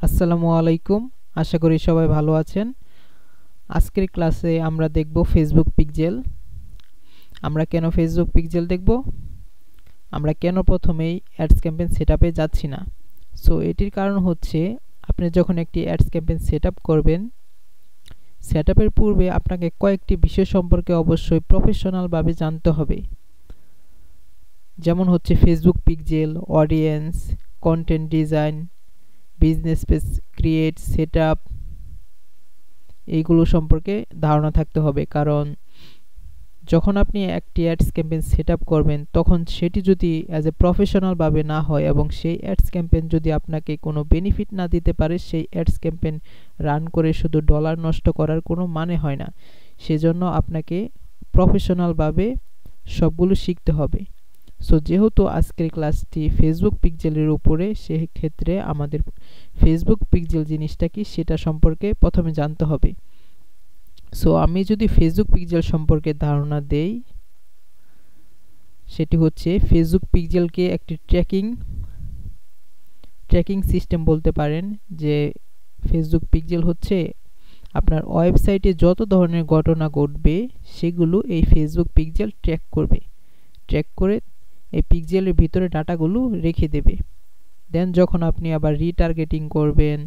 আসসালামু আলাইকুম। আশা করি সবাই ভালো আছেন। আজকের ক্লাসে আমরা দেখব ফেসবুক পিক্সেল। আমরা কেন ফেসবুক পিক্সেল দেখব, আমরা কেন প্রথমেই অ্যাডস ক্যাম্পেইন সেটআপে যাচ্ছি না। সো এটির কারণ হচ্ছে, আপনি যখন একটি অ্যাডস ক্যাম্পেইন সেটআপ করবেন, সেটআপের পূর্বে আপনাকে কয়েকটি বিষয় সম্পর্কে অবশ্যই প্রফেশনালভাবে জানতে হবে। যেমন হচ্ছে Facebook pixel, audience, content design, business page create, setup, এইগুলো সম্পর্কে ধারণা থাকতে হবে। কারণ যখন আপনি একটি অ্যাডস ক্যাম্পেইন সেটআপ করবেন, তখন সেটি যদি অ্যাজ এ প্রফেশনালভাবে না হয় এবং সেই অ্যাডস ক্যাম্পেইন যদি আপনাকে কোনো বেনিফিট না দিতে পারে, সেই অ্যাডস ক্যাম্পেইন রান করে শুধু ডলার নষ্ট করার কোনো মানে হয় না। সেজন্য আপনাকে প্রফেশনালভাবে সবগুলো শিখতে হবে। সো যেহেতু আজকের ক্লাসটি ফেসবুক পিক্সেলের উপরে, সেক্ষেত্রে আমাদের ফেসবুক পিক্সেল জিনিসটা কি সেটা সম্পর্কে প্রথমে জানতে হবে। সো আমি যদি ফেসবুক পিক্সেল সম্পর্কে ধারণা দেই, সেটি হচ্ছে ফেসবুক পিক্সেলকে একটি ট্র্যাকিং সিস্টেম বলতে পারেন। যে ফেসবুক পিক্সেল হচ্ছে আপনার ওয়েবসাইটে যত ধরনের ঘটনা ঘটবে সেগুলো এই ফেসবুক পিক্সেল ট্র্যাক করে এই পিক্সেলের ভিতরে ডাটাগুলো রেখে দেবে। দেন যখন আপনি আবার রিটার্গেটিং করবেন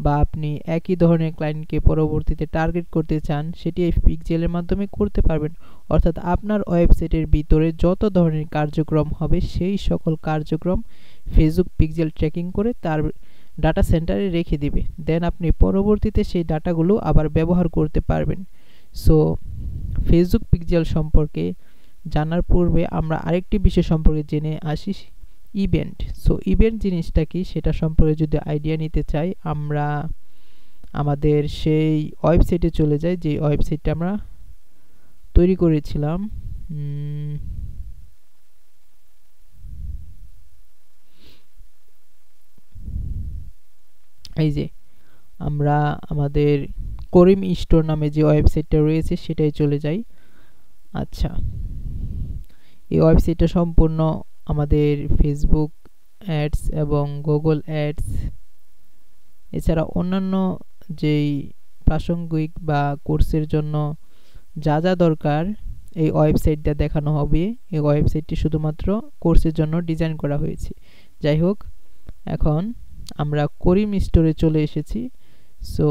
বা আপনি একই ধরনের ক্লায়েন্টকে পরবর্তীতে টার্গেট করতে চান, সেটি এই পিক্সেলের মাধ্যমে করতে পারবেন। অর্থাৎ আপনার ওয়েবসাইটের ভিতরে যত ধরনের কার্যক্রম হবে, সেই সকল কার্যক্রম ফেসবুক পিক্সেল ট্র্যাকিং করে তার ডাটা সেন্টারে রেখে দিবে। দেন আপনি পরবর্তীতে সেই ডাটাগুলো আবার ব্যবহার করতে পারবেন। সো ফেসবুক পিক্সেল সম্পর্কে জানার পূর্বে আমরা আরেকটি বিষয় সম্পর্কে জেনে আসি, ইভেন্ট। সো ইভেন্ট জিনিসটা কি সেটা সম্পর্কে যদি আইডিয়া নিতে চাই, আমরা আমাদের সেই ওয়েবসাইটে চলে যাই, যে ওয়েবসাইটটা আমরা তৈরি করেছিলাম। এই যে আমরা আমাদের করিম স্টোর নামে যে ওয়েবসাইটটা রয়েছে সেটাই চলে যাই। আচ্ছা, এই ওয়েবসাইটটা সম্পূর্ণ আমাদের ফেসবুক অ্যাডস এবং গুগল অ্যাডস এছাড়া অন্যান্য যেই প্রাসঙ্গিক বা কোর্সের জন্য যা যা দরকার এই ওয়েবসাইটটা দেখানো হবে। এই ওয়েবসাইটটি শুধুমাত্র কোর্সের জন্য ডিজাইন করা হয়েছে। যাই হোক, এখন আমরা করিম স্টোরে চলে এসেছি। সো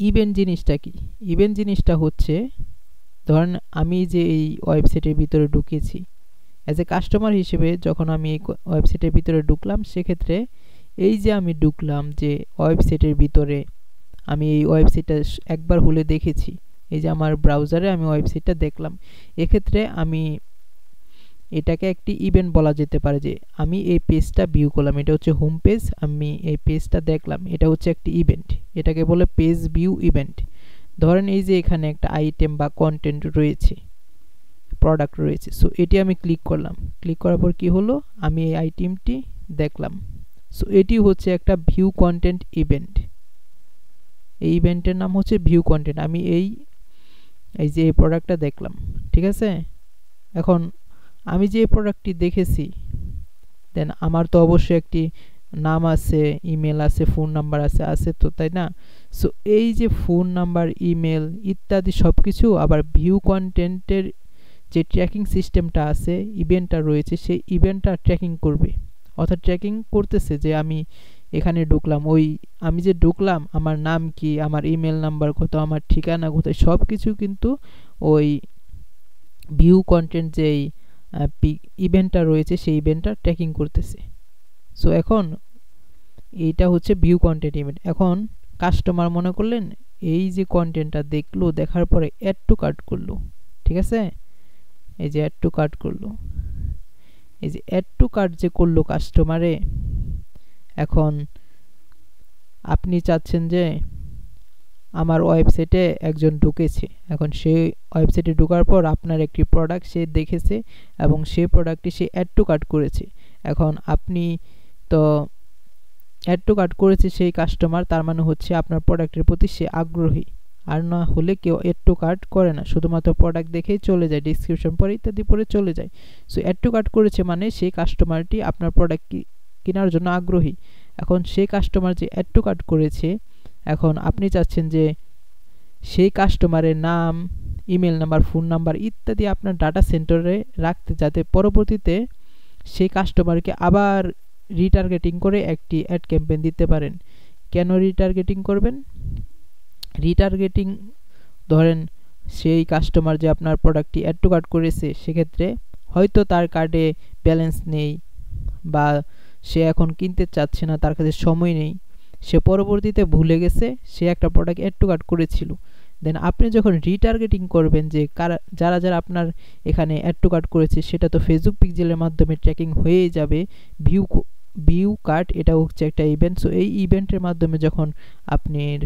ইভেন্ট জিনিসটা কি? ইভেন্ট জিনিসটা হচ্ছে, ধরেন আমি যে এই ওয়েবসাইটের ভিতরে ঢুকেছি অ্যাজ এ কাস্টমার হিসেবে, যখন আমি এই ওয়েবসাইটের ভিতরে ঢুকলাম, সেক্ষেত্রে এই যে আমি ঢুকলাম যে ওয়েবসাইটের ভিতরে, আমি এই ওয়েবসাইটটা একবার খুলে দেখেছি। এই যে আমার ব্রাউজারে আমি ওয়েবসাইটটা দেখলাম, এক্ষেত্রে আমি এটাকে একটি ইভেন্ট বলা যেতে পারে। যে আমি এই পেজটা ভিউ করলাম, এটা হচ্ছে হোম পেজ, আমি এই পেজটা দেখলাম, এটা হচ্ছে একটি ইভেন্ট। এটাকে বলে পেজ ভিউ ইভেন্ট। ধরেন এই যে এখানে একটা আইটেম বা কন্টেন্ট রয়েছে, প্রোডাক্ট রয়েছে। সো এটি আমি ক্লিক করলাম, ক্লিক করার পর কি হলো, আমি এই আইটেমটি দেখলাম। সো এটি হচ্ছে একটা ভিউ কন্টেন্ট ইভেন্ট। এই ইভেন্টের নাম হচ্ছে ভিউ কন্টেন্ট। আমি এই যে এই প্রোডাক্টটা দেখলাম, ঠিক আছে। এখন আমি যে প্রোডাক্টটি দেখেছি, দেন আমার তো অবশ্যই একটি নাম আছে, ইমেল আছে, ফোন নাম্বার আছে তো, তাই না? সো এই যে ফোন নাম্বার, ইমেল ইত্যাদি সব কিছু আবার ভিউ কন্টেন্টের যে ট্র্যাকিং সিস্টেমটা আছে, ইভেন্টটা রয়েছে, সেই ইভেন্টটা ট্র্যাকিং করবে। অর্থাৎ ট্র্যাকিং করতেছে যে আমি এখানে ঢুকলাম, ওই আমি যে ঢুকলাম, আমার নাম কি, আমার ইমেল নাম্বার কত, আমার ঠিকানা কোথায়, সব কিছু কিন্তু ওই ভিউ কন্টেন্ট যেই ইভেন্টটা রয়েছে সেই ইভেন্টটা ট্র্যাকিং করতেছে। সো এখন এইটা হচ্ছে ভিউ কন্টেন্ট ইভেন্ট। এখন কাস্টমার মনে করলেন এই যে কন্টেন্টটা দেখলো, দেখার পরে অ্যাড টু কার্ট করলো, ঠিক আছে। এই যে অ্যাড টু কার্ট করলো, এই যে অ্যাড টু কার্ট যে করলো কাস্টমারে, এখন আপনি চাচ্ছেন যে আমার ওয়েবসাইটে একজন ঢুকেছে, এখন সেই ওয়েবসাইটে ঢোকার পর আপনার একটি প্রোডাক্ট সে দেখেছে এবং সেই প্রোডাক্টটি সে অ্যাড টু কার্ট করেছে। এখন আপনি তো অ্যাড টু কার্ট করেছে সেই কাস্টমার, তার মানে হচ্ছে আপনার প্রোডাক্টের প্রতি সে আগ্রহী। আর না হলে কেউ অ্যাড টু কার্ট করে না, শুধুমাত্র প্রোডাক্ট দেখেই চলে যায়, ডিসক্রিপশন পরে ইত্যাদি পরে চলে যায়। সো অ্যাড টু কার্ট করেছে মানে সেই কাস্টমারটি আপনার প্রোডাক্ট কেনার জন্য আগ্রহী। এখন সেই কাস্টমার যে অ্যাড টু কার্ট করেছে, এখন আপনি চাচ্ছেন যে সেই কাস্টমারের নাম, ইমেল নাম্বার, ফোন নাম্বার ইত্যাদি আপনার ডাটা সেন্টারে রাখতে, যাতে পরবর্তীতে সেই কাস্টমারকে আবার রিটার্গেটিং করে একটি অ্যাড ক্যাম্পেইন দিতে পারেন। কেন রিটার্গেটিং করবেন? রিটার্গেটিং, ধরেন সেই কাস্টমার যে আপনার প্রোডাক্টটি অ্যাড টু কার্ট করেছে, সেক্ষেত্রে হয়তো তার কার্ডে ব্যালেন্স নেই বা সে এখন কিনতে চাচ্ছে না, তার কাছে সময় নেই, সে পরবর্তীতে ভুলে গেছে সে একটা প্রোডাক্ট অ্যাড টু কার্ট করেছিল। দেন আপনি যখন রিটার্গেটিং করবেন যে যারা যারা আপনার এখানে অ্যাড টু কার্ট করেছে, সেটা তো ফেসবুক পিক্সেলের মাধ্যমে ট্র্যাকিং হয়েই যাবে। ভিউ কার্ট এটা হচ্ছে একটা ইভেন্ট। সো এই ইভেন্টের মাধ্যমে যখন আপনার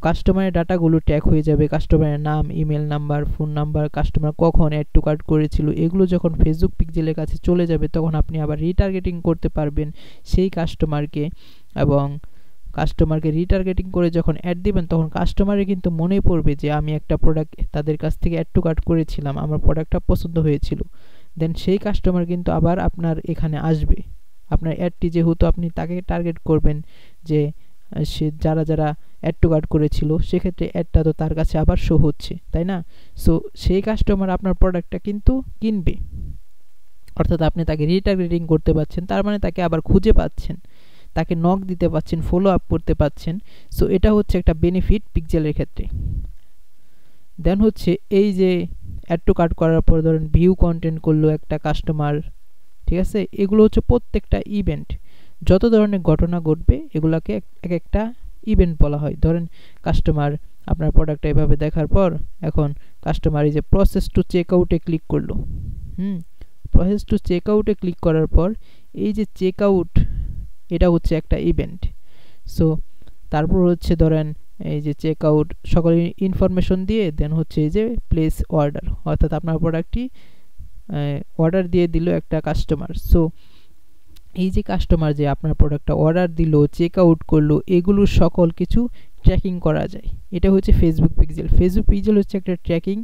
কাস্টমারের ডাটাগুলো ট্যাগ হয়ে যাবে, কাস্টমারের নাম, email number, phone number, customer কখন অ্যাড টু কার্ট করেছিল, এগুলো যখন ফেসবুক পিক্সেলের কাছে চলে যাবে, তখন আপনি আবার রিটার্গেটিং করতে পারবেন সেই কাস্টমারকে। এবং কাস্টমারকে রিটার্গেটিং করে যখন অ্যাড দিবেন, তখন কাস্টমারের কিন্তু মনে পড়বে যে আমি একটা প্রোডাক্ট তাদের কাছ থেকে অ্যাড টু কার্ট করেছিলাম, আমার প্রোডাক্টটা পছন্দ হয়েছিল। দেন সেই কাস্টমার কিন্তু আবার আপনার এখানে আসবে। আপনার অ্যাডটি যেহেতু আপনি তাকে টার্গেট করবেন যে সে যারা যারা অ্যাড টু কার্ট করেছিল, সেক্ষেত্রে অ্যাডটা তো তার কাছে আবার শো হচ্ছে, তাই না? সো সেই কাস্টমার আপনার প্রোডাক্টটা কিন্তু কিনবে, অর্থাৎ আপনি তাকে রিটার্গেটিং করতে পারছেন, তার মানে তাকে আবার খুঁজে পাচ্ছেন, তাকে নক দিতে পাচ্ছেন, ফলো আপ করতে পাচ্ছেন। সো এটা হচ্ছে একটা বেনিফিট পিক্সেলের ক্ষেত্রে। দেন হচ্ছে এই যে অ্যাড টু কার্ট করার পর ধরেন ভিউ কন্টেন্ট করলো একটা কাস্টমার, ঠিক আছে? এগুলো হচ্ছে প্রত্যেকটা ইভেন্ট, যত ধরনের ঘটনা ঘটবে এগুলোকে এক একটা ইভেন্ট বলা হয়। ধরেন কাস্টমার আপনার প্রোডাক্টটা এভাবে দেখার পর এখন কাস্টমার এই যে প্রসেস টু চেক আউটে ক্লিক করলো, প্রসেস টু চেক আউটে ক্লিক করার পর এই যে চেক আউট, এটা হচ্ছে একটা ইভেন্ট। সো তারপর হচ্ছে ধরেন এই যে চেক আউট সকল ইনফরমেশন দিয়ে দেন হচ্ছে এই যে প্লেস অর্ডার, অর্থাৎ আপনার প্রোডাক্টটি অর্ডার দিয়ে দিল একটা কাস্টমার। সো এই যে কাস্টমার যে আপনার প্রোডাক্টটা অর্ডার দিল, চেক আউট করলো, এগুলো সকল কিছু ট্র্যাকিং করা যায়। এটা হচ্ছে ফেসবুক পিক্সেল। ফেসবুক পিক্সেল হচ্ছে একটা ট্র্যাকিং,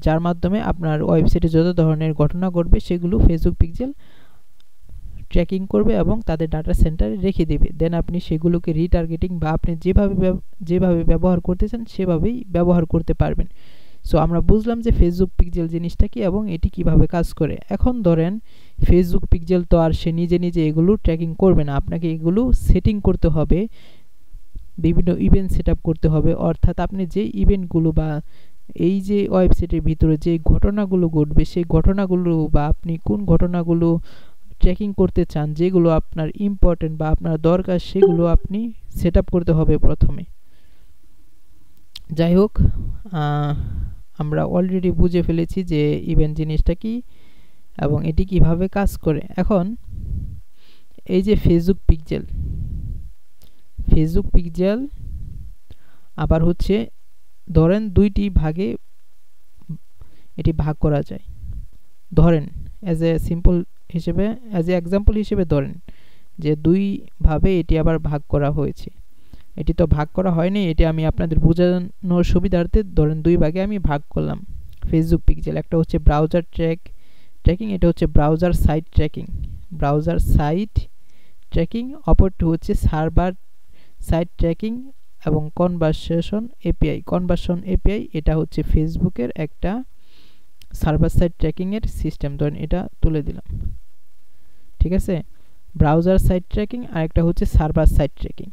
যার মাধ্যমে আপনার ওয়েবসাইটে যত ধরনের ঘটনা ঘটবে সেগুলো ফেসবুক পিক্সেল ট্র্যাকিং করবে এবং তাদের ডাটা সেন্টারে রেখে দেবে। দেন আপনি সেগুলোকে রিটার্গেটিং বা আপনি যেভাবে ব্যবহার করতে চান সেভাবেই ব্যবহার করতে পারবেন। সো আমরা বুঝলাম যে ফেসবুক পিক্সেল জিনিসটা কি এবং এটি কিভাবে কাজ করে। এখন ধরেন ফেসবুক পিক্সেল তো আর সে নিজে নিজে এগুলো ট্র্যাকিং করবে না, আপনাকে এগুলো সেটিং করতে হবে, বিভিন্ন ইভেন্ট সেট আপ করতে হবে। অর্থাৎ আপনি যে ইভেন্টগুলো বা এই যে ওয়েবসাইটের ভিতরে যে ঘটনাগুলো ঘটবে, সেই ঘটনাগুলো বা আপনি কোন ঘটনাগুলো ট্র্যাকিং করতে চান, যেগুলো আপনার ইম্পর্টেন্ট বা আপনার দরকার, সেগুলো আপনি সেট আপ করতে হবে প্রথমে। যাই হোক, আমরা অলরেডি বুঝে ফেলেছি যে ইভেন্ট জিনিসটা কি এবং এটি কিভাবে কাজ করে। এখন এই যে ফেসবুক পিক্সেল আবার হচ্ছে ধরেন দুইটি ভাগে এটি ভাগ করা যায়। ধরেন অ্যাজ এ এক্সাম্পল হিসেবে ধরেন যে দুই ভাবে এটি আবার ভাগ করা হয়েছে। এটি তো ভাগ করা হয়নি, এটি আমি আপনাদের বোঝানোর সুবিধার্থে ধরেন দুই ভাগে আমি ভাগ করলাম ফেসবুক পিক্সেল। একটা হচ্ছে ব্রাউজার ট্র্যাকিং, এটা হচ্ছে ব্রাউজার সাইট ট্র্যাকিং, অপরটি হচ্ছে সার্ভার সাইট ট্র্যাকিং এবং কনভারসন এপিআই। এটা হচ্ছে ফেসবুকের একটা সার্ভার সাইট ট্র্যাকিং এর সিস্টেম। ধরেন এটা তুলে দিলাম, ঠিক আছে? ব্রাউজার সাইট ট্র্যাকিং আর একটা হচ্ছে server site tracking.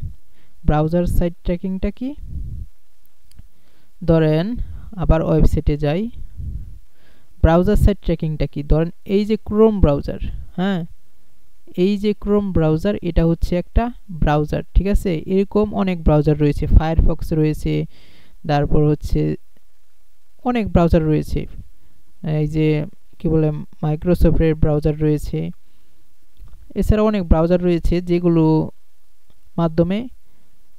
Browser site ট্র্যাকিংটা কি? ধরেন আবার ওয়েবসাইটে যাই। ব্রাউজার সাইট ট্র্যাকিংটা কি? ধরেন এই যে ক্রোম ব্রাউজার, এই যে ক্রোম ব্রাউজার, এটা হচ্ছে একটা ব্রাউজার, ঠিক আছে? এরকম অনেক ব্রাউজার রয়েছে, ফায়ারফক্স রয়েছে, তারপর হচ্ছে অনেক ব্রাউজার রয়েছে, এই যে কি বলে মাইক্রোসফটের ব্রাউজার রয়েছে, এছাড়া অনেক ব্রাউজার রয়েছে যেগুলো মাধ্যমে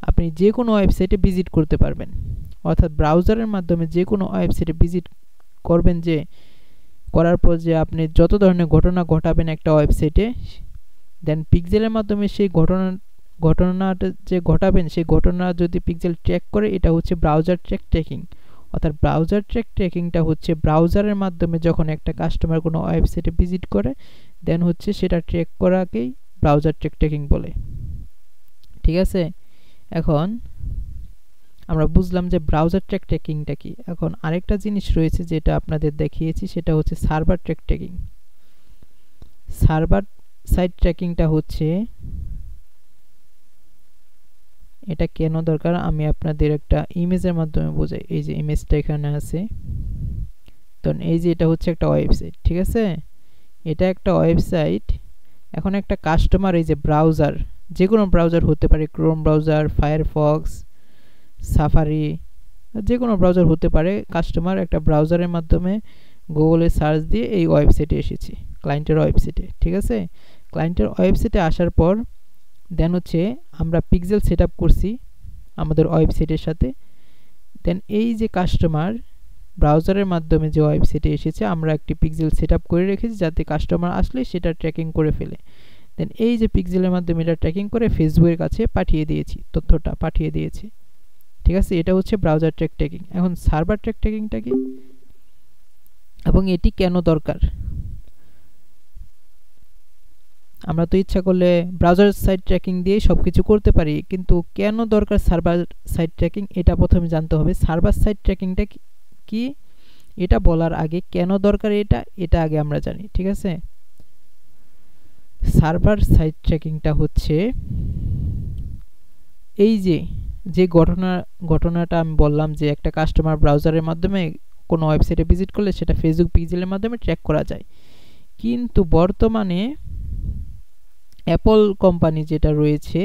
আপনি যে কোনো ওয়েবসাইটে ভিজিট করতে পারবেন। অর্থাৎ ব্রাউজারের মাধ্যমে যে কোনো ওয়েবসাইটে ভিজিট করবেন, যে করার পর যে আপনি যত ধরনের ঘটনা ঘটাবেন একটা ওয়েবসাইটে, দেন পিক্সেলের মাধ্যমে সেই ঘটনাটা যে ঘটাবেন সেই ঘটনা যদি পিক্সেল ট্র্যাক করে, এটা হচ্ছে ব্রাউজার ট্র্যাকিং। অর্থাৎ ব্রাউজার ট্র্যাকিংটা হচ্ছে ব্রাউজারের মাধ্যমে যখন একটা কাস্টমার কোনো ওয়েবসাইটে ভিজিট করে, দেন হচ্ছে সেটা ট্র্যাক করাকেই ব্রাউজার ট্র্যাকিং বলে। ঠিক আছে, এখন আমরা বুঝলাম যে ব্রাউজার ট্র্যাকিংটা কি। এখন আরেকটা জিনিস রয়েছে যেটা আপনাদের দেখিয়েছি, সেটা হচ্ছে সার্ভার ট্র্যাকিং। সার্ভার সাইড ট্র্যাকিংটা হচ্ছে, এটা কেন দরকার আমি আপনাদের একটা ইমেজের মাধ্যমে বোঝাই। এই যে ইমেজটা এখানে আছে, তো এই যে এটা হচ্ছে একটা ওয়েবসাইট। ঠিক আছে, এটা একটা ওয়েবসাইট। এখন একটা কাস্টমার এই যে ব্রাউজার, যে কোনো ব্রাউজার হতে পারে, ক্রোম ব্রাউজার, ফায়ারফক্স, সাফারি, যে কোনো ব্রাউজার হতে পারে। কাস্টমার একটা ব্রাউজারের মাধ্যমে গুগলে সার্চ দিয়ে এই ওয়েবসাইটে এসেছে, ক্লায়েন্টের ওয়েবসাইটে। ঠিক আছে, ক্লায়েন্টের ওয়েবসাইটে আসার পর দেন হচ্ছে আমরা পিক্সেল সেট আপ করছি আমাদের ওয়েবসাইটের সাথে। দেন এই যে কাস্টমার ব্রাউজারের মাধ্যমে যে ওয়েবসাইটে এসেছে, আমরা একটি পিক্সেল সেট আপ করে রেখেছি যাতে কাস্টমার আসলে সেটা ট্র্যাকিং করে ফেলে। দেন এই যে পিক্সেলের মাধ্যমে এটা ট্র্যাকিং করে ফেসবুকের কাছে পাঠিয়ে দিয়েছি, তথ্যটা পাঠিয়ে দিয়েছি। ঠিক আছে, এটা হচ্ছে ব্রাউজার ট্র্যাকিং। এখন সার্ভার ট্র্যাকিংটা কি এবং এটি কেন দরকার? আমরা তো ইচ্ছা করলে ব্রাউজার সাইট ট্র্যাকিং দিয়ে সবকিছু করতে পারি, কিন্তু কেন দরকার সার্ভার সাইট ট্র্যাকিং এটা প্রথমে জানতে হবে। সার্ভার সাইট ট্র্যাকিংটা কি এটা বলার আগে কেন দরকার এটা আগে আমরা জানি। ঠিক আছে, সার্ভার সাইট ট্র্যাকিংটা হচ্ছে এই যে ঘটনাটা আমি বললাম যে একটা কাস্টমার ব্রাউজারের মাধ্যমে কোনো ওয়েবসাইটে ভিজিট করলে সেটা ফেসবুক পিক্সেলের মাধ্যমে ট্র্যাক করা যায়। কিন্তু বর্তমানে অ্যাপল কোম্পানি যেটা রয়েছে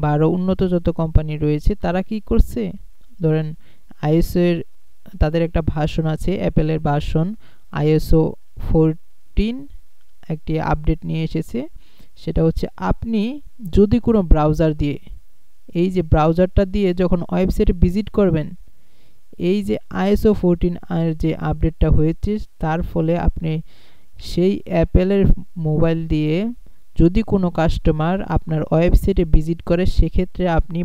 বা আরও উন্নত যত কোম্পানি রয়েছে, তারা কি করছে, ধরেন আইএসও এর তাদের একটা ভার্সন আছে, অ্যাপেলের ভার্সন iOS 14 একটি আপডেট নিয়ে এসেছে। সেটা হচ্ছে আপনি যদি কোনো ব্রাউজার দিয়ে, এই যে ব্রাউজারটা দিয়ে যখন ওয়েবসাইটে ভিজিট করবেন, এই যে iOS 14 এর যে আপডেটটা হয়েছে তার ফলে আপনি সেই অ্যাপেলের মোবাইল দিয়ে যদি কোনো কাস্টমার আপনার ওয়েবসাইটে ভিজিট করে, সেক্ষেত্রে আপনি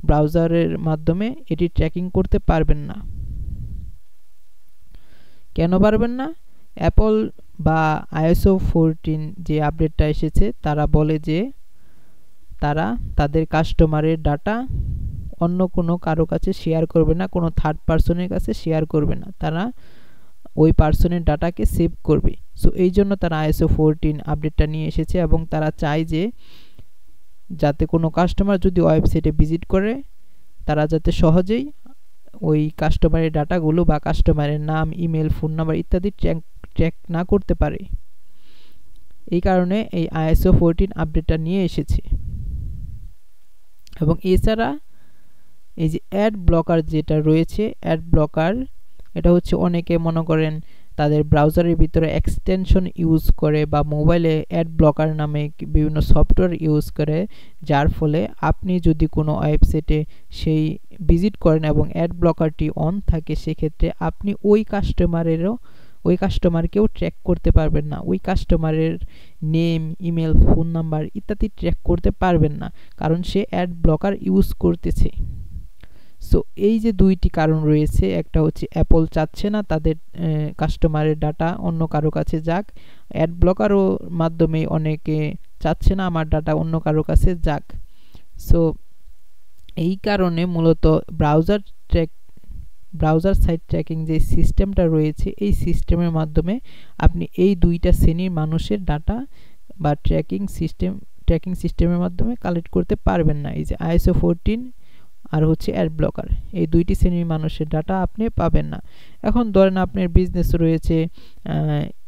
ব্রাউজারের মাধ্যমে এটি ট্র্যাকিং করতে পারবেন না। কেন পারবেন না? অ্যাপল বা iOS 14 যে আপডেটটা এসেছে তারা বলে যে তারা তাদের কাস্টমারের ডাটা অন্য কোনো কারো কাছে শেয়ার করবে না, কোনো থার্ড পার্সনের কাছে শেয়ার করবে না, তারা ওই পার্সনের ডাটাকে সেভ করবে। সো এই জন্য তারা iOS 14 আপডেটটা নিয়ে এসেছে এবং তারা চায় যে যাতে কোনো কাস্টমার যদি ওয়েবসাইটে ভিজিট করে, তারা যাতে সহজেই ওই কাস্টমারের ডাটাগুলো বা কাস্টমারের নাম, ইমেল, ফোন নাম্বার ইত্যাদি ট্র্যাক না করতে পারে। এই কারণে এই iOS 14 আপডেটটা নিয়ে এসেছে। এবং এছাড়া এই যে অ্যাড ব্লকার যেটা রয়েছে, অ্যাড ব্লকার এটা হচ্ছে অনেকে মনে করেন তাদের ব্রাউজারের ভিতরে এক্সটেনশন ইউজ করে বা মোবাইলে অ্যাড ব্লকার নামে বিভিন্ন সফটওয়্যার ইউজ করে, যার ফলে আপনি যদি কোনো ওয়েবসাইটে সেই ভিজিট করেন এবং অ্যাড ব্লকারটি অন থাকে, সেক্ষেত্রে আপনি ওই কাস্টমারকেও ট্র্যাক করতে পারবেন না, ওই কাস্টমারের নেম, ইমেল, ফোন নাম্বার ইত্যাদি ট্র্যাক করতে পারবেন না, কারণ সে অ্যাড ব্লকার ইউজ করতেছে। সো এই যে দুইটি কারণ রয়েছে, একটা হচ্ছে অ্যাপল চাচ্ছে না তাদের কাস্টমারের ডাটা অন্য কারো কাছে যাক, অ্যাড ব্লকারও মাধ্যমে অনেকে চাচ্ছে না আমার ডাটা অন্য কারো কাছে যাক। সো এই কারণে মূলত ব্রাউজার সাইট ট্র্যাকিং যে সিস্টেমটা রয়েছে, এই সিস্টেমের মাধ্যমে আপনি এই দুইটা শ্রেণীর মানুষের ডাটা বা ট্র্যাকিং সিস্টেমের মাধ্যমে কালেক্ট করতে পারবেন না। এই যে iOS 14 আর হচ্ছে অ্যাড ব্লকার, এই দুইটি শ্রেণীর মানুষের ডাটা আপনি পাবেন না। এখন ধরেন আপনার বিজনেস রয়েছে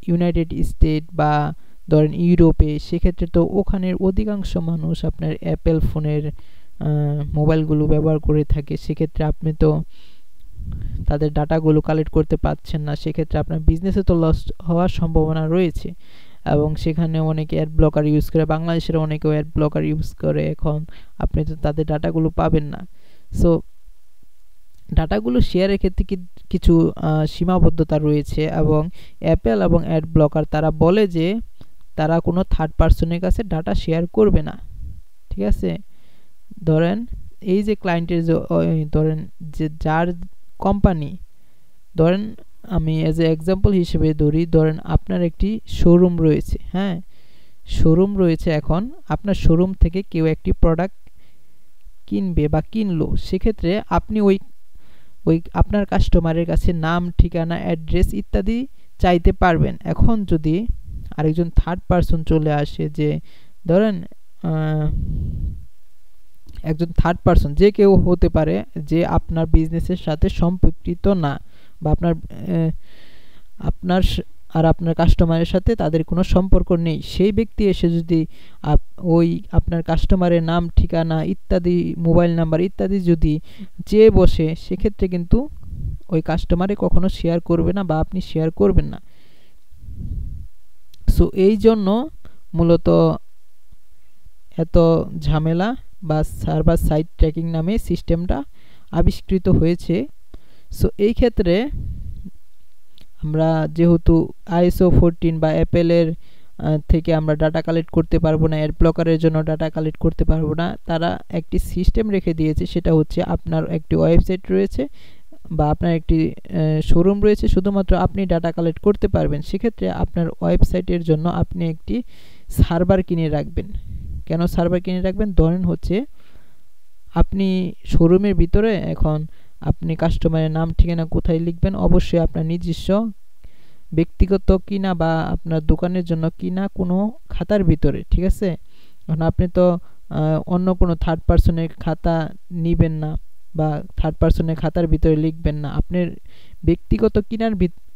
ইউনাইটেড স্টেট বা ধরেন ইউরোপে, সেক্ষেত্রে তো ওখানের অধিকাংশ মানুষ আপনার অ্যাপেল ফোনের মোবাইলগুলো ব্যবহার করে থাকে, সেক্ষেত্রে আপনি তো তাদের ডাটাগুলো কালেক্ট করতে পারছেন না, সেক্ষেত্রে আপনার বিজনেসে তো লস হওয়ার সম্ভাবনা রয়েছে। এবং সেখানে অনেকে অ্যাড ব্লকার ইউজ করে, বাংলাদেশের অনেকেও অ্যাড ব্লকার ইউজ করে, এখন আপনি তো তাদের ডাটাগুলো পাবেন না। সো ডাটাগুলো শেয়ারের ক্ষেত্রে কিছু সীমাবদ্ধতা রয়েছে এবং অ্যাপেল এবং অ্যাড ব্লকার তারা বলে যে তারা কোনো থার্ড পার্সনের কাছে ডাটা শেয়ার করবে না। ঠিক আছে, ধরেন এই যে ক্লায়েন্টের ধরেন যে যার কোম্পানি, ধরেন আমি এজ এ এক্সাম্পল হিসেবে ধরি, ধরেন আপনার একটি শোরুম রয়েছে, হ্যাঁ, শোরুম রয়েছে, এখন আপনার শোরুম থেকে কেউ একটি প্রোডাক্ট কিনবে বা কিনলো, সেক্ষেত্রে আপনি ওই ওই আপনার কাস্টমারের কাছে নাম, ঠিকানা, অ্যাড্রেস ইত্যাদি চাইতে পারবেন। এখন যদি আরেকজন থার্ড পারসন চলে আসে, যে ধরেন একজন থার্ড পারসন যে কেউ হতে পারে, যে আপনার বিজনেসের সাথে সম্পর্কিত না, বা আপনার আর আপনার কাস্টমারের সাথে তাদের কোনো সম্পর্ক নেই, সেই ব্যক্তি এসে যদি ওই আপনার কাস্টমারের নাম, ঠিকানা ইত্যাদি, মোবাইল নাম্বার ইত্যাদি যদি চেয়ে বসে, সেক্ষেত্রে কিন্তু ওই কাস্টমারে কখনো শেয়ার করবে না বা আপনি শেয়ার করবেন না। সো এই জন্য মূলত এত ঝামেলা বা সার্ভার সাইড ট্র্যাকিং নামে সিস্টেমটা আবিষ্কৃত হয়েছে। সো এই ক্ষেত্রে আমরা যেহেতু ISO 14 বা অ্যাপেলের থেকে আমরা ডাটা কালেক্ট করতে পারবো না, অ্যাড ব্লকারের জন্য ডাটা কালেক্ট করতে পারবো না, তারা একটি সিস্টেম রেখে দিয়েছে, সেটা হচ্ছে আপনার একটি ওয়েবসাইট রয়েছে বা আপনার একটি শোরুম রয়েছে, শুধুমাত্র আপনি ডাটা কালেক্ট করতে পারবেন। সেক্ষেত্রে আপনার ওয়েবসাইটের জন্য আপনি একটি সার্ভার কিনে রাখবেন। কেন সার্ভার কিনে রাখবেন? ধরেন হচ্ছে আপনি শোরুমের ভিতরে এখন আপনি কাস্টমারের নাম, ঠিকানা কোথায় লিখবেন? অবশ্যই আপনার নিজস্ব ব্যক্তিগত কিনা বা আপনার দোকানের জন্য কিনা কোনো খাতার ভিতরে, ঠিক আছে? এখন আপনি তো অন্য কোনো থার্ড পারসনের খাতা নিবেন না বা থার্ড পারসনের খাতার ভিতরে লিখবেন না, আপনার ব্যক্তিগত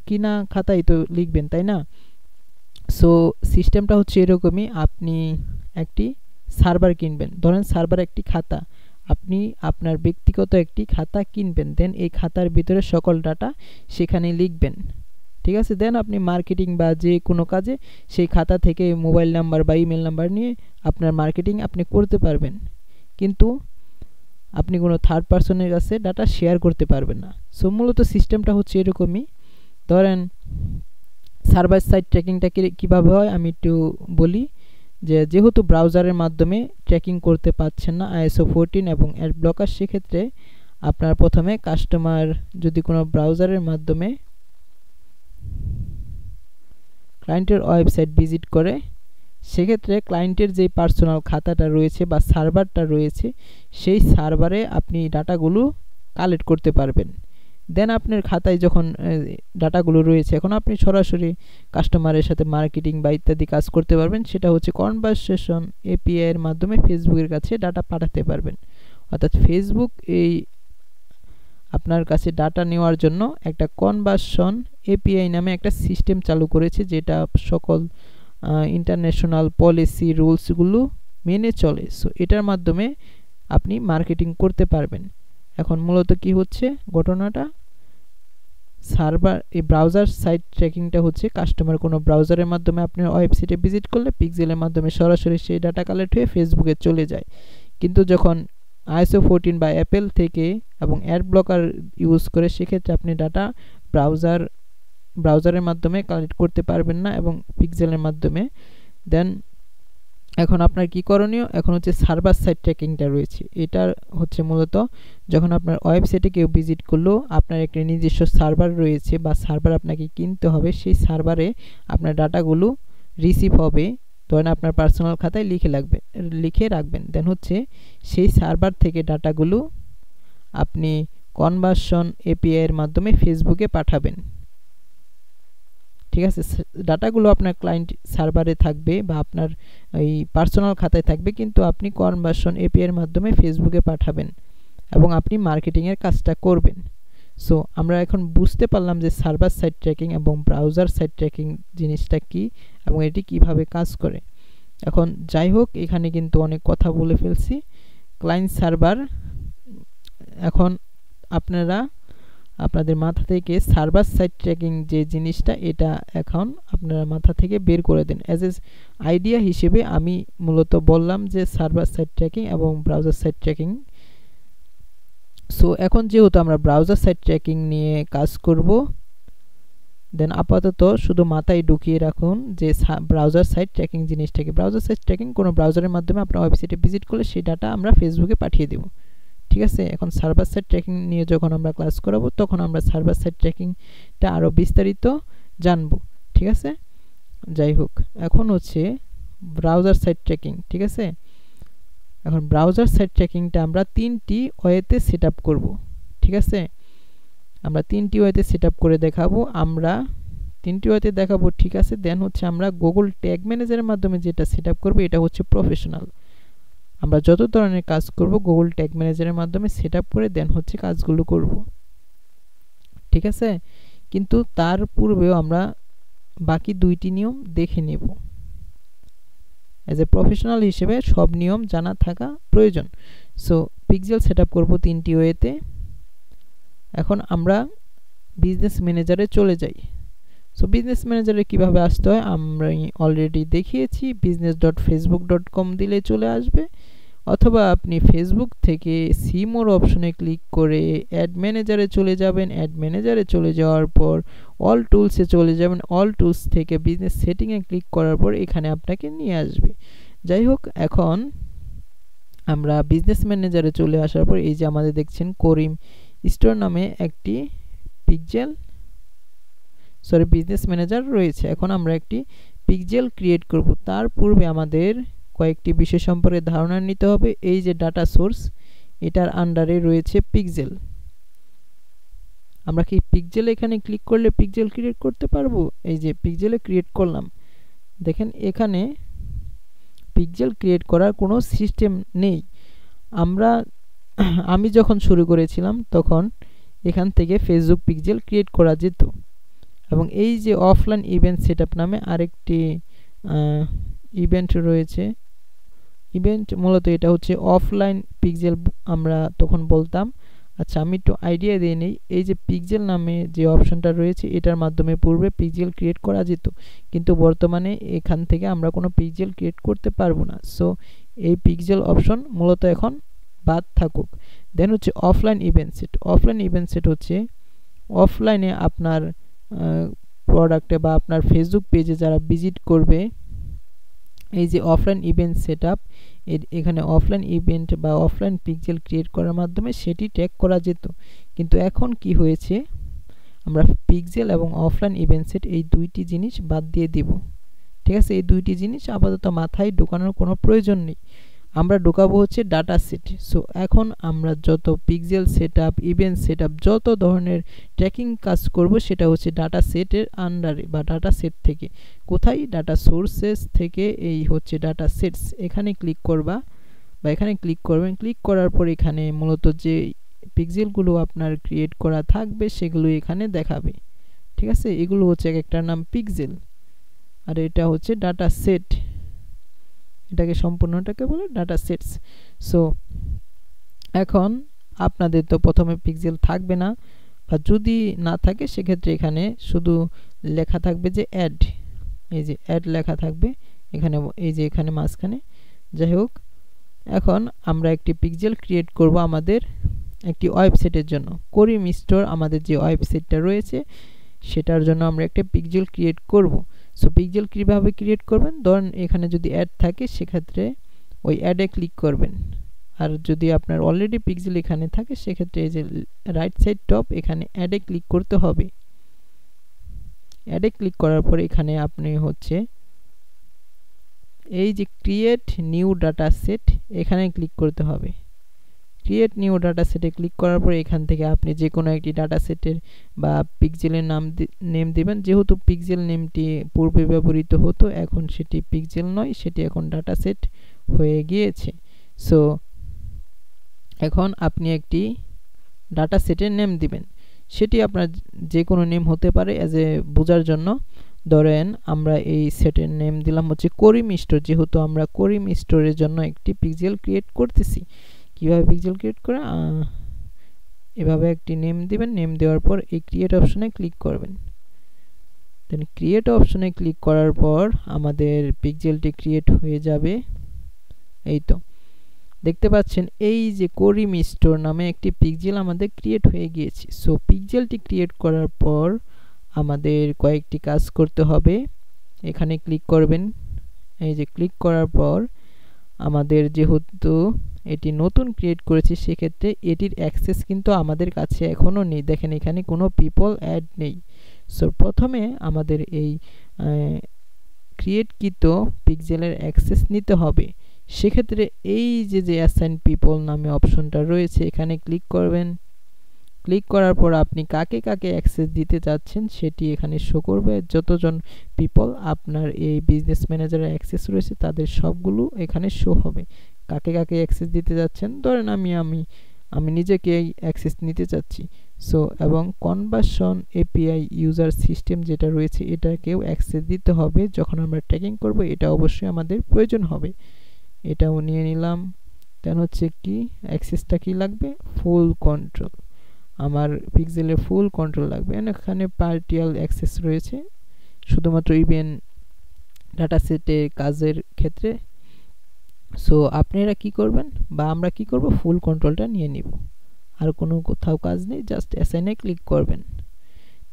কিনা খাতাই তো লিখবেন, তাই না? সো সিস্টেমটা হচ্ছে এরকমই, আপনি একটি সার্ভার কিনবেন, ধরেন সার্ভার একটি খাতা, আপনি আপনার ব্যক্তিগত একটি খাতা কিনবেন, দেন এই খাতার ভিতরে সকল ডাটা সেখানে লিখবেন, ঠিক আছে? দেন আপনি মার্কেটিং বা যে কোনো কাজে সেই খাতা থেকে মোবাইল নাম্বার বা ইমেল নাম্বার নিয়ে আপনার মার্কেটিং আপনি করতে পারবেন, কিন্তু আপনি কোনো থার্ড পারসনের কাছে ডাটা শেয়ার করতে পারবেন না। সো মূলত সিস্টেমটা হচ্ছে এরকমই। ধরেন সার্ভার সাইড ট্র্যাকিংটা কীভাবে হয় আমি একটু বলি, যেহেতু ব্রাউজারের মাধ্যমে ট্র্যাকিং করতে পারছেন না ISO 14 এবং অ্যাড ব্লকার, সেক্ষেত্রে আপনার প্রথমে কাস্টমার যদি কোনো ব্রাউজারের মাধ্যমে ক্লায়েন্টের ওয়েবসাইট ভিজিট করে, সেক্ষেত্রে ক্লায়েন্টের যে পার্সোনাল খাতাটা রয়েছে বা সার্ভারটা রয়েছে, সেই সার্ভারে আপনি ডাটাগুলো কালেক্ট করতে পারবেন। দেন আপনার খাতায় যখন ডাটাগুলো রয়েছে, এখন আপনি সরাসরি কাস্টমারের সাথে মার্কেটিং বা ইত্যাদি কাজ করতে পারবেন, সেটা হচ্ছে কনভারসেশন API এর মাধ্যমে ফেসবুকের কাছে ডাটা পাঠাতে পারবেন। অর্থাৎ ফেসবুক এই আপনার কাছে ডাটা নেওয়ার জন্য একটা কনভারসন API নামে একটা সিস্টেম চালু করেছে, যেটা সকল ইন্টারন্যাশনাল পলিসি রুলসগুলো মেনে চলে। সো এটার মাধ্যমে আপনি মার্কেটিং করতে পারবেন। এখন মূলত কি হচ্ছে ঘটনাটা, সার্ভার এই ব্রাউজার সাইট ট্র্যাকিংটা হচ্ছে কাস্টমার কোনো ব্রাউজারের মাধ্যমে আপনার ওয়েবসাইটে ভিজিট করলে পিক্সেলের মাধ্যমে সরাসরি সেই ডাটা কালেক্ট হয়ে ফেসবুকে চলে যায়। কিন্তু যখন ISO 14 বা অ্যাপেল থেকে এবং অ্যাড ব্লকার ইউজ করে, সেক্ষেত্রে আপনি ডাটা ব্রাউজারের মাধ্যমে কালেক্ট করতে পারবেন না এবং পিক্সেলের মাধ্যমে। দেন এখন আপনার কি করণীয়, এখন হচ্ছে সার্ভার সাইড ট্র্যাকিংটা রয়েছে, এটা হচ্ছে মূলত যখন আপনার ওয়েবসাইটে কেউ ভিজিট করলো, আপনার একটি নিজস্ব সার্ভার রয়েছে বা সার্ভার আপনাকে কিনতে হবে, সেই সার্ভারে আপনার ডাটাগুলো রিসিভ হবে, ধরেন আপনার পার্সোনাল খাতায় লিখে রাখবেন। দেন হচ্ছে সেই সার্ভার থেকে ডাটাগুলো আপনি কনভারসন API এর মাধ্যমে ফেসবুকে পাঠাবেন, ঠিক আছে? ডাটাগুলো আপনার ক্লায়েন্ট সার্ভারে থাকবে বা আপনার এই পার্সোনাল খাতায় থাকবে, কিন্তু আপনি কনভারসন API এর মাধ্যমে ফেসবুকে পাঠাবেন এবং আপনি মার্কেটিংয়ের কাজটা করবেন। সো আমরা এখন বুঝতে পারলাম যে সার্ভার সাইড ট্র্যাকিং এবং ব্রাউজার সাইড ট্র্যাকিং জিনিসটা কি এবং এটি কিভাবে কাজ করে। এখন যাই হোক, এখানে কিন্তু অনেক কথা বলে ফেলছি। ক্লায়েন্ট সার্ভার, এখন আপনাদের মাথা থেকে সার্ভার সাইড ট্র্যাকিং যে জিনিসটা, এটা এখন আপনারা মাথা থেকে বের করে দেন। অ্যাজ এ আইডিয়া হিসেবে আমি মূলত বললাম যে সার্ভার সাইড ট্র্যাকিং এবং ব্রাউজার সাইড ট্র্যাকিং। সো এখন যেহেতু আমরা ব্রাউজার সাইড ট্র্যাকিং নিয়ে কাজ করব, দেন আপাতত শুধু মাথায় ঢুকিয়ে রাখুন যে ব্রাউজার সাইড ট্র্যাকিং জিনিসটাকে। ব্রাউজার সাইড ট্র্যাকিং কোনো ব্রাউজারের মাধ্যমে আপনার ওয়েবসাইটে ভিজিট করলে সেই ডাটা আমরা ফেসবুকে পাঠিয়ে দেব, ঠিক আছে? এখন সার্ভার সাইড ট্র্যাকিং নিয়ে যখন আমরা ক্লাস করাবো, তখন আমরা সার্ভার সাইড ট্র্যাকিংটা আরও বিস্তারিত জানবো, ঠিক আছে? যাই হোক, এখন হচ্ছে ব্রাউজার সাইট ট্র্যাকিং, ঠিক আছে। এখন ব্রাউজার সাইট ট্র্যাকিংটা আমরা 3টি ওয়েতে সেট আপ করবো, ঠিক আছে। আমরা 3টি ওয়েতে সেট আপ করে দেখাবো, আমরা 3টি ওয়েতে দেখাবো, ঠিক আছে। দেন হচ্ছে আমরা গুগল ট্যাগ ম্যানেজারের মাধ্যমে যেটা সেট আপ করবো এটা হচ্ছে প্রফেশনাল। আমরা যত ধরনের কাজ করব গুগল ট্যাগ ম্যানেজারের মাধ্যমে সেট আপ করে দেন হচ্ছে কাজগুলো করব, ঠিক আছে। কিন্তু তার পূর্বেও আমরা বাকি 2টি নিয়ম দেখে নেব। এজ এ প্রফেশনাল হিসেবে সব নিয়ম জানা থাকা প্রয়োজন। সো পিক্সেল সেট আপ করবো 3টি ওয়েতে। এখন আমরা বিজনেস ম্যানেজারে চলে যাই। সো বিজনেস ম্যানেজারে কিভাবে আসতে হয় আমরা অলরেডি দেখিয়েছি। business.facebook.com দিলে চলে আসবে, অথবা আপনি ফেসবুক থেকে সি মোর অপশনে ক্লিক করে অ্যাড ম্যানেজারে চলে যাবেন। অ্যাড ম্যানেজারে চলে যাওয়ার পর অল টুলসে চলে যাবেন। অল টুলস থেকে বিজনেস সেটিংয়ে ক্লিক করার পর এখানে আপনাকে নিয়ে আসবে। যাই হোক, এখন আমরা বিজনেস ম্যানেজারে চলে আসার পর এই যে আমাদের দেখছেন করিম স্টোর নামে একটি বিজনেস ম্যানেজার রয়েছে। এখন আমরা একটি পিক্সেল ক্রিয়েট করব। তার পূর্বে আমাদের কয়েকটি বিষয় সম্পর্কে ধারণা নিতে হবে। এই যে ডাটা সোর্স, এটার আন্ডারে রয়েছে পিক্সেল। আমরা কি পিক্সেল এখানে ক্লিক করলে পিক্সেল ক্রিয়েট করতে পারবো? এই যে পিক্সেলে ক্রিয়েট করলাম, দেখেন এখানে পিক্সেল ক্রিয়েট করার কোনো সিস্টেম নেই। আমি যখন শুরু করেছিলাম তখন এখান থেকে ফেসবুক পিক্সেল ক্রিয়েট করা যেত। এবং এই যে অফলাইন ইভেন্ট সেটআপ নামে আরেকটি ইভেন্ট রয়েছে। ইভেন্ট মূলত এটা হচ্ছে অফলাইন পিক্সেল আমরা তখন বলতাম। আচ্ছা, আমি একটু আইডিয়া দিয়ে নেই। এই যে পিক্সেল নামে যে অপশনটা রয়েছে এটার মাধ্যমে পূর্বে পিক্সেল ক্রিয়েট করা যেত, কিন্তু বর্তমানে এখান থেকে আমরা কোনো পিক্সেল ক্রিয়েট করতে পারবো না। সো এই পিক্সেল অপশন মূলত এখন বাদ থাকুক। দেন হচ্ছে offline event set. Offline event set হচ্ছে অফলাইনে আপনার প্রোডাক্টে বা আপনার ফেসবুক পেজে যারা ভিজিট করবে, এই যে অফলাইন ইভেন্ট সেটআপ, এখানে অফলাইন ইভেন্ট বা অফলাইন পিক্সেল ক্রিয়েট করার মাধ্যমে সেটি ট্যাগ করা যেত। কিন্তু এখন কি হয়েছে, আমরা পিক্সেল এবং অফলাইন ইভেন্ট সেট এই 2টি জিনিস বাদ দিয়ে দিব, ঠিক আছে। এই 2টি জিনিস আপাতত মাথায় ঢোকানোর কোনো প্রয়োজন নেই। আমরা ঢোকাবো হচ্ছে ডাটা সেট। সো এখন আমরা যত পিক্সেল সেটআপ, ইভেন্ট সেটআপ, যত ধরনের ট্র্যাকিং কাজ করব সেটা হচ্ছে ডাটা সেটের আন্ডারে বা ডাটা সেট থেকে। কোথায়? ডাটা সোর্সেস থেকে। এই হচ্ছে ডাটা সেটস, এখানে ক্লিক করবা বা এখানে ক্লিক করবেন। ক্লিক করার পর এখানে মূলত যে পিক্সেলগুলো আপনার ক্রিয়েট করা থাকবে সেগুলো এখানে দেখাবে, ঠিক আছে। এগুলো হচ্ছে এক একটার নাম পিক্সেল, আর এটা হচ্ছে ডাটা সেট। এটাকে সম্পূর্ণটাকে বলে ডাটা সেটস। সো এখন আপনাদের তো প্রথমে পিক্সেল থাকবে না, বা যদি না থাকে সেক্ষেত্রে এখানে শুধু লেখা থাকবে যে অ্যাড। এই যে অ্যাড লেখা থাকবে এখানে, এই যে এখানে মাঝখানে। যাই হোক, এখন আমরা একটি পিক্সেল ক্রিয়েট করব আমাদের একটি ওয়েবসাইটের জন্য। করিম স্টোর আমাদের যে ওয়েবসাইটটা রয়েছে সেটার জন্য আমরা একটা পিক্সেল ক্রিয়েট করব। সো পিক্সেল কীভাবে ক্রিয়েট করবেন? ধরুন এখানে যদি অ্যাড থাকে সেক্ষেত্রে ওই অ্যাডে ক্লিক করবেন, আর যদি আপনার অলরেডি পিক্সেল এখানে থাকে সেক্ষেত্রে এই যে রাইট সাইড টপ এখানে অ্যাডে ক্লিক করতে হবে। অ্যাডে ক্লিক করার পর এখানে আপনি হচ্ছে এই যে ক্রিয়েট নিউ ডাটা সেট এখানে ক্লিক করতে হবে। ক্রিয়েট নিউ ডাটা সেটে ক্লিক করার পর এখান থেকে আপনি যে কোনো একটি ডাটা সেটের বা পিক্সেলের নেম দিবেন। যেহেতু পিক্সেল নেমটি পূর্বে ব্যবহৃত হতো, এখন সেটি পিক্সেল নয়, সেটি এখন ডাটা সেট হয়ে গিয়েছে। সো এখন আপনি একটি ডাটা সেটের নেম দিবেন। সেটি আপনার যে কোনো নেম হতে পারে। অ্যাজ এ বোঝার জন্য ধরেন আমরা এই সেটের নেম দিলাম হচ্ছে করিম স্টোর, যেহেতু আমরা করিম স্টোরের জন্য একটি পিক্সেল ক্রিয়েট করতেছি। কিভাবে পিক্সেল ক্রিয়েট করে? এভাবে একটি নেম দিবেন। নেম দেওয়ার পর এই ক্রিয়েট অপশনে ক্লিক করবেন। দেন ক্রিয়েট অপশনে ক্লিক করার পর আমাদের পিক্সেলটি ক্রিয়েট হয়ে যাবে। এই তো দেখতে পাচ্ছেন এই যে করিম স্টোর নামে একটি পিক্সেল আমাদের ক্রিয়েট হয়ে গিয়েছে। সো পিক্সেলটি ক্রিয়েট করার পর আমাদের কয়েকটি কাজ করতে হবে। এখানে ক্লিক করবেন। এই যে ক্লিক করার পর আমাদের যেহেতু এটি নতুন ক্রিয়েট করেছি সেক্ষেত্রে এটির অ্যাক্সেস কিন্তু আমাদের কাছে এখনও নেই। দেখেন এখানে কোনো পিপল অ্যাড নেই। সো প্রথমে আমাদের এই ক্রিয়েটকৃত পিক্সেলের অ্যাক্সেস নিতে হবে, সেক্ষেত্রে এই যে অ্যাসাইন পিপল নামে অপশনটা রয়েছে এখানে ক্লিক করবেন। ক্লিক করার পর আপনি কাকে কাকে অ্যাক্সেস দিতে চাচ্ছেন সেটি এখানে শো করবে। যতজন পিপল আপনার এই বিজনেস ম্যানেজারের অ্যাক্সেস রয়েছে তাদের সবগুলো এখানে শো হবে। কাকে কাকে অ্যাক্সেস দিতে যাচ্ছেন, ধরেন আমি নিজেকে এই অ্যাক্সেস নিতে চাচ্ছি। সো এবং কনভার্সন এপিআই ইউজার সিস্টেম যেটা রয়েছে এটাকেও অ্যাক্সেস দিতে হবে যখন আমরা ট্র্যাকিং করব, এটা অবশ্যই আমাদের প্রয়োজন হবে। এটাও নিয়ে নিলাম। দেন হচ্ছে কি অ্যাক্সেসটা কি লাগবে, ফুল কন্ট্রোল, আমার পিক্সেলের ফুল কন্ট্রোল লাগবে। এখানে পার্টিয়াল অ্যাক্সেস রয়েছে শুধুমাত্র ইভেন্ট ডাটা সেটে কাজের ক্ষেত্রে। সো আপনারা কি করবেন বা আমরা কি করব, ফুল কন্ট্রোলটা নিয়ে নিব। আর কোনো কোথাও কাজ নেই, জাস্ট অ্যাসাইনে ক্লিক করবেন।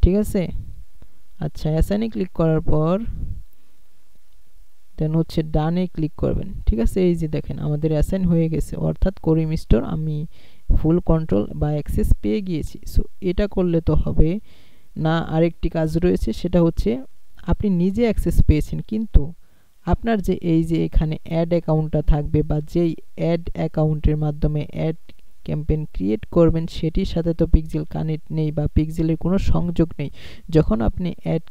ঠিক আছে, আচ্ছা অ্যাসাইনে ক্লিক করার পর দেন হচ্ছে ডানে ক্লিক করবেন। ঠিক আছে, এই যে দেখেন আমাদের অ্যাসাইন হয়ে গেছে, অর্থাৎ করিম স্টোর আমি ফুল কন্ট্রোল বা অ্যাক্সেস পেয়ে গিয়েছি। সো এটা করলে তো হবে না, আরেকটি কাজ রয়েছে, সেটা হচ্ছে আপনি নিজে অ্যাক্সেস পেয়েছেন, কিন্তু আপনার যে এই যে এখানে অ্যাড অ্যাকাউন্টটা থাকবে বা যেই অ্যাড অ্যাকাউন্টের মাধ্যমে অ্যাড ক্যাম্পেইন ক্রিয়েট করবেন সেটির সাথে তো পিক্সেল কানেক্ট নেই বা পিক্সেলের কোনো সংযোগ নেই। যখন আপনি অ্যাড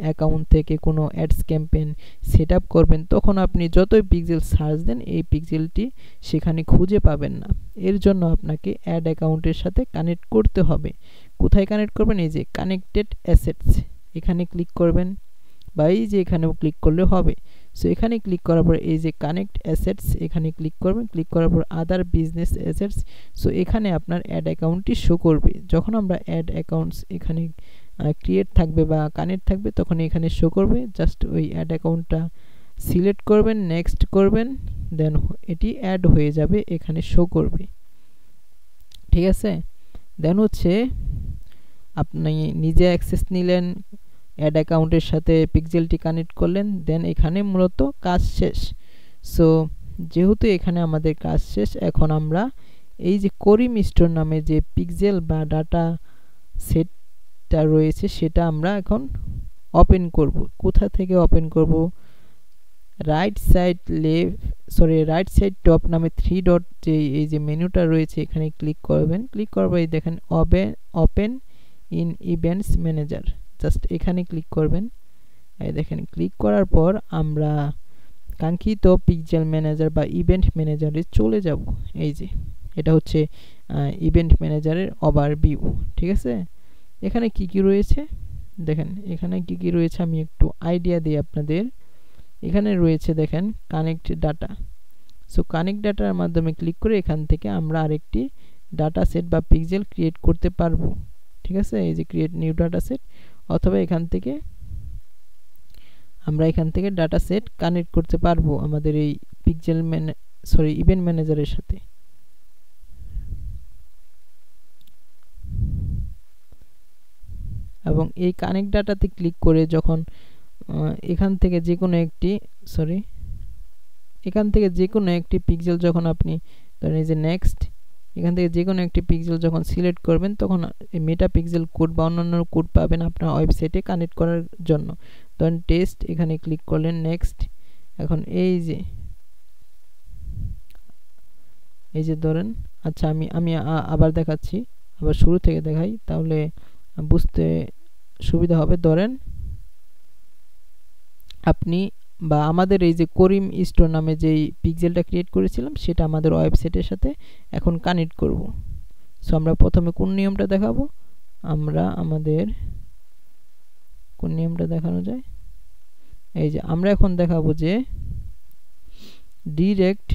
অ্যাকাউন্ট থেকে কোনো অ্যাডস ক্যাম্পেইন সেট আপ করবেন তখন আপনি যতই পিক্সেল সার্চ দেন এই পিক্সেলটি সেখানে খুঁজে পাবেন না। এর জন্য আপনাকে অ্যাড অ্যাকাউন্টের সাথে কানেক্ট করতে হবে। কোথায় কানেক্ট করবেন, এই যে কানেক্টেড অ্যাসেটস এখানে ক্লিক করবেন, বা এই যে এখানেও ক্লিক করলে হবে। সো এখানে ক্লিক করার পর এই যে কানেক্ট অ্যাসেটস এখানে ক্লিক করবেন। ক্লিক করার পর আদার বিজনেস অ্যাসেটস, সো এখানে আপনার অ্যাড অ্যাকাউন্টটি শো করবে। যখন আমরা অ্যাড অ্যাকাউন্টস এখানে ক্রিয়েট থাকবে বা কানেক্ট থাকবে তখন এখানে শো করবে। জাস্ট ওই অ্যাড অ্যাকাউন্টটা সিলেক্ট করবেন, নেক্সট করবেন, দেন এটি অ্যাড হয়ে যাবে, এখানে শো করবে। ঠিক আছে, দেন হচ্ছে আপনি নিজে অ্যাক্সেস নিলেন, অ্যাড অ্যাকাউন্টের সাথে পিক্সেলটি কানেক্ট করলেন, দেন এখানে মূলত কাজ শেষ। সো যেহেতু এখানে আমাদের কাজ শেষ, এখন আমরা এই যে করিম স্টোর নামে যে পিক্সেল বা ডাটা সেটটা রয়েছে সেটা আমরা এখন ওপেন করব। কোথা থেকে ওপেন করব, রাইট সাইড টপ নামে 3 ডট যে এই যে মেনুটা রয়েছে এখানে ক্লিক করবেন। ক্লিক করবে এই দেখেন open in events manager, just এখানে ক্লিক করবেন। এই দেখেন ক্লিক করার পর আমরা কাঙ্ক্ষিত পিক্সেল ম্যানেজার বা ইভেন্ট ম্যানেজারে চলে যাব। এই যে এটা হচ্ছে ইভেন্ট ম্যানেজারের ওভারভিউ। ঠিক আছে, এখানে কি কি রয়েছে দেখেন, এখানে কি কি রয়েছে আমি একটু আইডিয়া দিই আপনাদের। এখানে রয়েছে দেখেন কানেক্ট ডাটা। সো কানেক্ট ডাটার মাধ্যমে ক্লিক করে এখান থেকে আমরা আরেকটি ডাটা সেট বা পিক্সেল ক্রিয়েট করতে পারবো। ঠিক আছে, এই যে ক্রিয়েট নিউ ডাটা সেট, অথবা এখান থেকে আমরা ডাটা সেট কানেক্ট করতে পারবো আমাদের এই ইভেন্ট ম্যানেজারের সাথে। এবং এই কানেক্ট ডাটাতে ক্লিক করে যখন এখান থেকে যে কোনো একটি পিক্সেল যখন আপনি ধরেন এই যে নেক্সট, এখান থেকে যে কোনো একটি পিক্সেল যখন সিলেক্ট করবেন তখন এই মেটা পিক্সেল কোড বা অন্যান্য কোড পাবেন আপনার ওয়েবসাইটে কানেক্ট করার জন্য। ধরেন টেস্ট, এখানে ক্লিক করলেন, নেক্সট। এখন এই যে ধরেন, আচ্ছা আমি আবার দেখাচ্ছি, আবার শুরু থেকে দেখাই তাহলে বুঝতে সুবিধা হবে। ধরেন আপনি বা আমাদের এই যে করিম স্টোর নামে যেই পিক্সেলটা ক্রিয়েট করেছিলাম সেটা আমাদের ওয়েবসাইটের সাথে এখন কানেক্ট করব। সো আমরা প্রথমে কোন নিয়মটা দেখাবো, আমরা আমাদের কোন নিয়মটা দেখানো যায়, এই যে আমরা এখন দেখাবো যে ডিরেক্ট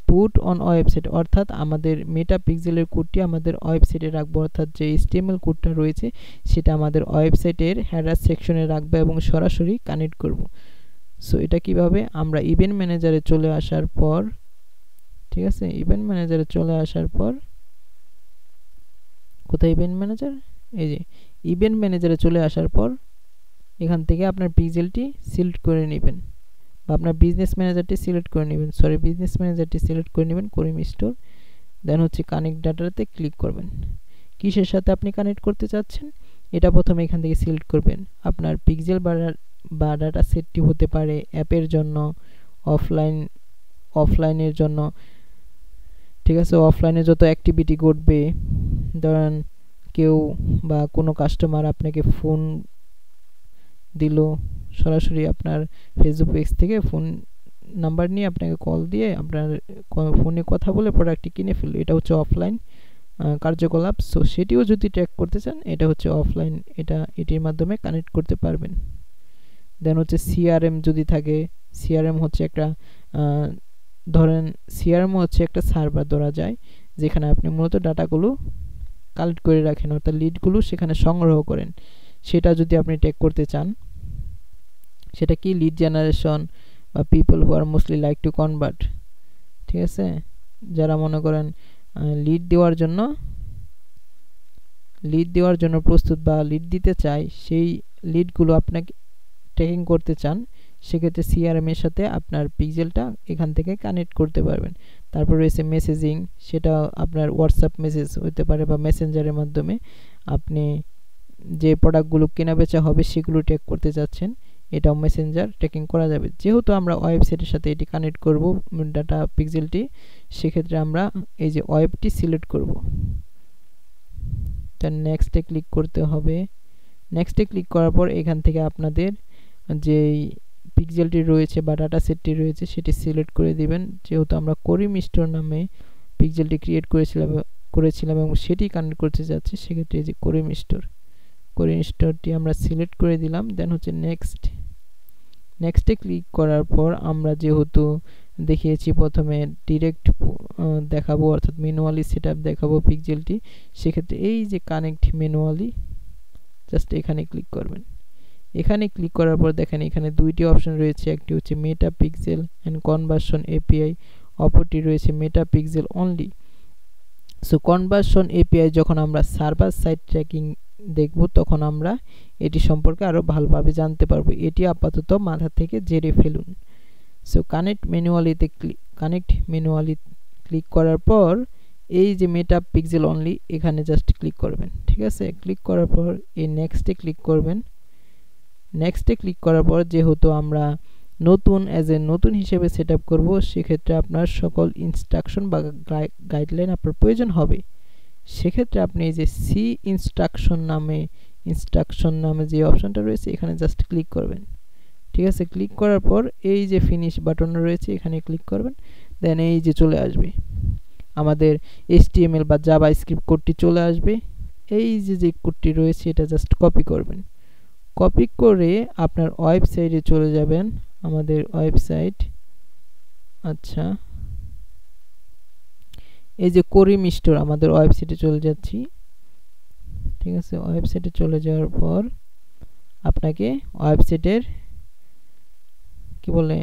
পুট অন ওয়েবসাইট, অর্থাৎ আমাদের মেটা পিক্সেলের কোডটি আমাদের ওয়েবসাইটে রাখবো, অর্থাৎ যে HTML কোডটা রয়েছে সেটা আমাদের ওয়েবসাইটের হেডার সেকশনে রাখবো এবং সরাসরি কানেক্ট করব। সো এটা কিভাবে, আমরা ইভেন্ট ম্যানেজারে চলে আসার পর, ঠিক আছে, ইভেন্ট ম্যানেজারে চলে আসার পর কোথায় ইভেন্ট ম্যানেজার, এই যে ইভেন্ট ম্যানেজারে চলে আসার পর এখান থেকে আপনার পিক্সেলটি সিলেক্ট করে নেবেন বা আপনার বিজনেস ম্যানেজারটি সিলেক্ট করে নেবেন, করিম স্টোর। দেন হচ্ছে কানেক্ট ডাটাতে ক্লিক করবেন। কিসের সাথে আপনি কানেক্ট করতে চাচ্ছেন এটা প্রথমে এখান থেকে সিলেক্ট করবেন, আপনার পিক্সেল বা বা ডাটা সেটটি হতে পারে অ্যাপের জন্য, অফলাইনের জন্য, ঠিক আছে। অফলাইনে যত অ্যাক্টিভিটি ঘটবে, ধরেন কেউ বা কোনো কাস্টমার আপনাকে ফোন দিল, সরাসরি আপনার ফেসবুক পেজ থেকে ফোন নাম্বার নিয়ে আপনাকে কল দিয়ে আপনার ফোনে কথা বলে প্রোডাক্টটি কিনে ফেললো, এটা হচ্ছে অফলাইন কার্যকলাপ। সো সেটিও যদি ট্র্যাক করতে চান, এটা হচ্ছে অফলাইন, এটির মাধ্যমে কানেক্ট করতে পারবেন। দেন হচ্ছে সিআরএম যদি থাকে, সিআরএম হচ্ছে একটা ধরেন সিআরএম হচ্ছে একটা সার্ভার ধরা যায়, যেখানে আপনি মূলত ডাটাগুলো কালেক্ট করে রাখেন, অর্থাৎ লিডগুলো সেখানে সংগ্রহ করেন। সেটা যদি আপনি ট্র্যাক করতে চান, সেটা কি লিড জেনারেশন বা people who are mostly like to convert, ঠিক আছে। যারা মনে করেন লিড দেওয়ার জন্য প্রস্তুত বা লিড দিতে চায়, সেই লিডগুলো আপনাকে ট্র্যাকিং করতে চান, সেক্ষেত্রে সিআরএম এর সাথে আপনার পিক্সেলটা এখান থেকে কানেক্ট করতে পারবেন। তারপর রয়েছে মেসেজিং, সেটা আপনার হোয়াটসঅ্যাপ মেসেজ হতে পারে বা মেসেঞ্জারের মাধ্যমে আপনি যে প্রোডাক্টগুলো কেনা বেচা হবে সেগুলো ট্র্যাক করতে চাচ্ছেন, এটাও মেসেঞ্জার ট্র্যাকিং করা যাবে। যেহেতু আমরা ওয়েবসাইটের সাথে এটি কানেক্ট করব ডাটা পিক্সেলটি, সেক্ষেত্রে আমরা এই যে ওয়েবটি সিলেক্ট করব, তার নেক্সটে ক্লিক করতে হবে। নেক্সটে ক্লিক করার পর এখান থেকে আপনাদের যেই পিক্সেলটি রয়েছে বা ডাটা সেটটি রয়েছে সেটি সিলেক্ট করে দিবেন। যেহেতু আমরা করিম স্টোর নামে পিক্সেলটি ক্রিয়েট করেছিলাম এবং সেটি কানেক্ট করতে যাচ্ছি, সেক্ষেত্রে এই যে করিম স্টোরটি আমরা সিলেক্ট করে দিলাম। দেন হচ্ছে নেক্সটে ক্লিক করার পর আমরা যেহেতু দেখিয়েছি প্রথমে ডিরেক্ট দেখাবো, অর্থাৎ ম্যানুয়ালি সেটআপ দেখাবো পিক্সেলটি, সেক্ষেত্রে এই যে কানেক্ট ম্যানুয়ালি, জাস্ট এখানে ক্লিক করবেন। এখানে ক্লিক করার পর দেখেন এখানে দুইটি অপশন রয়েছে, একটি হচ্ছে Meta pixel and conversion API, অপরটি রয়েছে Meta pixel only. So conversion API যখন আমরা সার্ভার সাইড ট্র্যাকিং দেখব, তখন আমরা এটি সম্পর্কে আরও ভালোভাবে জানতে পারবো। এটি আপাতত মাথা থেকে ঝেড়ে ফেলুন। সো কানেক্ট ম্যানুয়ালি ক্লিক করার পর এই যে মেটা পিক্সেল অনলি, এখানে জাস্ট ক্লিক করবেন, ঠিক আছে। ক্লিক করার পর এই নেক্সটে ক্লিক করবেন। নেক্সটে ক্লিক করার পর যেহেতু আমরা নতুন হিসেবে সেট আপ করবো, সেক্ষেত্রে আপনার সকল ইনস্ট্রাকশন বা গাইডলাইন আপনার প্রয়োজন হবে। সেক্ষেত্রে আপনি এই যে সি ইনস্ট্রাকশন নামে যে অপশনটা রয়েছে, এখানে জাস্ট ক্লিক করবেন, ঠিক আছে। ক্লিক করার পর এই যে ফিনিশ বাটন রয়েছে, এখানে ক্লিক করবেন। দেন এই যে চলে আসবে আমাদের HTML বা জাভা স্ক্রিপ্ট কোডটি চলে আসবে। এই যে কোডটি রয়েছে, এটা জাস্ট কপি করবেন। কপি করে আপনার ওয়েবসাইটে চলে যাবেন, আমাদের ওয়েবসাইট। আচ্ছা, এই যে করিম স্টোর, আমাদের ওয়েবসাইটে চলে যাচ্ছি, ঠিক আছে। ওয়েবসাইটে চলে যাওয়ার পর আপনাকে ওয়েবসাইটের কি বলে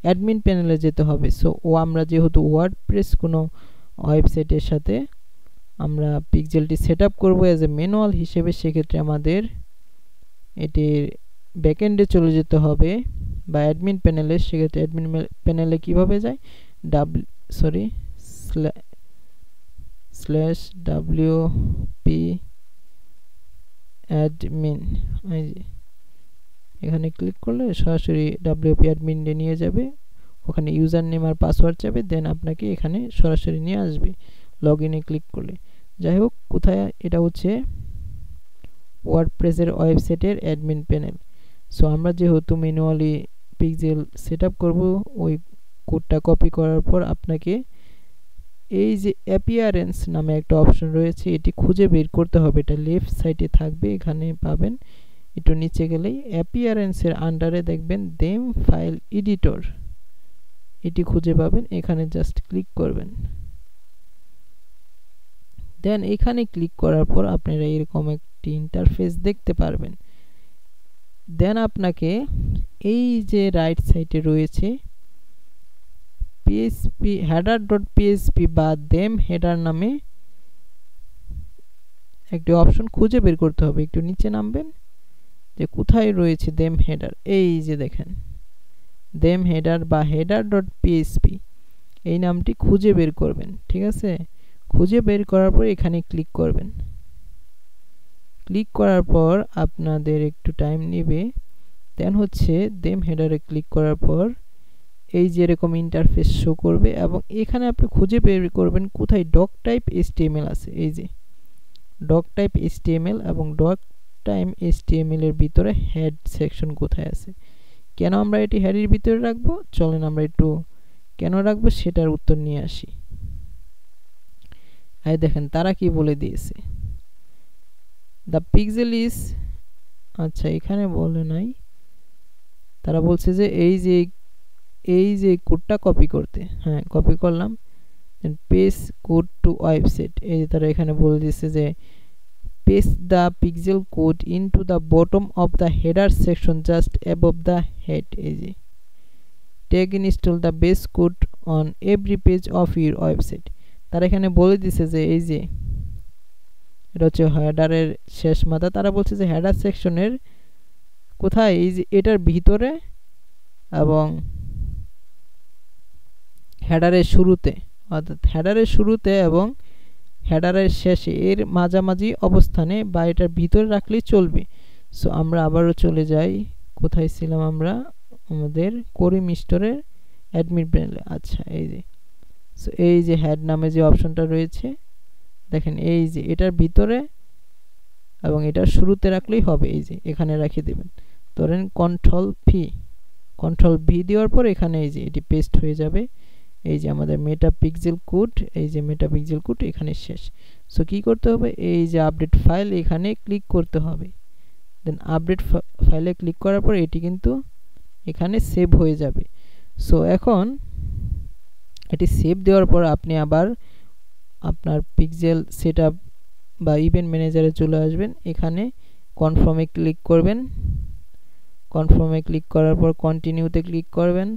অ্যাডমিন প্যানেলে যেতে হবে। সো আমরা যেহেতু ওয়ার্ডপ্রেস কোনো ওয়েবসাইটের সাথে আমরা পিক্সেলটি সেট আপ করবো অ্যাজ এ ম্যানুয়াল হিসেবে, সেক্ষেত্রে আমাদের এটির ব্যাকএন্ডে চলে যেতে হবে বা অ্যাডমিন প্যানেলে। সেক্ষেত্রে অ্যাডমিন প্যানেলে কিভাবে যায়, /wp admin, এখানে ক্লিক করলে সরাসরি wp admin নিয়ে যাবে, ওখানে ইউজার নেম আর পাসওয়ার্ড চাবে, দেন আপনাকে এখানে সরাসরি নিয়ে আসবে লগইনে ক্লিক করলে। যাই হোক, কোথায়, এটা হচ্ছে ওয়ার্ডপ্রেসের ওয়েবসাইটের অ্যাডমিন প্যানেল। সো আমরা যেহেতু ম্যানুয়ালি পিক্সেল সেট আপ করবো, ওই কোডটা কপি করার পর আপনাকে এই যে অ্যাপিয়ারেন্স নামে একটা অপশন রয়েছে, এটি খুঁজে বের করতে হবে। এটা লেফট সাইডে থাকবে, এখানে পাবেন। একটু নিচে গেলেই অ্যাপিয়ারেন্সের আন্ডারে দেখবেন দেম ফাইল এডিটর, এটি খুঁজে পাবেন। এখানে জাস্ট ক্লিক করবেন। দেন এখানে ক্লিক করার পর আপনারা এরকম একটি ইন্টারফেস দেখতে পারবেন। দেন আপনাকে এই যে রাইট সাইডে রয়েছে PHP header.php বা দেম হেডার নামে একটি অপশন খুঁজে বের করতে হবে। একটু নিচে নামবেন, যে কোথায় রয়েছে দেম হেডার, এই যে দেখেন দেম হেডার বা header.php, এই নামটি খুঁজে বের করবেন, ঠিক আছে। খুঁজে বের করার পর এখানে ক্লিক করবেন। ক্লিক করার পর আপনাদের একটু টাইম নেবে। দেন হচ্ছে দেম হেডারে ক্লিক করার পর এই যে এরকম ইন্টারফেস শো করবে এবং এখানে আপনি খুঁজে বের করবেন কোথায় ডক টাইপ HTML আছে। এই যে ডক টাইপ HTML এবং ডক টাইপ HTML এর ভিতরে হেড সেকশন কোথায় আছে। কেন আমরা এটি হেডের ভিতরে রাখবো, চলেন আমরা একটু কেন রাখবো সেটার উত্তর নিয়ে আসি। এই দেখেন তারা কি বলে দিয়েছে, দ্য পিক্সেল ইজ, আচ্ছা এখানে বলে নাই, তারা বলছে যে এই যে কোডটা কপি করতে, হ্যাঁ কপি করলাম, দেন পেস্ট কোড টু ওয়েবসাইট। এই যে তারা এখানে বলে দিয়েছে যে paste the pixel code into the bottom of the header section just above the head। এই যে tag install the base code on every page of your website। তারা এখানে বলে দিয়েছে যে এই যে এটা হচ্ছে হেডারের শেষ মাথা, তারা বলছে যে হেডার সেকশনের কোথায়, এই যে এটার ভিতরে এবং হেডারের শুরুতে, অর্থাৎ হেডারের শুরুতে এবং হেডারের শেষে এর মাঝামাঝি অবস্থানে বা এটার ভিতরে রাখলেই চলবে। সো আমরা আবারও চলে যাই, কোথায় ছিলাম আমরা, আমাদের করিম স্টোরের অ্যাডমিন প্যানেলে। আচ্ছা এই যে সো এই যে হেড নামে যে অপশনটা রয়েছে দেখেন, এই যে এটার ভিতরে এবং এটার শুরুতে রাখলেই হবে। এই যে এখানে রেখে দেবেন, ধরেন কন্ট্রোল ভি দেওয়ার পর এখানে এই যে এটি পেস্ট হয়ে যাবে। এই যে আমাদের মেটা পিক্সেল কোড, এই যে মেটা পিক্সেল কোড এখানে শেষ। সো কি করতে হবে, এই যে আপডেট ফাইল এখানে ক্লিক করতে হবে। দেন আপডেট ফাইলে ক্লিক করার পর এটি কিন্তু এখানে সেভ হয়ে যাবে। সো এখন এটি সেভ দেওয়ার পর আপনি আবার আপনার পিক্সেল সেটআপ বা ইভেন্ট ম্যানেজারে চলে আসবেন, এখানে কনফার্মে ক্লিক করবেন, কনফার্মে ক্লিক করার পর কন্টিনিউতে ক্লিক করবেন,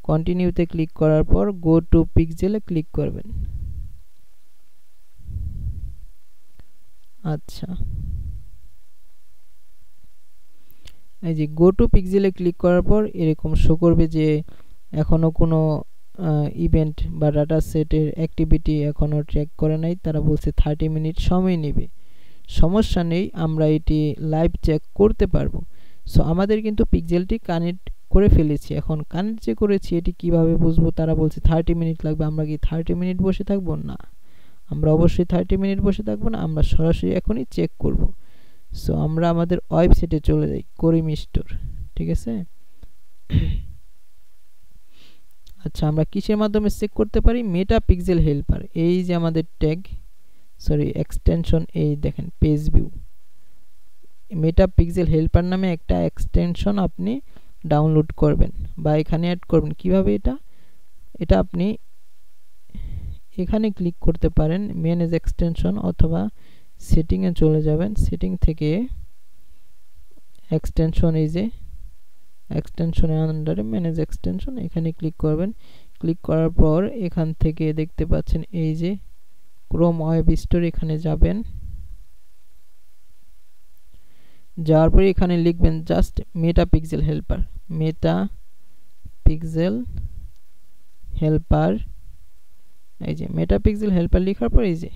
কন্টিনিউতে ক্লিক করার পর গো টু পিক্সেলে ক্লিক করবেন। আচ্ছা এই যে গো টু পিক্সেলে ক্লিক করার পর এরকম শো করবে যে এখনো কোনো ইভেন্ট বা ডাটা সেটের অ্যাক্টিভিটি এখনো ট্র্যাক করে নাই, তারা বলছে 30 মিনিট সময় নেবে। সমস্যা নেই, আমরা এটি লাইভ চেক করতে পারবো। সো আমাদের কিন্তু পিক্সেলটি কানেক্ট করে ফেলেছি, এখন কানেক্ট যে করেছি এটি কিভাবে বুঝবো, তারা বলছে 30 মিনিট লাগবে। আমরা কি 30 মিনিট বসে থাকবো? না, আমরা অবশ্যই 30 মিনিট বসে থাকবো না, আমরা সরাসরি এখনই চেক করব। সো আমরা আমাদের ওয়েবসাইটে চলে যাই, করিম স্টোর, ঠিক আছে। আচ্ছা আমরা কিসের মাধ্যমে চেক করতে পারি, মেটা পিক্সেল হেল্পার, এই যে আমাদের ট্যাগ এক্সটেনশন, এই দেখেন পেজ ভিউ, মেটা পিক্সেল হেল্পার নামে একটা এক্সটেনশন আপনি ডাউনলোড করবেন বা এখানে অ্যাড করবেন। কিভাবে এটা আপনি এখানে ক্লিক করতে পারেন, ম্যানেজ এক্সটেনশন, অথবা সেটিংয়ে চলে যাবেন, সেটিং থেকে এক্সটেনশন, এই যে এক্সটেনশনের আন্ডারে ম্যানেজ এক্সটেনশন, এখানে ক্লিক করবেন। ক্লিক করার পর এখান থেকে দেখতে পাচ্ছেন এই যে ক্রোম ওয়েব স্টোর, এখানে যাবেন, যাওয়ার পরে এখানে লিখবেন জাস্ট মেটা পিক্সেল হেল্পার, মেটা পিক্সেল হেল্পার। এই যে মেটা পিক্সেল হেল্পার লেখার পর এই যে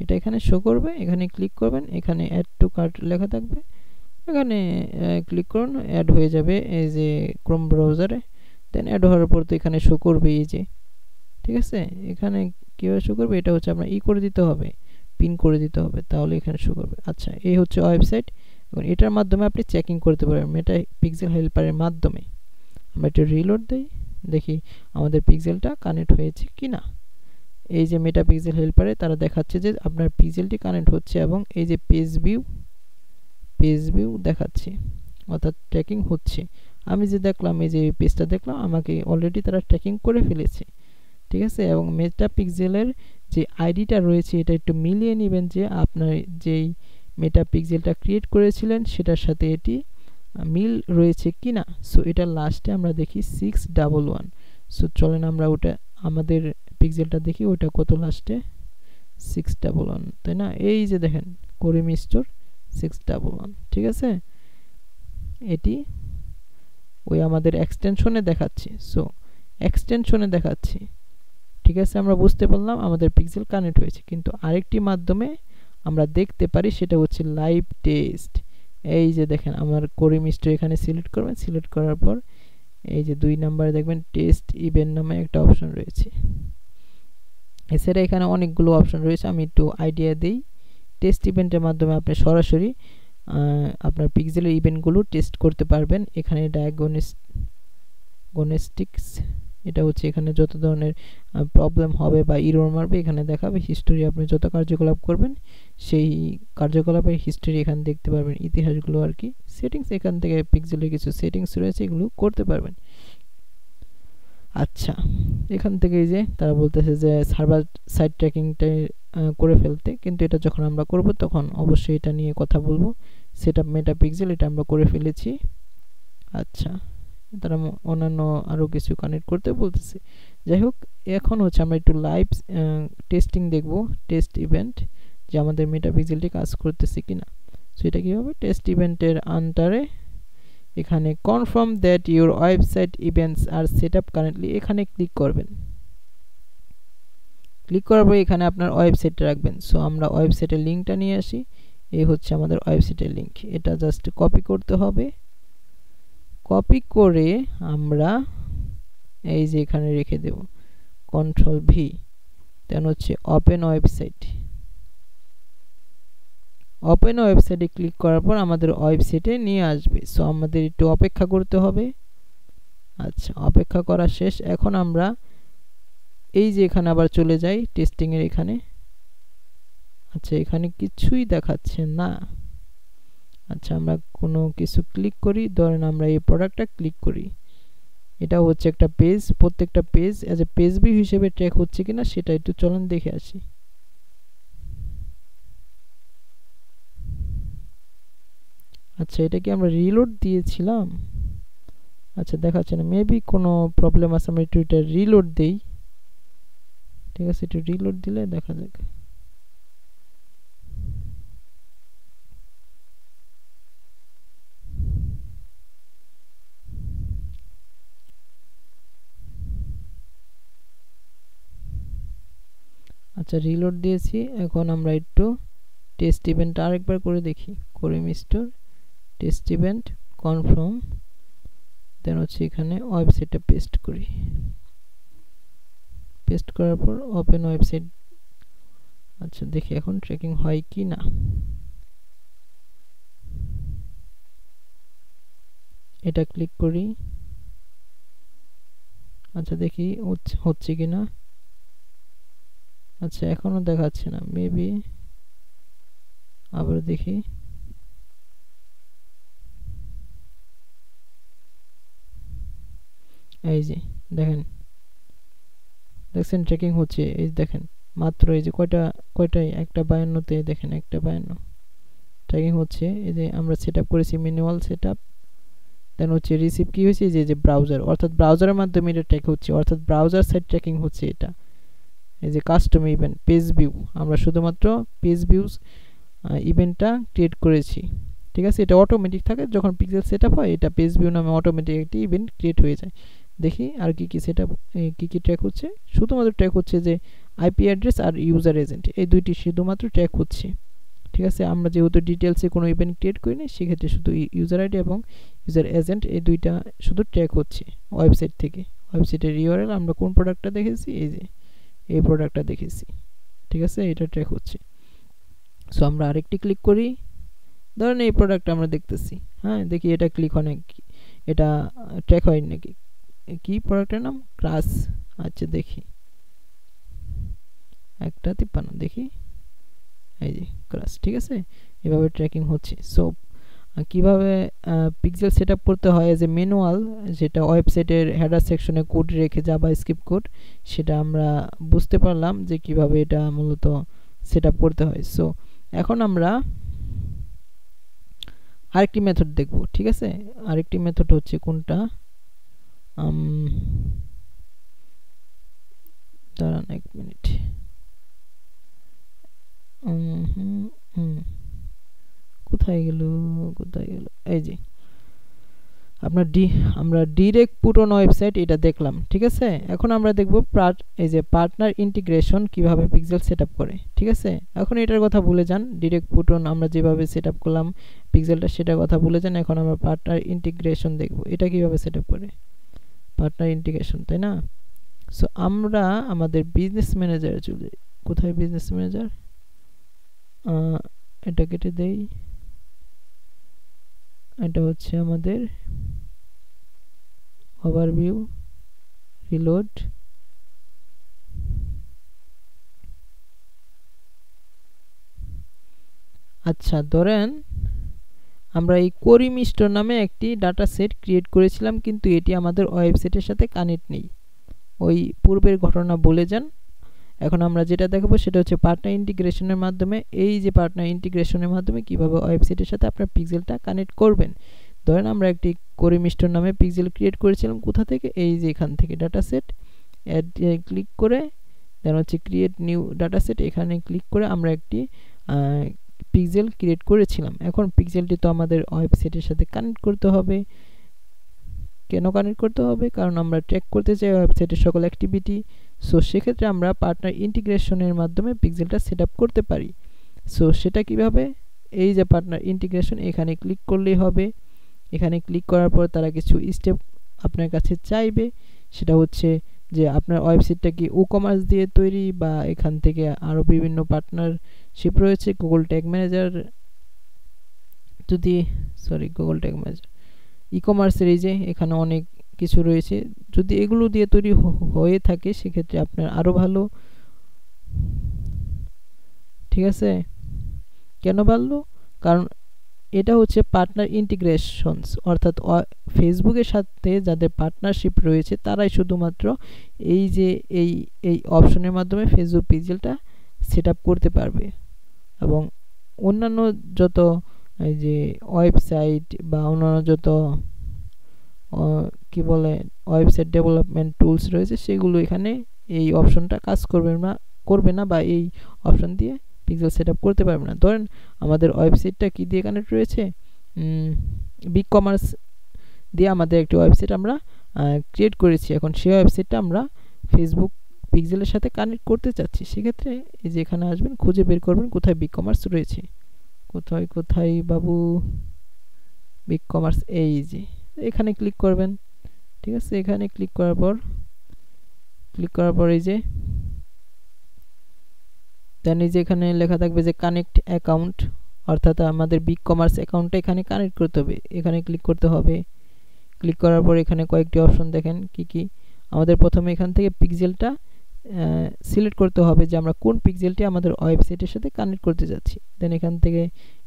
এটা এখানে শো করবে, এখানে ক্লিক করবেন, এখানে অ্যাড টু কার্ট লেখা থাকবে, এখানে ক্লিক করুন, অ্যাড হয়ে যাবে এই যে ক্রোম ব্রাউজারে। দেন অ্যাড হওয়ার পর তো এখানে শো করবে এই যে, ঠিক আছে। এখানে কীভাবে শো করবে, এটা হচ্ছে আমরা করে দিতে হবে, পিন করে দিতে হবে, তাহলে এখানে শো করবে। আচ্ছা এই হচ্ছে ওয়েবসাইট, এবং এটার মাধ্যমে আপনি চেকিং করতে পারবেন মেটা পিক্সেল হেল্পারের মাধ্যমে। আমরা একটু রিলোড দিই, দেখি আমাদের পিক্সেলটা কানেক্ট হয়েছে কি না। এই যে মেটা পিক্সেল হেল্পারে তারা দেখাচ্ছে যে আপনার পিক্সেলটি কানেক্ট হচ্ছে, এবং এই যে পেজ ভিউ দেখাচ্ছে, অর্থাৎ ট্র্যাকিং হচ্ছে। আমি যে দেখলাম, এই যে পেজটা দেখলাম, আমাকে অলরেডি তারা ট্র্যাকিং করে ফেলেছে, ঠিক আছে। এবং মেটা পিক্সেলের যে আইডিটা রয়েছে এটা একটু মিলিয়ে নেবেন যে আপনার যেই মেটা পিক্সেলটা ক্রিয়েট করেছিলেন সেটার সাথে এটি মিল রয়েছে কিনা। সো এটা লাস্টে আমরা দেখি 611। সো চলেন আমরা ওটা আমাদের পিক্সেলটা দেখি, ওটা কত লাস্টে 611, তাই না। এই যে দেখেন করিম স্টোর 611, ঠিক আছে। এটি ওই আমাদের এক্সটেনশনে দেখাচ্ছে, সো এক্সটেনশনে দেখাচ্ছে, ঠিক আছে। আমরা বুঝতে পারলাম আমাদের পিক্সেল কানেক্ট হয়েছে, কিন্তু আরেকটি মাধ্যমে আমরা দেখতে পারি সেটা হচ্ছে লাইভ টেস্ট। এই যে দেখেন আমার কোরি মিস্টার এখানে সিলেক্ট করবেন, সিলেক্ট করার পর এই যে 2 নম্বরে দেখবেন টেস্ট ইভেন্ট নামে একটা অপশন রয়েছে। এছাড়া এখানে অনেকগুলো অপশন রয়েছে, আমি একটু আইডিয়া দিই। টেস্ট ইভেন্টের মাধ্যমে আপনি সরাসরি আপনার পিক্সেলের ইভেন্টগুলো টেস্ট করতে পারবেন। এখানে ডায়াগনস্টিক্স, এটা হচ্ছে এখানে যত ধরনের প্রবলেম হবে বা ইরর মারবে এখানে দেখাবে। হিস্টোরি, আপনি যত কার্যকলাপ করবেন সেই কার্যকলাপের হিস্টোরি এখানে দেখতে পারবেন, ইতিহাসগুলো আর কি। সেটিংস, এখান থেকে পিক্সেলের কিছু সেটিংস রয়েছে, এগুলো করতে পারবেন। আচ্ছা, এখান থেকে এই যে তারা বলতেছে যে সার্ভার সাইড ট্র্যাকিংটা করে ফেলতে, কিন্তু এটা যখন আমরা করব তখন অবশ্যই এটা নিয়ে কথা বলবো। সেটআপ মেটা পিক্সেল, এটা আমরা করে ফেলেছি। আচ্ছা, তারা অন্যান্য আরও কিছু কানেক্ট করতে বলতেছে। যাই হোক, এখন হচ্ছে আমরা একটু লাইভ টেস্টিং দেখব, টেস্ট ইভেন্ট, যে আমাদের মেটা পিক্সেলটি কাজ করতেছে কিনা। সো এটা কীভাবে, টেস্ট ইভেন্টের আন্ডারে এখানে confirm that your website events are set up currently, এখানে ক্লিক করবেন। ক্লিক করার পরে এখানে আপনার ওয়েবসাইটটা রাখবেন। সো আমরা ওয়েবসাইটের লিঙ্কটা নিয়ে আসি। এই হচ্ছে আমাদের ওয়েবসাইটের লিঙ্ক, এটা জাস্ট কপি করতে হবে। কপি করে আমরা এই যে এখানে রেখে দেব, কন্ট্রোল ভি, দেন হচ্ছে ওপেন ওয়েবসাইট। ওপেন ওয়েবসাইটে ক্লিক করার পর আমাদের ওয়েবসাইটে নিয়ে আসবে। সো আমাদের একটু অপেক্ষা করতে হবে। আচ্ছা, অপেক্ষা করা শেষ। এখন আমরা এই যে এখানে আবার চলে যাই টেস্টিংয়ের এখানে। আচ্ছা, এখানে কিছুই দেখাচ্ছে না। আচ্ছা, আমরা কোনো কিছু ক্লিক করি, ধরেন আমরা এই প্রোডাক্টটা ক্লিক করি। এটা হচ্ছে একটা পেজ, প্রত্যেকটা page as a page view হিসেবে ট্র্যাক হচ্ছে কিনা সেটা একটু চলুন দেখে আসি। আচ্ছা, এটা কি আমরা রিলোড দিয়েছিলাম? আচ্ছা, দেখাচ্ছে না, মেবি কোনো প্রবলেম আছে। আমরা একটু এটা রিলোড দেই। ঠিক আছে, একটু রিলোড দিলে দেখা যাক। আচ্ছা, রিলোড দিয়েছি। এখন আমরা একটু টেস্ট ইভেন্ট আরেকবার করে দেখি। করে মিস্টার টেস্ট ইভেন্ট কনফার্ম, দেন হচ্ছে এখানে ওয়েবসাইটটা পেস্ট করি। পেস্ট করার পর ওপেন ওয়েবসাইট। আচ্ছা, দেখি এখন ট্র্যাকিং হয় কি না। এটা ক্লিক করি। আচ্ছা, দেখি হচ্ছে কি না। আচ্ছা, এখনো দেখাচ্ছে না, মেবি আবার দেখি। এই যে দেখেন, দেখছেন ট্র্যাকিং হচ্ছে। এই দেখেন মাত্র এই যে কয়টায় 1:52-তে দেখেন, 1:52 ট্র্যাকিং হচ্ছে। এই যে আমরা সেট আপ করেছি ম্যানুয়াল সেট আপ, দেন হচ্ছে রিসিভ কি হয়েছে, যে ব্রাউজার, অর্থাৎ ব্রাউজারের মাধ্যমে এটা ট্র্যাক হচ্ছে, অর্থাৎ ব্রাউজার সাইড ট্র্যাকিং হচ্ছে এটা। এই যে কাস্টম ইভেন্ট পেজ ভিউ, আমরা শুধুমাত্র পেজ ভিউজ ইভেন্টটা ক্রিয়েট করেছি। ঠিক আছে, এটা অটোমেটিক থাকে যখন পিক্সেল সেট আপ হয়, এটা পেজ ভিউ নামে অটোমেটিক একটি ইভেন্ট ক্রিয়েট হয়ে যায়। দেখি আর কি কি সেট আপ, কী ট্র্যাক হচ্ছে। শুধুমাত্র ট্র্যাক হচ্ছে যে আইপি অ্যাড্রেস আর ইউজার এজেন্ট, এই দুইটি শুধুমাত্র ট্র্যাক হচ্ছে। ঠিক আছে, আমরা যেহেতু ডিটেলসে কোনো ইভেন্ট ক্রিয়েট করিনি, সেক্ষেত্রে শুধু ইউজার আইডি এবং ইউজার এজেন্ট এই দুইটা শুধু ট্র্যাক হচ্ছে ওয়েবসাইট থেকে। ওয়েবসাইটের ইউআরএল আমরা কোন প্রোডাক্টটা দেখেছি, এই যে এই প্রোডাক্টটা দেখেছি। ঠিক আছে, এটা ট্র্যাক হচ্ছে। সো আমরা আরেকটি ক্লিক করি, ধরেন এই প্রোডাক্টটা আমরা দেখতেছি। হ্যাঁ, দেখি এটা ক্লিক হয় নাকি, এটা ট্র্যাক হয় নাকি। কি প্রোডাক্টের নাম, ক্রাশ। আচ্ছা, দেখি 1:53 দেখি, এই যে ক্রাশ। ঠিক আছে, এভাবে ট্র্যাকিং হচ্ছে। সো কিভাবে পিক্সেল সেট আপ করতে হয় এজ এ ম্যানুয়াল, যেটা ওয়েবসাইটের হেডার সেকশনে কোড রেখে যাবা স্ক্রিপ্ট কোড, সেটা আমরা বুঝতে পারলাম যে কিভাবে এটা মূলত সেট আপ করতে হয়। সো এখন আমরা আরেকটি মেথড দেখব। ঠিক আছে, আরেকটি মেথড হচ্ছে কোনটা, দাঁড়ান 1 মিনিট। কোথায় গেল, এই যে আপনার আমরা ডিরেক্ট পুট অন ওয়েবসাইট এটা দেখলাম, ঠিক আছে। এখন আমরা দেখব এই যে পার্টনার ইন্টিগ্রেশন কিভাবে পিক্সেল সেটআপ করে, ঠিক আছে। এখন এটার কথা ভুলে যান, ডিরেক্ট পুট অন আমরা যেভাবে সেটআপ করলাম পিক্সেলটা সেটার কথা ভুলে যান। এখন আমরা পার্টনার ইন্টিগ্রেশন দেখব এটা কিভাবে সেটআপ করে, পার্টনার ইন্টিগ্রেশন, তাই না। সো আমরা আমাদের বিজনেস ম্যানেজারে চলে যাই। কোথায় বিজনেস ম্যানেজার, এটা কেটে দেই, এটা হচ্ছে আমাদের ওভারভিউ, রিলোড, আচ্ছা ধরেন আমরা এই করিম স্টোর নামে একটি ডাটা সেট ক্রিয়েট করেছিলাম, কিন্তু এটি আমাদের ওয়েবসাইটের সাথে কানেক্ট নেই। ওই পূর্বের ঘটনা বলে যান। এখন আমরা যেটা দেখাবো সেটা হচ্ছে পার্টনার ইন্টিগ্রেশনের মাধ্যমে, এই যে পার্টনার ইন্টিগ্রেশনের মাধ্যমে কিভাবে ওয়েবসাইটের সাথে আপনার পিক্সেলটা কানেক্ট করবেন। ধরেন আমরা একটি করিম স্টোর নামে পিক্সেল ক্রিয়েট করেছিলাম, কোথা থেকে, এই যে এখান থেকে ডাটা সেট অ্যাড ক্লিক করে দেন হচ্ছে ক্রিয়েট নিউ ডাটা সেট, এখানে ক্লিক করে আমরা একটি পিক্সেল ক্রিয়েট করেছিলাম। এখন পিক্সেলটি তো আমাদের ওয়েবসাইটের সাথে কানেক্ট করতে হবে। কেন কানেক্ট করতে হবে, কারণ আমরা ট্র্যাক করতে চাই ওয়েবসাইটের সকল অ্যাক্টিভিটি। সো সেক্ষেত্রে আমরা পার্টনার ইন্টিগ্রেশনের মাধ্যমে পিক্সেলটা সেট আপ করতে পারি। সো সেটা কিভাবে, এই যে পার্টনার ইন্টিগ্রেশন এখানে ক্লিক করলেই হবে। এখানে ক্লিক করার পর তারা কিছু স্টেপ আপনার কাছে চাইবে, সেটা হচ্ছে যে আপনার ওয়েবসাইটটা কি ই কমার্স দিয়ে তৈরি, বা এখান থেকে আরও বিভিন্ন পার্টনারশিপ রয়েছে। গুগল ট্যাগ ম্যানেজার যদি গুগল ট্যাগ ম্যানেজার ই কমার্সের এই যে এখানে অনেক কিছু রয়েছে, যদি এগুলো দিয়ে তৈরি হয়ে থাকে সেক্ষেত্রে আপনার আরও ভালো, ঠিক আছে। কেন ভালো, কারণ এটা হচ্ছে পার্টনার ইন্টিগ্রেশনস, অর্থাৎ ফেসবুকের সাথে যাদের পার্টনারশিপ রয়েছে তারাই শুধুমাত্র এই যে এই অপশনের মাধ্যমে ফেসবুক পিক্সেলটা সেট আপ করতে পারবে। এবং অন্যান্য যত এই যে ওয়েবসাইট বা অন্যান্য যত কি বলে ওয়েবসাইট ডেভেলপমেন্ট টুলস রয়েছে সেগুলো এখানে এই অপশনটা কাজ করবে না বা এই অপশন দিয়ে পিক্সেল সেটআপ করতে পারবে না। ধরেন আমাদের ওয়েবসাইটটা কি দিয়ে কানেক্ট রয়েছে, বিগ কমার্স দিয়ে আমাদের একটি ওয়েবসাইট আমরা ক্রিয়েট করেছি। এখন সেই ওয়েবসাইটটা আমরা ফেসবুক পিক্সেলের সাথে কানেক্ট করতে চাচ্ছি। সেক্ষেত্রে এই যে এখানে আসবেন, খুঁজে বের করবেন কোথায় বিগ কমার্স রয়েছে, কোথায় বাবু বিগ কমার্স, এই যে এখানে ক্লিক করবেন, ঠিক আছে। এখানে ক্লিক করার পর এই যে দেন এই যে এখানে লেখা থাকবে যে কানেক্ট অ্যাকাউন্ট, অর্থাৎ আমাদের বিগ কমার্স অ্যাকাউন্টটা এখানে কানেক্ট করতে হবে। এখানে ক্লিক করতে হবে। ক্লিক করার পর এখানে কয়েকটি অপশন দেখেন কি কি। আমাদের প্রথমে এখান থেকে পিক্সেলটা সিলেক্ট করতে হবে যে আমরা কোন পিক্সেলটি আমাদের ওয়েবসাইটের সাথে কানেক্ট করতে যাচ্ছি। দেন এখান থেকে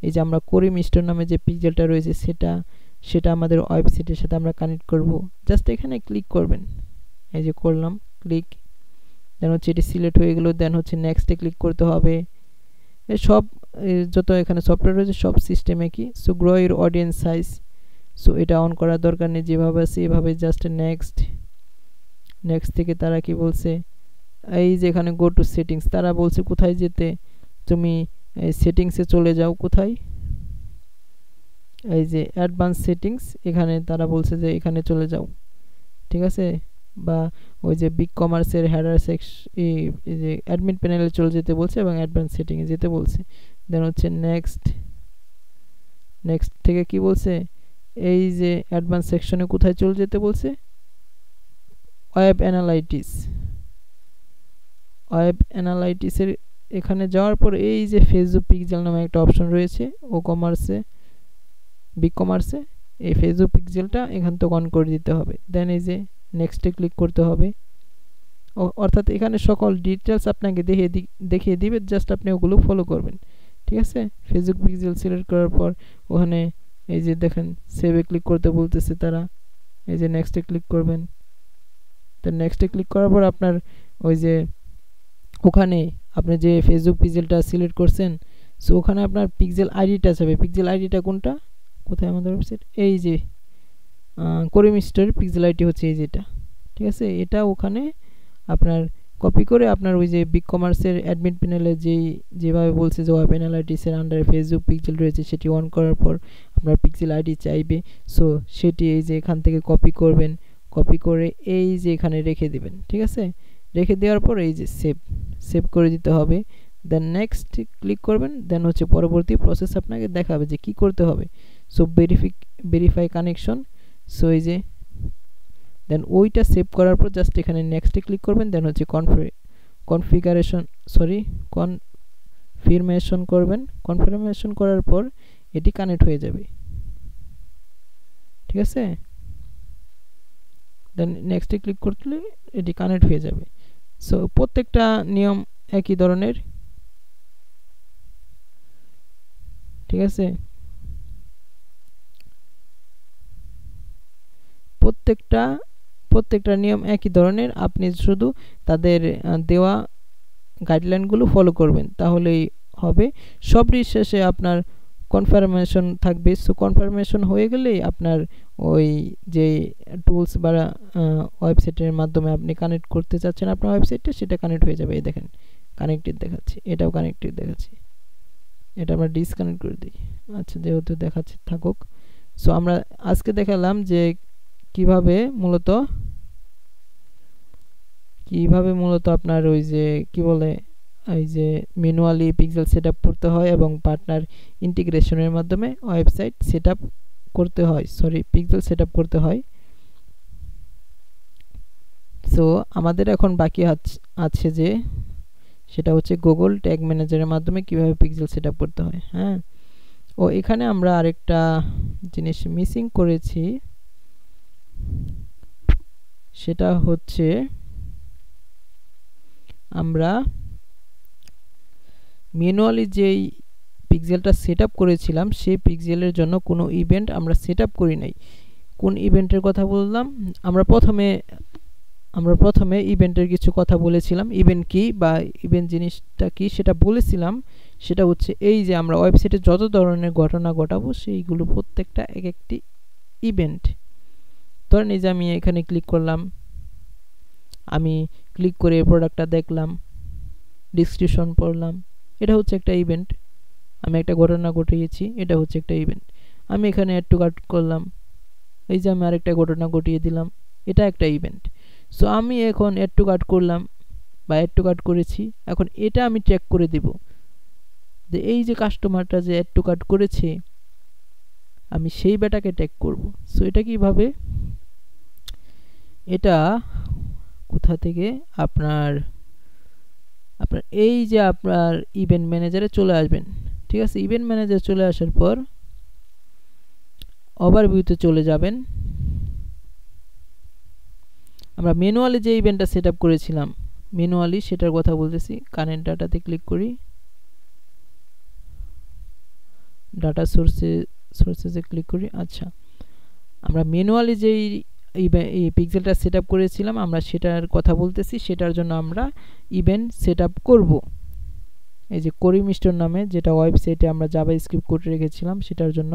এই যে আমরা করিম স্টোর নামে যে পিক্সেলটা রয়েছে সেটা আমাদের ওয়েবসাইটের সাথে আমরা কানেক্ট করব। জাস্ট এখানে ক্লিক করবেন, এই যে করলাম ক্লিক, দেন হচ্ছে এটি সিলেক্ট হয়ে গেল। দেন হচ্ছে নেক্সটে ক্লিক করতে হবে। সব যত এখানে সফটওয়্যার রয়েছে সব সিস্টেমে কি। So grow your audience size, so এটা অন করার দরকার নেই, যেভাবে আছে এভাবে জাস্ট নেক্সট থেকে তারা কি বলছে, এই যে এখানে গো টু সেটিংস, তারা বলছে কোথায় যেতে, তুমি সেটিংসে চলে যাও। কোথায়, এই যে অ্যাডভান্স সেটিংস, এখানে তারা বলছে যে এখানে চলে যাও, ঠিক আছে। বা ওই যে বিগ কমার্সের হেডার এই যে অ্যাডমিন প্যানেলে চলে যেতে বলছে এবং অ্যাডভান্স সেটিংয়ে যেতে বলছে। দেন হচ্ছে নেক্সট থেকে কি বলছে, এই যে অ্যাডভান্স সেকশনে কোথায় চলে যেতে বলছে, ওয়েব অ্যানালাইটিসের এখানে যাওয়ার পর এই যে ফেসবুক পিক্সেল নামে একটা অপশন রয়েছে বিগ কমার্সে, এই ফেসবুক পিক্সেলটা এখান থেকে অন করে দিতে হবে। দেন এই যে নেক্সটে ক্লিক করতে হবে। অর্থাৎ এখানে সকল ডিটেলস আপনাকে দেখিয়ে দিবে, জাস্ট আপনি ওগুলো ফলো করবেন, ঠিক আছে। ফেসবুক পিক্সেল সিলেক্ট করার পর ওখানে এই যে দেখেন সেভে ক্লিক করতে বলতেছে তারা, এই যে নেক্সটে ক্লিক করবেন। তো নেক্সটে ক্লিক করার পর আপনার ওই যে ওখানে আপনি যে ফেসবুক পিক্সেলটা সিলেক্ট করছেন, সো ওখানে আপনার পিক্সেল আইডিটা যাবে। পিক্সেল আইডিটা কোনটা, কোথায় আমাদের ওয়েবসাইট, এই যে করিম স্টোরের পিক্সেল আইডি হচ্ছে এই যেটা, ঠিক আছে। এটা ওখানে আপনার কপি করে আপনার ওই যে বিগ কমার্সের অ্যাডমিন প্যানেলে যেভাবে বলছে যে ওয়েব অ্যানালাইটিক্সের আন্ডারে ফেসবুক পিক্সেল রয়েছে সেটি অন করার পর আপনার পিক্সেল আইডি চাইবে। সো সেটি এই যে এখান থেকে কপি করবেন, কপি করে এই যে এখানে রেখে দিবেন। ঠিক আছে, রেখে দেওয়ার পর এই যে সেভ করে দিতে হবে। দেন নেক্সট ক্লিক করবেন। দেন হচ্ছে পরবর্তী প্রসেস আপনাকে দেখাবে যে কি করতে হবে। So verify connection. সো এই যে দেন ওইটা সেভ করার পর জাস্ট এখানে নেক্সটে ক্লিক করবেন। দেন হচ্ছে কনফার্মেশন করবেন। কনফার্মেশন করার পর এটি কানেক্ট হয়ে যাবে। ঠিক আছে, দেন নেক্সটে ক্লিক করলে এটি কানেক্ট হয়ে যাবে। সো প্রত্যেকটা নিয়ম একই ধরনের। ঠিক আছে, প্রত্যেকটা নিয়ম একই ধরনের। আপনি শুধু তাদের দেওয়া গাইডলাইনগুলো ফলো করবেন, তাহলেই হবে। সবরই শেষে আপনার কনফার্মেশন থাকবে। সো কনফার্মেশন হয়ে গেলেই আপনার ওই যে টুলস বা ওয়েবসাইটের মাধ্যমে আপনি কানেক্ট করতে চাচ্ছেন আপনার ওয়েবসাইটে, সেটা কানেক্ট হয়ে যাবে। এই দেখেন কানেক্টেড দেখাচ্ছে, এটাও কানেক্টেড দেখাচ্ছে। এটা আমরা ডিসকানেক্ট করে দিই। আচ্ছা, যেহেতু দেখাচ্ছে থাকুক। সো আমরা আজকে দেখালাম যে কিভাবে মূলত আপনার ওই যে কি বলে এই যে ম্যানুয়ালি পিক্সেল সেটআপ করতে হয় এবং পার্টনার ইন্টিগ্রেশনের মাধ্যমে ওয়েবসাইট সেটআপ করতে হয়, পিক্সেল সেটআপ করতে হয়। সো আমাদের এখন বাকি আছে যে সেটা হচ্ছে গুগল ট্যাগ ম্যানেজারের মাধ্যমে কিভাবে পিক্সেল সেটআপ করতে হয়। হ্যাঁ, ও এখানে আমরা আরেকটা জিনিস মিসিং করেছি, সেটা হচ্ছে আমরা ম্যানুয়ালি যেই পিক্সেলটা সেটআপ করেছিলাম সেই পিক্সেলের জন্য কোনো ইভেন্ট আমরা সেটআপ করি নাই। কোন ইভেন্টের কথা বললাম? আমরা প্রথমে ইভেন্টের কিছু কথা বলেছিলাম। ইভেন্ট কি বা ইভেন্ট জিনিসটা কি সেটা বলেছিলাম। সেটা হচ্ছে এই যে আমরা ওয়েবসাইটে যত ধরনের ঘটনা ঘটাবো সেইগুলো প্রত্যেকটা এক একটি ইভেন্ট। ধরেন এই যে আমি এখানে ক্লিক করলাম, আমি ক্লিক করে প্রোডাক্টটা দেখলাম, ডিসক্রিপশন পড়লাম, এটা হচ্ছে একটা ইভেন্ট। আমি একটা ঘটনা ঘটিয়েছি, এটা হচ্ছে একটা ইভেন্ট। আমি এখানে অ্যাড টু কার্ট করলাম, এই যে আমি আরেকটা ঘটনা ঘটিয়ে দিলাম, এটা একটা ইভেন্ট। সো আমি এখন অ্যাড টু কার্ট করলাম বা অ্যাড টু কার্ট করেছি, এখন এটা আমি ট্র্যাক করে দিব যে এই যে কাস্টমারটা যে অ্যাড টু কার্ট করেছে আমি সেই বেটাকে ট্যাগ করব। সো এটা কিভাবে? এটা কোথা থেকে আপনার এই যে আপনার ইভেন্ট ম্যানেজারে চলে আসবেন। ঠিক আছে, ইভেন্ট ম্যানেজার চলে আসার পর ওভারভিউতে চলে যাবেন। আমরা ম্যানুয়ালি যে ইভেন্টটা সেটআপ করেছিলাম ম্যানুয়ালি সেটার কথা বলতেছি। কানেক্ট ডাটাতে ক্লিক করি, ডাটা সোর্সেসে ক্লিক করি। আচ্ছা, আমরা ম্যানুয়ালি যেই এই পিক্সেলটা সেটআপ করেছিলাম আমরা সেটার কথা বলতেছি। সেটার জন্য আমরা ইভেন্ট সেটআপ করব। এই যে করিম স্টোর নামে যেটা ওয়েবসাইটে আমরা জাভাস্ক্রিপ্ট কোড রেখেছিলাম সেটার জন্য।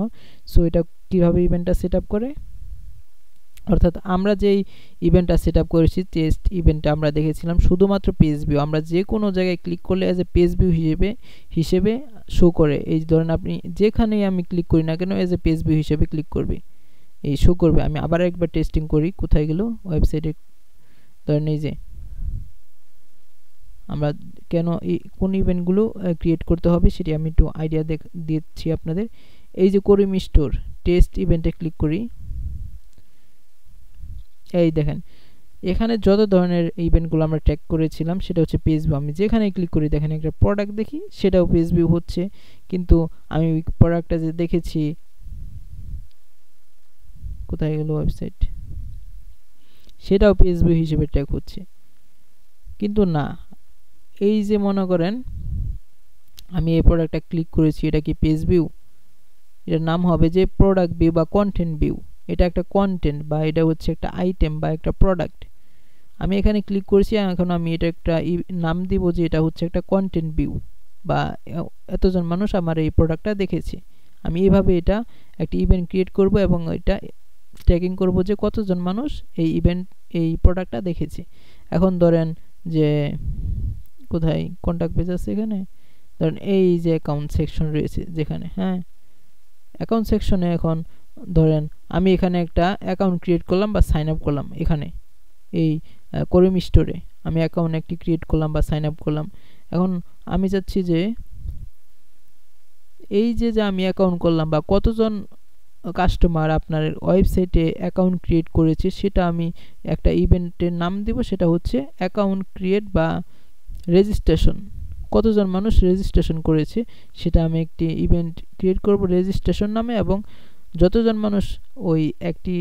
সো এটা কিভাবে ইভেন্টটা সেটআপ করে, অর্থাৎ আমরা যেই ইভেন্টটা সেটআপ করেছি টেস্ট ইভেন্টটা আমরা দেখেছিলাম শুধুমাত্র পেজ ভিউ। আমরা যে কোনো জায়গায় ক্লিক করলে অ্যাজ এ পেজ ভিউ হিসেবে শো করে। এই ধরেন আপনি যেখানেই আমি ক্লিক করি না কেন অ্যাজ এ পেজ ভিউ হিসেবে ক্লিক করবে, এই শো করবে। আমি আবার একবার টেস্টিং করি, কোথায় গেল ওয়েবসাইটে। ধরেন এই যে আমরা কোন ইভেন্টগুলো ক্রিয়েট করতে হবে সেটি আমি একটু আইডিয়া দিচ্ছি আপনাদের। এই যে করিম স্টোর টেস্ট ইভেন্টে ক্লিক করি, এই দেখেন এখানে যত ধরনের ইভেন্টগুলো আমরা ট্যাগ করেছিলাম সেটা হচ্ছে পেজ ভিউ। আমি যেখানে ক্লিক করি দেখেন একটা প্রোডাক্ট দেখি, সেটাও পেজ ভিউ হচ্ছে। কিন্তু আমি প্রোডাক্টটা যে দেখেছি, কোথায় গেল ওয়েবসাইট, সেটাও পেজ ভিউ হিসেবে ট্যাগ হচ্ছে। কিন্তু না, এই যে মনে করেন আমি এই প্রোডাক্টটা ক্লিক করেছি, এটা কি পেজ ভিউ? এটার নাম হবে যে প্রোডাক্ট ভিউ বা কন্টেন্ট ভিউ। এটা একটা কন্টেন্ট বা এটা হচ্ছে একটা আইটেম বা একটা প্রোডাক্ট। আমি এখানে ক্লিক করেছি, এখন আমি এটা একটা নাম দিব যে এটা হচ্ছে একটা কন্টেন্ট ভিউ বা এতজন মানুষ আমার এই প্রোডাক্টটা দেখেছে। আমি এইভাবে এটা একটা ইভেন্ট ক্রিয়েট করব এবং এটা ট্র্যাকিং করব যে কতজন মানুষ এই প্রোডাক্টটা দেখেছে। এখন ধরেন যে কোথায় কন্টাক্ট পেজ আছে এখানে, ধরেন এই যে অ্যাকাউন্ট সেকশন রয়েছে যেখানে, হ্যাঁ অ্যাকাউন্ট সেকশনে এখন ধরেন আমি এখানে একটা অ্যাকাউন্ট ক্রিয়েট করলাম বা সাইন আপ করলাম, এখানে এই করিম স্টোরে আমি অ্যাকাউন্ট একটি ক্রিয়েট করলাম বা সাইন আপ করলাম। এখন আমি চাচ্ছি যে এই যে আমি অ্যাকাউন্ট করলাম বা কতজন কাস্টমার আপনার ওয়েবসাইটে অ্যাকাউন্ট ক্রিয়েট করেছে সেটা আমি একটা ইভেন্টের নাম দিব, সেটা হচ্ছে অ্যাকাউন্ট ক্রিয়েট বা রেজিস্ট্রেশন। কতজন মানুষ রেজিস্ট্রেশন করেছে সেটা আমি একটি ইভেন্ট ক্রিয়েট করব রেজিস্ট্রেশন নামে, এবং যতজন মানুষ ওই একটি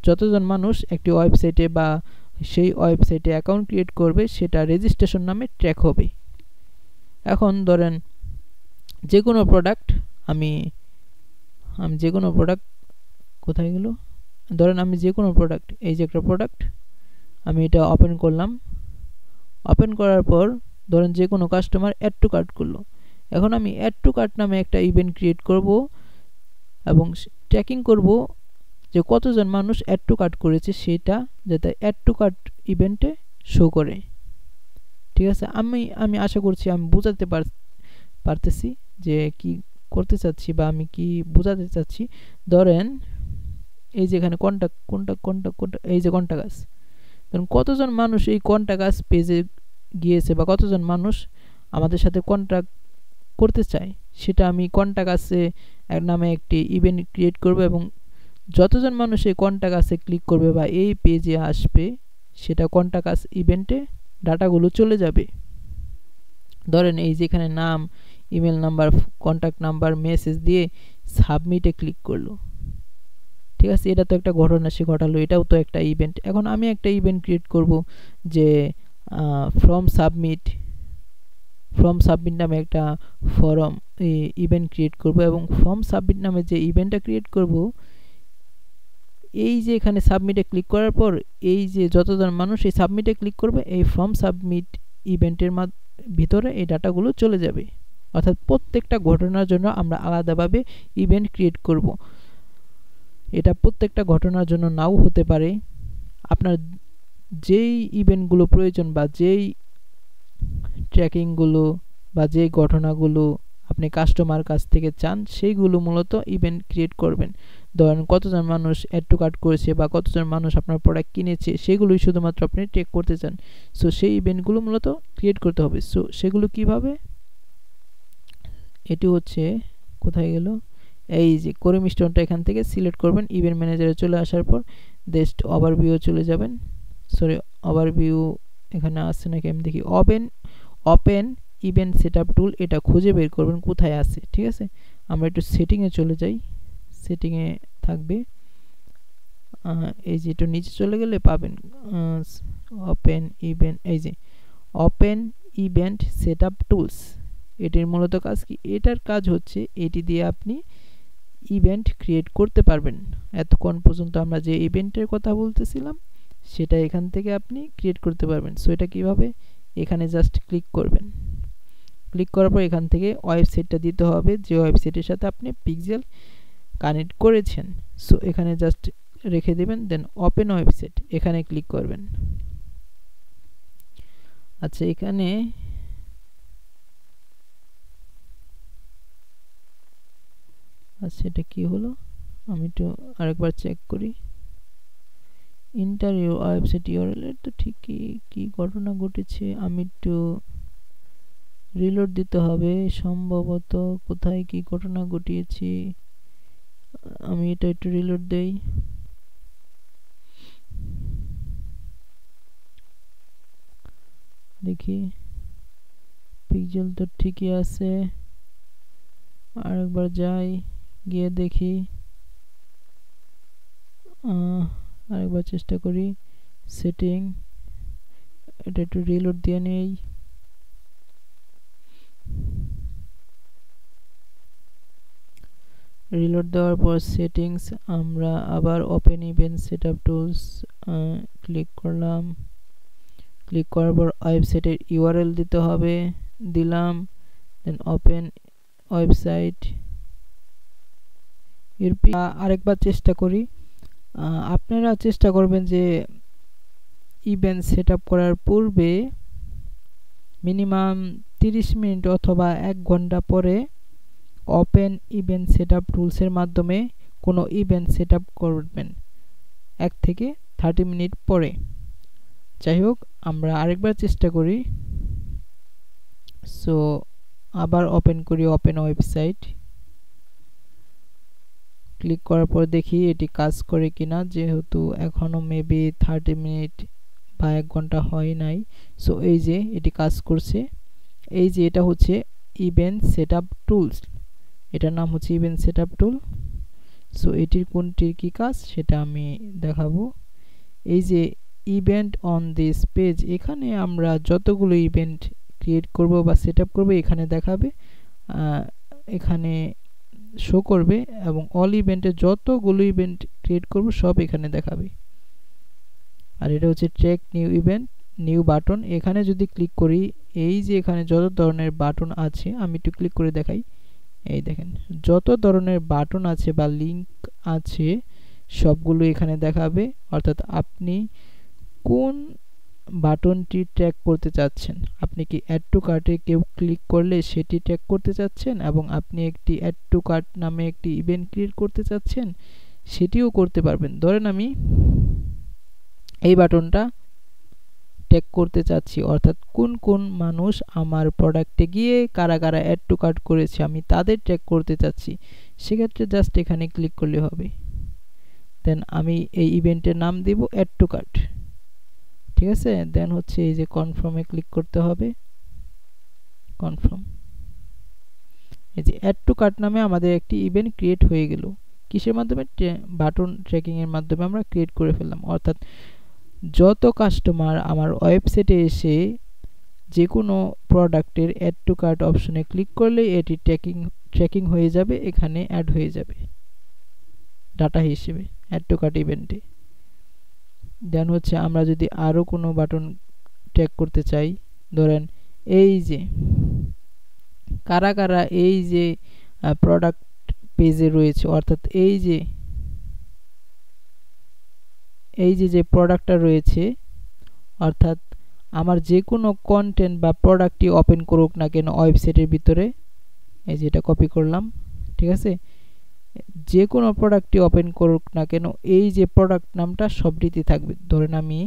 যতজন মানুষ একটি ওয়েবসাইটে বা সেই ওয়েবসাইটে অ্যাকাউন্ট ক্রিয়েট করবে সেটা রেজিস্ট্রেশন নামে ট্র্যাক হবে। এখন ধরেন যে কোনো প্রোডাক্ট আমি যে কোনো প্রোডাক্ট কোথায় গেল, ধরেন আমি যে কোনো প্রোডাক্ট, এই যে একটা প্রোডাক্ট আমি এটা ওপেন করলাম, ওপেন করার পর ধরেন যে কোনো কাস্টমার অ্যাড টু কার্ট করলো। এখন আমি অ্যাড টু কার্ট নামে একটা ইভেন্ট ক্রিয়েট করব এবং ট্র্যাকিং করব যে কতজন মানুষ অ্যাড টু কার্ট করেছে সেটা যাতে অ্যাড টু কার্ট ইভেন্টে শো করে। ঠিক আছে, আমি আশা করছি আমি বোঝাতে পারতেছি যে কি করতে চাচ্ছি বা আমি কি বোঝাতে চাচ্ছি। ধরেন এই যে এখানে কন্টাক্ট এই যে কন্টাক্ট আস, ধরুন কতজন মানুষ এই কন্টাক্ট আস পেজে গিয়েছে বা কতজন মানুষ আমাদের সাথে কন্ট্যাক্ট করতে চায় সেটা আমি কন্টাক্ট আসে নামে একটি ইভেন্ট ক্রিয়েট করব, এবং যতজন মানুষ এই কন্টাক্ট আসে ক্লিক করবে বা এই পেজে আসবে সেটা কন্টাক্ট আস ইভেন্টে ডাটাগুলো চলে যাবে। ধরেন এই যেখানে নাম, email number, contact number, message দিয়ে সাবমিটে ক্লিক করলো। ঠিক আছে, এটা তো একটা ঘটনা সে ঘটালো, এটাও তো একটা ইভেন্ট। এখন আমি একটা ইভেন্ট ক্রিয়েট করব যে ফ্রম সাবমিট নামে একটা ফরম ইভেন্ট ক্রিয়েট করব, এবং ফর্ম সাবমিট নামে যে ইভেন্টটা ক্রিয়েট করব এই যে এখানে সাবমিটে ক্লিক করার পর এই যে যতজন মানুষ এই সাবমিটে ক্লিক করবে এই ফর্ম সাবমিট ইভেন্টের ভিতরে এই ডাটাগুলো চলে যাবে। অর্থাৎ প্রত্যেকটা ঘটনার জন্য আমরা আলাদাভাবে ইভেন্ট ক্রিয়েট করব। এটা প্রত্যেকটা ঘটনার জন্য নাও হতে পারে। আপনার যেই ইভেন্টগুলো প্রয়োজন বা যেই ট্র্যাকিংগুলো বা যেই ঘটনাগুলো আপনি কাস্টমার কাছ থেকে চান সেইগুলো মূলত ইভেন্ট ক্রিয়েট করবেন। ধরেন কতজন মানুষ অ্যাড টু কার্ট করেছে বা কতজন মানুষ আপনার প্রোডাক্ট কিনেছে সেগুলোই শুধুমাত্র আপনি ট্র্যাক করতে চান। সো সেই ইভেন্টগুলো মূলত ক্রিয়েট করতে হবে। সো সেগুলো কিভাবে, এটি হচ্ছে কোথায় গেল, এই যে করিম স্টোনটা এখান থেকে সিলেক্ট করবেন, ইভেন্ট ম্যানেজারে চলে আসার পর জাস্ট ওভারভিউ চলে যাবেন। সরি, ওভারভিউ এখানে আসছে নাকি আমি দেখি। ওপেন ইভেন্ট সেটআপ টুল, এটা খুঁজে বের করবেন কোথায় আছে। ঠিক আছে, আমরা একটু সেটিংয়ে চলে যাই, সেটিংয়ে থাকবে এই যে একটু নিচে চলে গেলে পাবেন ওপেন ইভেন্ট, এই যে ওপেন ইভেন্ট সেটআপ টুলস। এটির মূলত কাজ কি, এটার কাজ হচ্ছে এটি দিয়ে আপনি ইভেন্ট ক্রিয়েট করতে পারবেন। এতক্ষণ পর্যন্ত আমরা যে ইভেন্টের কথা বলতেছিলাম সেটা এখান থেকে আপনি ক্রিয়েট করতে পারবেন। সো এটা কিভাবে, এখানে জাস্ট ক্লিক করবেন, ক্লিক করার পর এখান থেকে ওয়েবসাইটটা দিতে হবে যে ওয়েবসাইটের সাথে আপনি পিক্সেল কানেক্ট করেছেন। সো এখানে জাস্ট রেখে দেবেন, দেন ওপেন ওয়েবসাইট এখানে ক্লিক করবেন। আচ্ছা, এখানে আচ্ছা এটা কি হলো, আমি একটু আরেকবার চেক করি। ইন্টারভিউ ওয়েবসাইট ইউআরএল তো ঠিকই, কি ঘটনা ঘটেছে আমি একটু রিলোড দিতে হবে সম্ভবত, কোথায় কি ঘটনা ঘটিয়েছি আমি এটা একটু রিলোড দেই। দেখি পিক্সেল তো ঠিকই আছে, আরেকবার যাই গিয়ে দেখি, আরেকবার চেষ্টা করি সেটিং, এটা একটু রিলোড দিয়ে নেই। রিলোড দেওয়ার পর সেটিংস, আমরা আবার open event setup tools click করলাম, ক্লিক করার পর ওয়েবসাইটের ইউআরএল দিতে হবে, দিলাম, দেন ওপেন ওয়েবসাইট। আরেকবার চেষ্টা করি, আপনারা চেষ্টা করবেন যে ইভেন্ট সেটআপ করার পূর্বে মিনিমাম 30 মিনিট অথবা 1 ঘন্টা পরে ওপেন ইভেন্ট সেটআপ টুলসের মাধ্যমে কোনো ইভেন্ট সেটআপ করবেন 1 থেকে 30 মিনিট পরে। যাই হোক, আমরা আরেকবার চেষ্টা করি। সো আবার ওপেন করি ওপেন ওয়েবসাইট। ক্লিক করার পর দেখি এটি কাজ করে কিনা, যেহেতু এখনো মেবি 30 মিনিট বা 1 ঘন্টা হয় নাই। সো এই যে এটি কাজ করছে। এই যে এটা হচ্ছে ইভেন্ট সেটআপ টুলস, এটার নাম হচ্ছে ইভেন্ট সেটআপ টুল। সো এটির কোনটির কি কাজ সেটা আমি দেখাবো। এই যে ইভেন্ট অন দিস পেজ, এখানে আমরা যতগুলো ইভেন্ট ক্রিয়েট করব বা সেটআপ করব এখানে দেখাবে, এখানে শো করবে, এবং অল ইভেন্টে যতগুলো ইভেন্ট ক্রিয়েট করব সব এখানে দেখাবে। আর এটা হচ্ছে track new event new button. এখানে যদি ক্লিক করি, এই যে এখানে যত ধরনের বাটন আছে, আমি একটু ক্লিক করে দেখাই। এই দেখেন যত ধরনের বাটন আছে বা লিংক আছে সবগুলো এখানে দেখাবে। অর্থাৎ আপনি কোন বাটনটি ট্র্যাক করতে চাচ্ছেন, আপনি কি অ্যাড টু কার্টে কেউ ক্লিক করলে সেটি ট্র্যাক করতে চাচ্ছেন, এবং আপনি একটি অ্যাড টু কার্ট নামে একটি ইভেন্ট ক্রিয়েট করতে চাচ্ছেন, সেটিও করতে পারবেন। ধরেন আমি এই বাটনটা ট্যাগ করতে চাচ্ছি, অর্থাৎ কোন কোন মানুষ আমার প্রোডাক্টে গিয়ে কারা কারা অ্যাড টু কার্ট করেছে আমি তাদের ট্যাগ করতে চাচ্ছি। সেক্ষেত্রে জাস্ট এখানে ক্লিক করলে হবে। দেন আমি এই ইভেন্টের নাম দিব অ্যাড টু কার্ট, ঠিক আছে। দেন হচ্ছে এই যে কনফার্মে ক্লিক করতে হবে, কনফার্ম। এই যে অ্যাড টু কার্ট নামে আমাদের একটি ইভেন্ট ক্রিয়েট হয়ে গেল। কিসের মাধ্যমে? বাটন ট্র্যাকিং এর মাধ্যমে আমরা ক্রিয়েট করে ফেললাম। অর্থাৎ যত কাস্টমার আমার ওয়েবসাইটে এসে যে কোনো প্রোডাক্টের অ্যাড টু কার্ট অপশনে ক্লিক করলে এটি ট্র্যাকিং হয়ে যাবে, এখানে অ্যাড হয়ে যাবে ডাটা হিসেবে অ্যাড টু কার্ট ইভেন্টে। দেন হচ্ছে আমরা যদি আরও কোনো বাটন ট্র্যাক করতে চাই, ধরেন এই যে কারা কারা এই যে প্রোডাক্ট পেজে রয়েছে, অর্থাৎ এই যে প্রোডাক্টটা রয়েছে, অর্থাৎ আমার যে কোনো কন্টেন্ট বা প্রোডাক্টই ওপেন করুক না কেন ওয়েবসাইটের ভিতরে, এই যে এটা কপি করলাম, ঠিক আছে। যে কোনো প্রোডাক্টই ওপেন করুক না কেন এই যে প্রোডাক্ট নামটা সবটিতে থাকবে। ধরেন আমি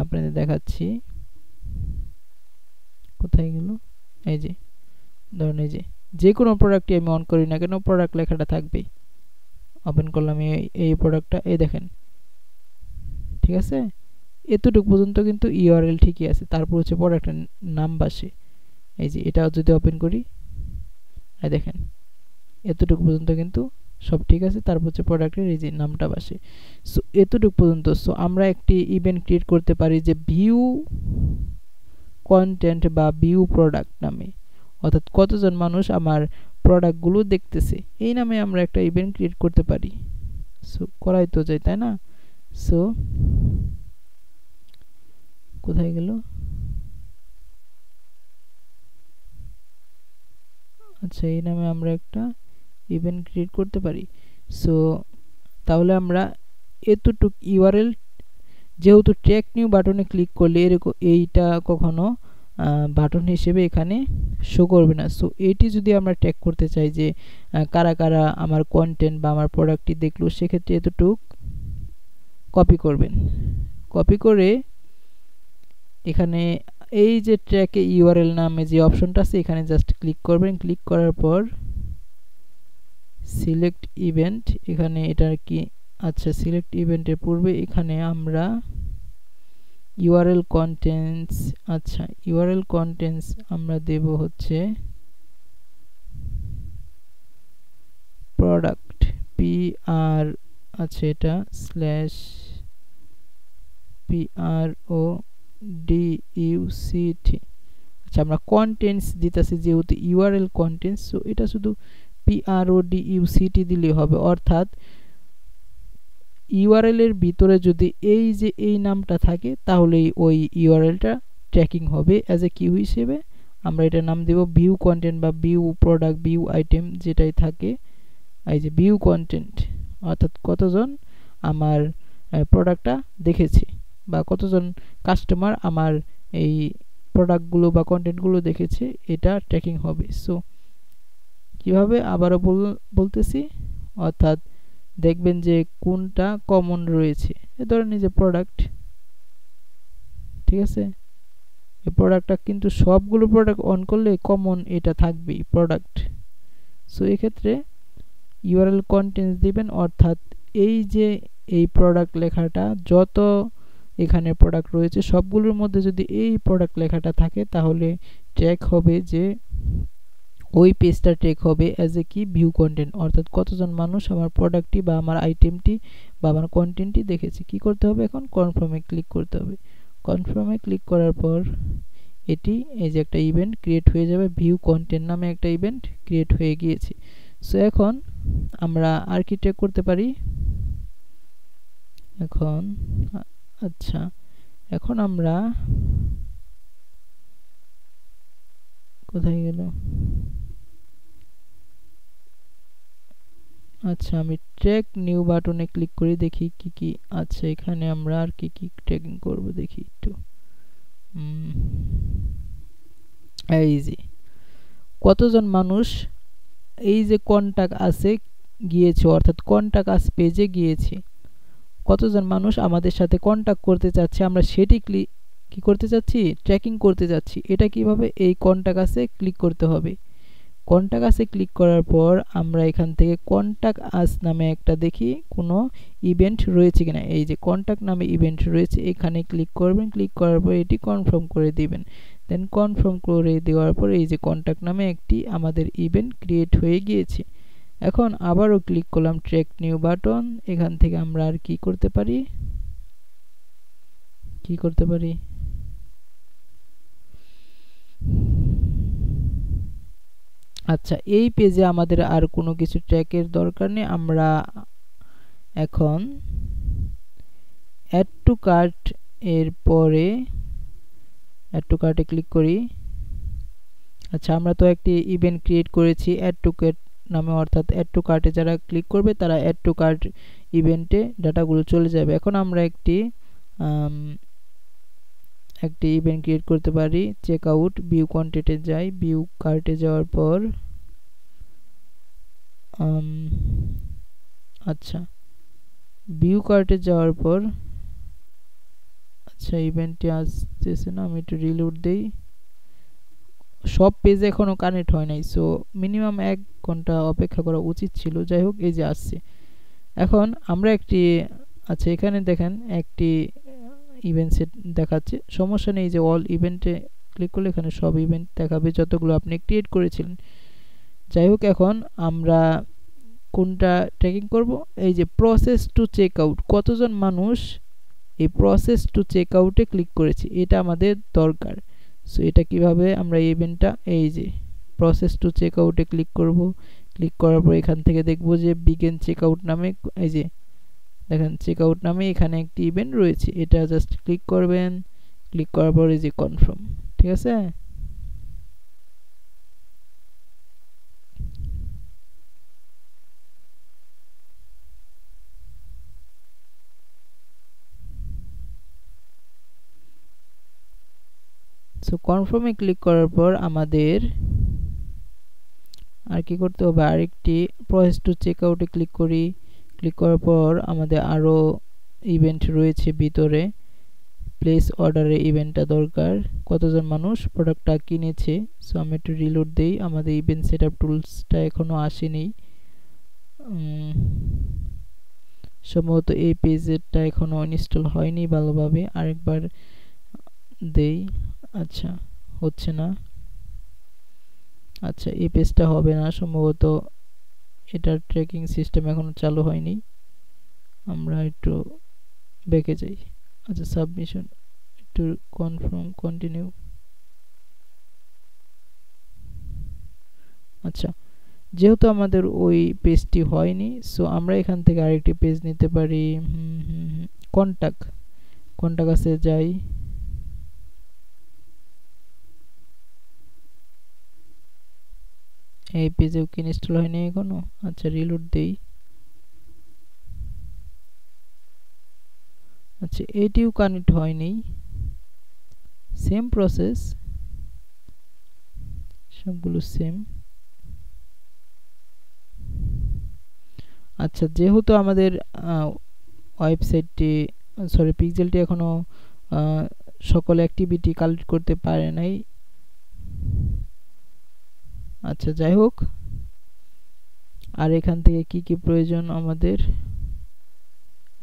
আপনাদের দেখাচ্ছি, কোথায় গেল, এই যে ধরেন এই যে কোনো প্রোডাক্টই আমি অন করি না কেন প্রোডাক্ট লেখাটা থাকবেই। ওপেন করলাম এই প্রোডাক্টটা, এই দেখেন, ঠিক আছে। এতটুকু পর্যন্ত কিন্তু ইউআরএল ঠিকই আছে, তারপর হচ্ছে প্রোডাক্টের নাম বাসে। এই যে এটা যদি ওপেন করি, এই দেখেন এতটুকু পর্যন্ত কিন্তু সব ঠিক আছে, তারপর হচ্ছে প্রোডাক্টের এই যে নামটা বাসে। সো এতটুকু পর্যন্ত। সো আমরা একটি ইভেন্ট ক্রিয়েট করতে পারি যে ভিউ কন্টেন্ট বা ভিউ প্রোডাক্ট নামে, অর্থাৎ কতজন মানুষ আমার প্রোডাক্টগুলো দেখতেছে, এই নামে আমরা একটা ইভেন্ট ক্রিয়েট করতে পারি। সো করাই তো যায়, তাই না? সো কোথায় গেল, আচ্ছা এই নামে আমরা একটা ইভেন্ট ক্রিয়েট করতে পারি। সো তাহলে আমরা এতটুক ইউআরএল, যেহেতু ট্র্যাক নিউ বাটনে ক্লিক করলে এরকম এইটা কখনো বাটন হিসেবে এখানে শো করবে না। সো এটি যদি আমরা ট্র্যাক করতে চাই যে কারা কারা আমার কন্টেন্ট বা আমার প্রোডাক্টটি দেখলো, সেক্ষেত্রে এতটুক কপি করবেন। কপি করে এখানে এই যে ট্র্যাকে ইউআরএল নামে যে অপশনটা আছে এখানে জাস্ট ক্লিক করবেন। ক্লিক করার পর সিলেক্ট ইভেন্ট, এখানে এটা কি, আচ্ছা সিলেক্ট ইভেন্টের পূর্বে এখানে আমরা ইউআরএল কন্টেন্টস, আচ্ছা ইউআরএল কন্টেন্টস আমরা দেব হচ্ছে প্রোডাক্ট PR, আচ্ছা এটা স্ল্যাশ PRODUCT। আচ্ছা আমরা কন্টেন্টস দিতেছি যেহেতু ইউআরএল কন্টেন্টস, সো এটা শুধু PRODUCT দিলেই হবে। অর্থাৎ ইউআরএল এর ভিতরে যদি এই যে এই নামটা থাকে তাহলে ওই ইউআরএলটা ট্র্যাকিং হবে অ্যাজ এ কিউ হিসেবে। আমরা এটার নাম দেব ভিউ কন্টেন্ট বা ভিউ প্রোডাক্ট, ভিউ আইটেম যেটাই থাকে, এই যে ভিউ কন্টেন্ট, অর্থাৎ কতজন আমার প্রোডাক্টটা দেখেছে। বা কতজন কাস্টমার আমার এই প্রোডাক্টগুলো বা কন্টেন্টগুলো দেখেছে এটা ট্র্যাকিং হবে। সো কিভাবে আবারও বলতেছি, অর্থাৎ দেখবেন যে কোনটা কমন রয়েছে। ধরেন এই যে প্রোডাক্ট, ঠিক আছে, এই প্রোডাক্টটা কিন্তু সবগুলো প্রোডাক্ট অন করলে কমন এটা থাকবেই প্রোডাক্ট। সো এক্ষেত্রে ইউআরএল কন্টেন্টস দিবেন, অর্থাৎ এই যে এই প্রোডাক্ট লেখাটা যত এখানে প্রোডাক্ট রয়েছে সবগুলোর মধ্যে যদি এই প্রোডাক্ট লেখাটা থাকে তাহলে ট্র্যাক হবে যে ওই পেজটা ট্র্যাক হবে অ্যাজ এ কি ভিউ কন্টেন্ট, অর্থাৎ কতজন মানুষ আমার প্রোডাক্টটি বা আমার আইটেমটি বা আমার কন্টেন্টটি দেখেছে। কি করতে হবে এখন? কনফার্মে ক্লিক করতে হবে। কনফার্মে ক্লিক করার পর এটি এই যে একটা ইভেন্ট ক্রিয়েট হয়ে যাবে, ভিউ কন্টেন্ট নামে একটা ইভেন্ট ক্রিয়েট হয়ে গিয়েছে। সো এখন আমরা আর কি ট্র্যাক করতে পারি এখন? আচ্ছা, এখন আমরা কোথায় গেল? আচ্ছা, আমি ট্র্যাক নিউ বাটনে ক্লিক করে দেখি কি কি আছে এখানে। আমরা আর কি কি ট্র্যাকিং করব দেখি একটু। এই যে কতজন মানুষ এই যে কন্টাক্ট আছে গিয়েছে, অর্থাৎ কন্টাক্ট আস পেজে গিয়েছে, কতজন মানুষ আমাদের সাথে কন্টাক্ট করতে চাচ্ছে আমরা সেটি কি করতে চাচ্ছি? ট্র্যাকিং করতে যাচ্ছি। এটা কিভাবে? এই কন্টাক্ট আসে ক্লিক করতে হবে। কন্টাক্ট আসে ক্লিক করার পর আমরা এখান থেকে কন্টাক্ট আস নামে একটা দেখি কোনো ইভেন্ট রয়েছে কিনা। এই যে কন্টাক্ট নামে ইভেন্ট রয়েছে, এখানে ক্লিক করবেন। ক্লিক করার পর এটি কনফার্ম করে দিবেন। দেন কনফার্ম করে দেওয়ার পর এই যে কন্টাক্ট নামে একটি আমাদের ইভেন্ট ক্রিয়েট হয়ে গিয়েছে। এখন আবারও ক্লিক করলাম ট্র্যাক নিউ বাটন। এখান থেকে আমরা আর কি করতে পারি? কি করতে পারি? আচ্ছা, এই পেজে আমাদের আর কোনো কিছু ট্র্যাকের দরকার নেই। আমরা এখন অ্যাড টু কার্ট এর পরে অ্যাড টু কার্টে ক্লিক করি। আচ্ছা, আমরা তো একটি ইভেন্ট ক্রিয়েট করেছি অ্যাড টু কার্ট নামে, অর্থাৎ অ্যাড টু কার্টে যারা ক্লিক করবে তারা অ্যাড টু কার্ট ইভেন্টে ডাটাগুলো চলে যাবে। এখন আমরা একটি ইভেন্ট ক্রিয়েট করতে পারি। চেক আউট ভিউ কন্টেন্টে যাই, ভিউ কার্টে যাওয়ার পর আচ্ছা, ভিউ কার্টে যাওয়ার পর আচ্ছা ইভেন্টটি আসতেছে না, আমি একটু রিলোড দেই। সব পেজ এখনো কানেক্ট হয় নাই, সো মিনিমাম 1 ঘন্টা অপেক্ষা করা উচিত ছিল। যাই হোক, এই যে আসছে। এখন আমরা একটি আচ্ছা এখানে দেখেন একটি ইভেন্ট সেট দেখাচ্ছে, সমস্যা নেই। যে অল ইভেন্টে ক্লিক করলে এখানে সব ইভেন্ট দেখাবে যতগুলো আপনি ক্রিয়েট করেছিলেন। যাই হোক, এখন আমরা কোনটা ট্র্যাকিং করব? এই যে প্রসেস টু চেক আউট, কতজন মানুষ এই প্রসেস টু চেক আউটে ক্লিক করেছে এটা আমাদের দরকার। সো এটা কিভাবে আমরা এই ইভেন্টটা এই যে প্রসেস টু চেক আউটে ক্লিক করব। ক্লিক করার পর এখান থেকে দেখব যে বিগিন চেক আউট নামে এই যে দেখেন চেক আউট নামে এখানে একটি ইভেন্ট রয়েছে, এটা জাস্ট ক্লিক করবেন। ক্লিক করার পর এই যে কনফার্ম, ঠিক আছে। সো কনফার্মে ক্লিক করার পর আমাদের আর কি করতে হবে? আরেকটি প্রসেস টু চেক আউটে ক্লিক করি। ক্লিক করার পর আমাদের আরও ইভেন্ট রয়েছে ভিতরে। প্লেস অর্ডারে ইভেন্টটা দরকার, কতজন মানুষ প্রোডাক্টটা কিনেছে। সো আমি একটু রিলোড দেই, আমাদের ইভেন্ট সেটআপ টুলসটা এখনো আসেনি। সম্ভবত এই পেজটা এখনো ইনস্টল হয়নি ভালোভাবে, আরেকবার দেই। আচ্ছা, হচ্ছে না। আচ্ছা, এই পেজটা হবে না সম্ভবত, এটার ট্র্যাকিং সিস্টেম এখনো চালু হয়নি। আমরা একটু ব্যাকে যাই। আচ্ছা, সাবমিশন একটু কনফার্ম কন্টিনিউ। আচ্ছা, যেহেতু আমাদের ওই পেজটি হয়নি, সো আমরা এখান থেকে আরেকটি পেজ নিতে পারি। কন্টাক্ট কাছে যাই। এই পেজেও কি ইনস্টল হয়নি এখনো? আচ্ছা, রিলোড দেই। আচ্ছা, এটিও কানেক্ট হয়নি, সেম প্রসেস, সবগুলো সেম। আচ্ছা, যেহেতু আমাদের ওয়েবসাইটটি সরি পিক্সেলটি এখনো সকল অ্যাক্টিভিটি কালেক্ট করতে পারে নাই। আচ্ছা, যাই হোক, আর এখান থেকে কি কি প্রয়োজন আমাদের,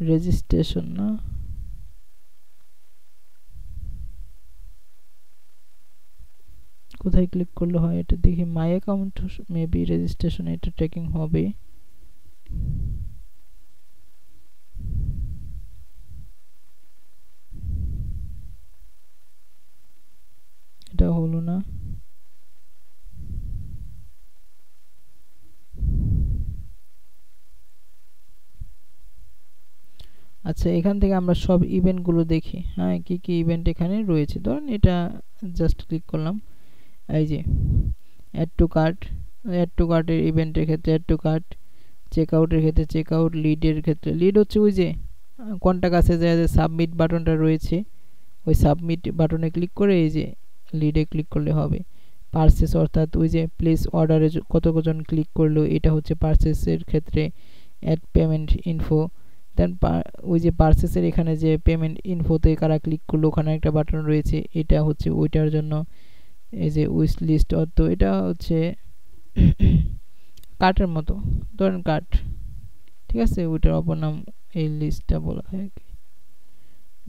রেজিস্ট্রেশন না, কোথায় ক্লিক করলে হয় এটা দেখি, মাই অ্যাকাউন্ট মেবি রেজিস্ট্রেশন, এটা ট্র্যাকিং হবে। এটা হলো না। আচ্ছা, এখান থেকে আমরা সব ইভেন্টগুলো দেখি, হ্যাঁ কি কি ইভেন্ট এখানে রয়েছে। ধরুন এটা জাস্ট ক্লিক করলাম, এই যে add to cart, add to কার্টের ইভেন্টের ক্ষেত্রে অ্যাড টু কার্ট, চেক আউটের ক্ষেত্রে চেক আউট, লিডের ক্ষেত্রে লিড হচ্ছে ওই যে কন্টাক্ট আছে যে সাবমিট বাটনটা রয়েছে, ওই সাবমিট বাটনে ক্লিক করে এই যে লিডে ক্লিক করলে হবে। পারচেস অর্থাৎ ওই যে প্লেস অর্ডারে কতজন ক্লিক করলো, এটা হচ্ছে পারচেসের ক্ষেত্রে অ্যাড পেমেন্ট ইনফো। দেন ওই যে পারচেসের এখানে যে পেমেন্ট ইনফোতে কারা ক্লিক করলো ওখানে একটা বাটন রয়েছে, এটা হচ্ছে ওইটার জন্য। এই যে উইশ লিস্ট অর্থ এটা হচ্ছে কার্টের মতো, ধরেন কার্ট, ঠিক আছে, ওইটার অপর নাম এই লিস্টটা বলা হয়।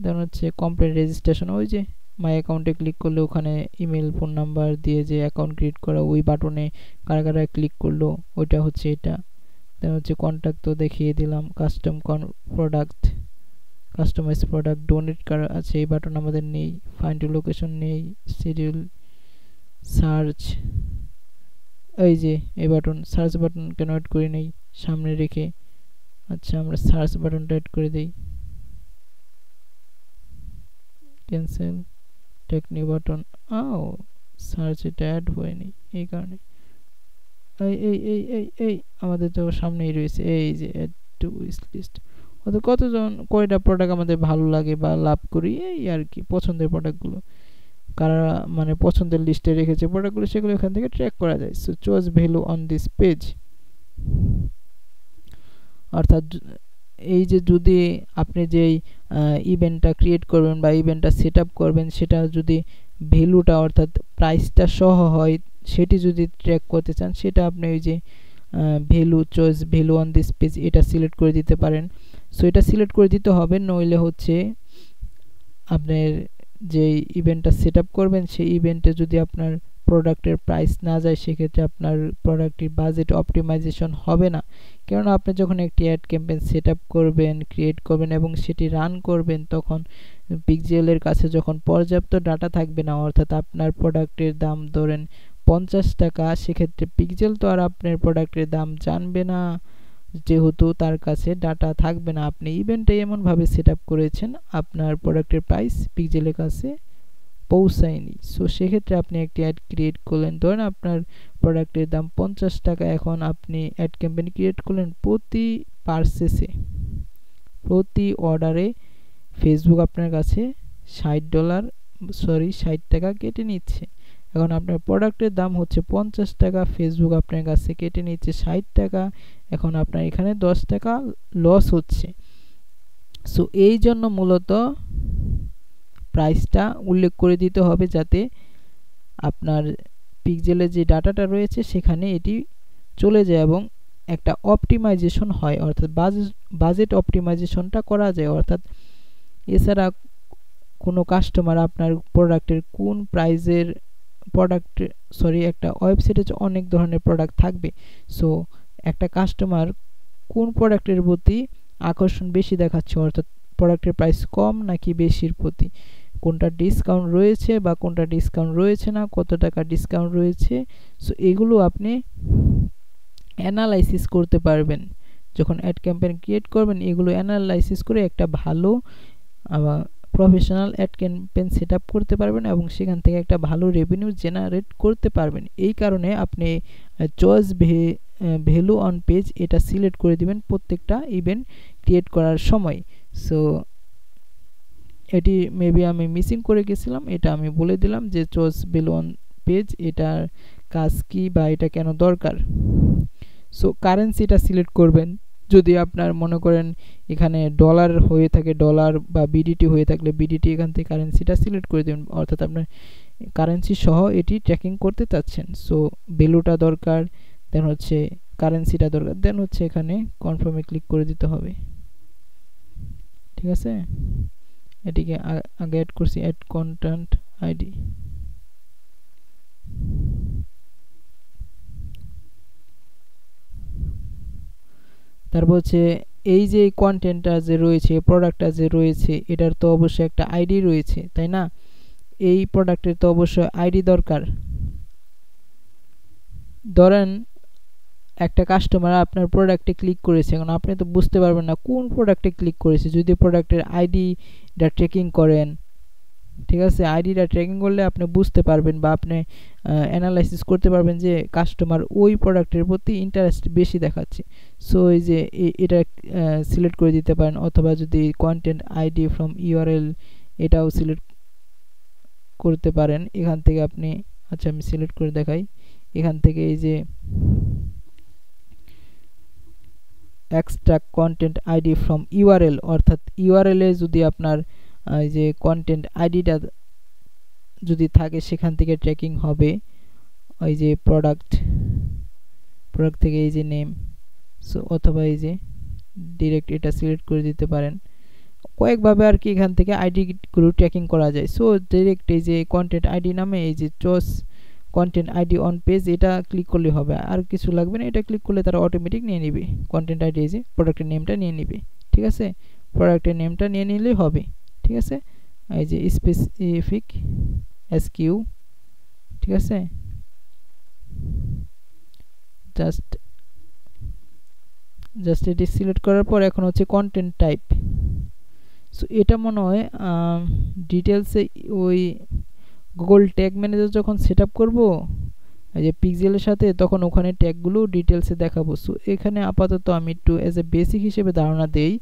দেন হচ্ছে কমপ্লিট রেজিস্ট্রেশন, ওই যে মাই অ্যাকাউন্টে ক্লিক করলে ওখানে ইমেল ফোন নাম্বার দিয়ে যে অ্যাকাউন্ট ক্রিয়েট করা, ওই বাটনে কারা কারা ক্লিক করলো ওইটা হচ্ছে এটা। দেন হচ্ছে কন্ট্যাক্ট তো দেখিয়ে দিলাম, custom product, customize product, donate করা আছে, এই বাটন আমাদের নেই, ফাইন্ড টু লোকেশন নেই, শিডিউল, সার্চ, এই যে এই বাটন, সার্চ বাটন কেন অ্যাড করে নেই সামনে রেখে। আচ্ছা, আমরা সার্চ বাটনটা অ্যাড করে দিই, cancel, take new button, search এটা অ্যাড হয়নি এই কারণে। এই আমাদের তো সামনেই রয়েছে, এই যে অ্যাড টু উইশ লিস্ট, অত কতজন কয়টা প্রোডাক্ট আমাদের ভালো লাগে বা লাভ করি এই আর কি, পছন্দের প্রোডাক্টগুলো কারা মানে পছন্দের লিস্টে রেখেছে প্রোডাক্টগুলো, সেগুলো এখান থেকে ট্র্যাক করা যায়। So choose value on this page, অর্থাৎ এই যে যদি আপনি যেই ইভেন্টটা ক্রিয়েট করবেন বা ইভেন্টটা সেট আপ করবেন, সেটা যদি ভ্যালুটা অর্থাৎ প্রাইসটা সহ হয়, সেটি যদি ট্র্যাক করতে চান, সেটা আপনি ওই যে value, choice value on this page, এটা সিলেক্ট করে দিতে পারেন। সো এটা সিলেক্ট করে দিতে হবে, নইলে হচ্ছে আপনার যে ইভেন্টটা সেট আপ করবেন সেই ইভেন্টে যদি আপনার প্রোডাক্টের প্রাইস না যায়, সেক্ষেত্রে আপনার প্রোডাক্টটির বাজেট অপটিমাইজেশন হবে না। কেননা আপনি যখন একটি অ্যাড ক্যাম্পেইন সেট আপ করবেন, ক্রিয়েট করবেন এবং সেটি রান করবেন, তখন পিক্সেলের কাছে যখন পর্যাপ্ত ডাটা থাকবে না, অর্থাৎ আপনার প্রোডাক্টের দাম ধরেন 50 টাকা, সেক্ষেত্রে পিক্সেল তো আর আপনার প্রোডাক্টের দাম জানবে না, যেহেতু তার কাছে ডাটা থাকবে না। আপনি ইভেন্টটা এমনভাবে সেট আপ করেছেন আপনার প্রোডাক্টের প্রাইস পিক্সেলের কাছে পৌঁছায়নি। সো সেক্ষেত্রে আপনি একটি অ্যাড ক্রিয়েট করলেন, ধরেন আপনার প্রোডাক্টের দাম 50 টাকা, এখন আপনি অ্যাড ক্যাম্পেইন ক্রিয়েট করলেন, প্রতি পারচেসে, প্রতি অর্ডারে ফেসবুক আপনার কাছে $60 টাকা কেটে নিচ্ছে। এখন আপনার প্রোডাক্টের দাম হচ্ছে 50 টাকা, ফেসবুক আপনার কাছে কেটে নিচ্ছে 60 টাকা, এখন আপনার এখানে 10 টাকা লস হচ্ছে। সো এই জন্য মূলত প্রাইসটা উল্লেখ করে দিতে হবে, যাতে আপনার পিক্সেলের যে ডাটাটা রয়েছে সেখানে এটি চলে যায় এবং একটা অপটিমাইজেশন হয়, অর্থাৎ বাজেট অপটিমাইজেশনটা করা যায়। অর্থাৎ এছাড়া কোনো কাস্টমার আপনার প্রোডাক্টের কোন প্রাইজের প্রোডাক্ট, একটা ওয়েবসাইটে অনেক ধরনের প্রোডাক্ট থাকবে। সো একটা কাস্টমার কোন প্রোডাক্টের প্রতি আকর্ষণ বেশি দেখাচ্ছে, অর্থাৎ প্রোডাক্টের প্রাইস কম নাকি বেশির প্রতি, কোনটা ডিসকাউন্ট রয়েছে বা কোনটা ডিসকাউন্ট রয়েছে না, কত টাকা ডিসকাউন্ট রয়েছে। সো এগুলো আপনি অ্যানালাইসিস করতে পারবেন যখন অ্যাড ক্যাম্পেইন ক্রিয়েট করবেন। এগুলো অ্যানালাইসিস করে একটা ভালো professional ad campaign set up করতে পারবেন এবং সেখান থেকে একটা ভালো রেভিনিউ জেনারেট করতে পারবেন। এই কারণে আপনি চয়েস ভ্যালু অন পেজ এটা সিলেক্ট করে দিবেন প্রত্যেকটা ইভেন্ট ক্রিয়েট করার সময়। সো এটি মেবি আমি মিসিং করে গেছিলাম, এটা আমি বলে দিলাম যে চুজ ভ্যালু অন পেজ এটার কাজ কি বা এটা কেন দরকার। সো কারেন্সিটা সিলেক্ট করবেন। যদি আপনার মনে করেন এখানে ডলার হয়ে থাকে ডলার বা বিডিটি হয়ে থাকলে বিডিটি এখান থেকে কারেন্সিটা সিলেক্ট করে দেবেন, অর্থাৎ আপনার কারেন্সি সহ এটি ট্র্যাকিং করতে চাচ্ছেন। সো ভ্যালুটা দরকার, দেন হচ্ছে কারেন্সিটা দরকার, দেন হচ্ছে এখানে কনফার্মে ক্লিক করে দিতে হবে। ঠিক আছে, এটিকে আগে অ্যাড করছি, অ্যাড কন্টেন্ট আইডি। তারপর হচ্ছে এই যে কন্টেন্টটা যে রয়েছে, প্রোডাক্টটা যে রয়েছে, এটার তো অবশ্যই একটা আইডি রয়েছে, তাই না? এই প্রোডাক্টের তো অবশ্যই আইডি দরকার। ধরেন একটা কাস্টমার আপনার প্রোডাক্টে ক্লিক করেছে, এখন আপনি তো বুঝতে পারবেন না কোন প্রোডাক্টে ক্লিক করেছে। যদি প্রোডাক্টের আইডিটা ট্র্যাকিং করেন, ঠিক আছে, আইডিটা ট্র্যাকিং করলে আপনি বুঝতে পারবেন বা আপনি অ্যানালাইসিস করতে পারবেন যে কাস্টমার ওই প্রোডাক্টের প্রতি ইন্টারেস্ট বেশি দেখাচ্ছে। সো এই যে এটা সিলেক্ট করে দিতে পারেন, অথবা যদি কন্টেন্ট আইডি ফ্রম ইউআরএল এটাও সিলেক্ট করতে পারেন এখান থেকে আপনি। আচ্ছা আমি সিলেক্ট করে দেখাই, এখান থেকে এই যে extract content ID from URL, অর্থাৎ ইউআরএল এ যদি আপনার এই যে কন্টেন্ট আইডিটা যদি থাকে সেখান থেকে ট্র্যাকিং হবে। ওই যে প্রোডাক্ট থেকে এই যে নেম, সো অথবা এই যে ডিরেক্ট এটা সিলেক্ট করে দিতে পারেন। কয়েকভাবে আর কি এখান থেকে আইডিগুলো ট্র্যাকিং করা যায়। সো ডিরেক্ট এই যে কন্টেন্ট আইডি নামে এই যে choose content ID on page এটা ক্লিক করলে হবে, আর কিছু লাগবে না। এটা ক্লিক করলে তারা অটোমেটিক নিয়ে নেবে কন্টেন্ট আইডি, এই যে প্রোডাক্টের নেমটা নিয়ে নেবে। ঠিক আছে, প্রোডাক্টের নেমটা নিয়ে নিলেই হবে। ঠিক আছে, এই যে স্পেসিফিক এসকিউ, ঠিক আছে, জাস্ট এটি সিলেক্ট করার পর এখন হচ্ছে কন্টেন্ট টাইপ। সো এটা মনে হয় ডিটেলসে ওই গুগল ট্যাগ ম্যানেজার যখন সেট আপ করবো এই যে পিক্সেলের সাথে, তখন ওখানে ট্যাগগুলো ডিটেলসে দেখাবো। সো এখানে আপাতত আমি একটু এজ এ বেসিক হিসেবে ধারণা দেই,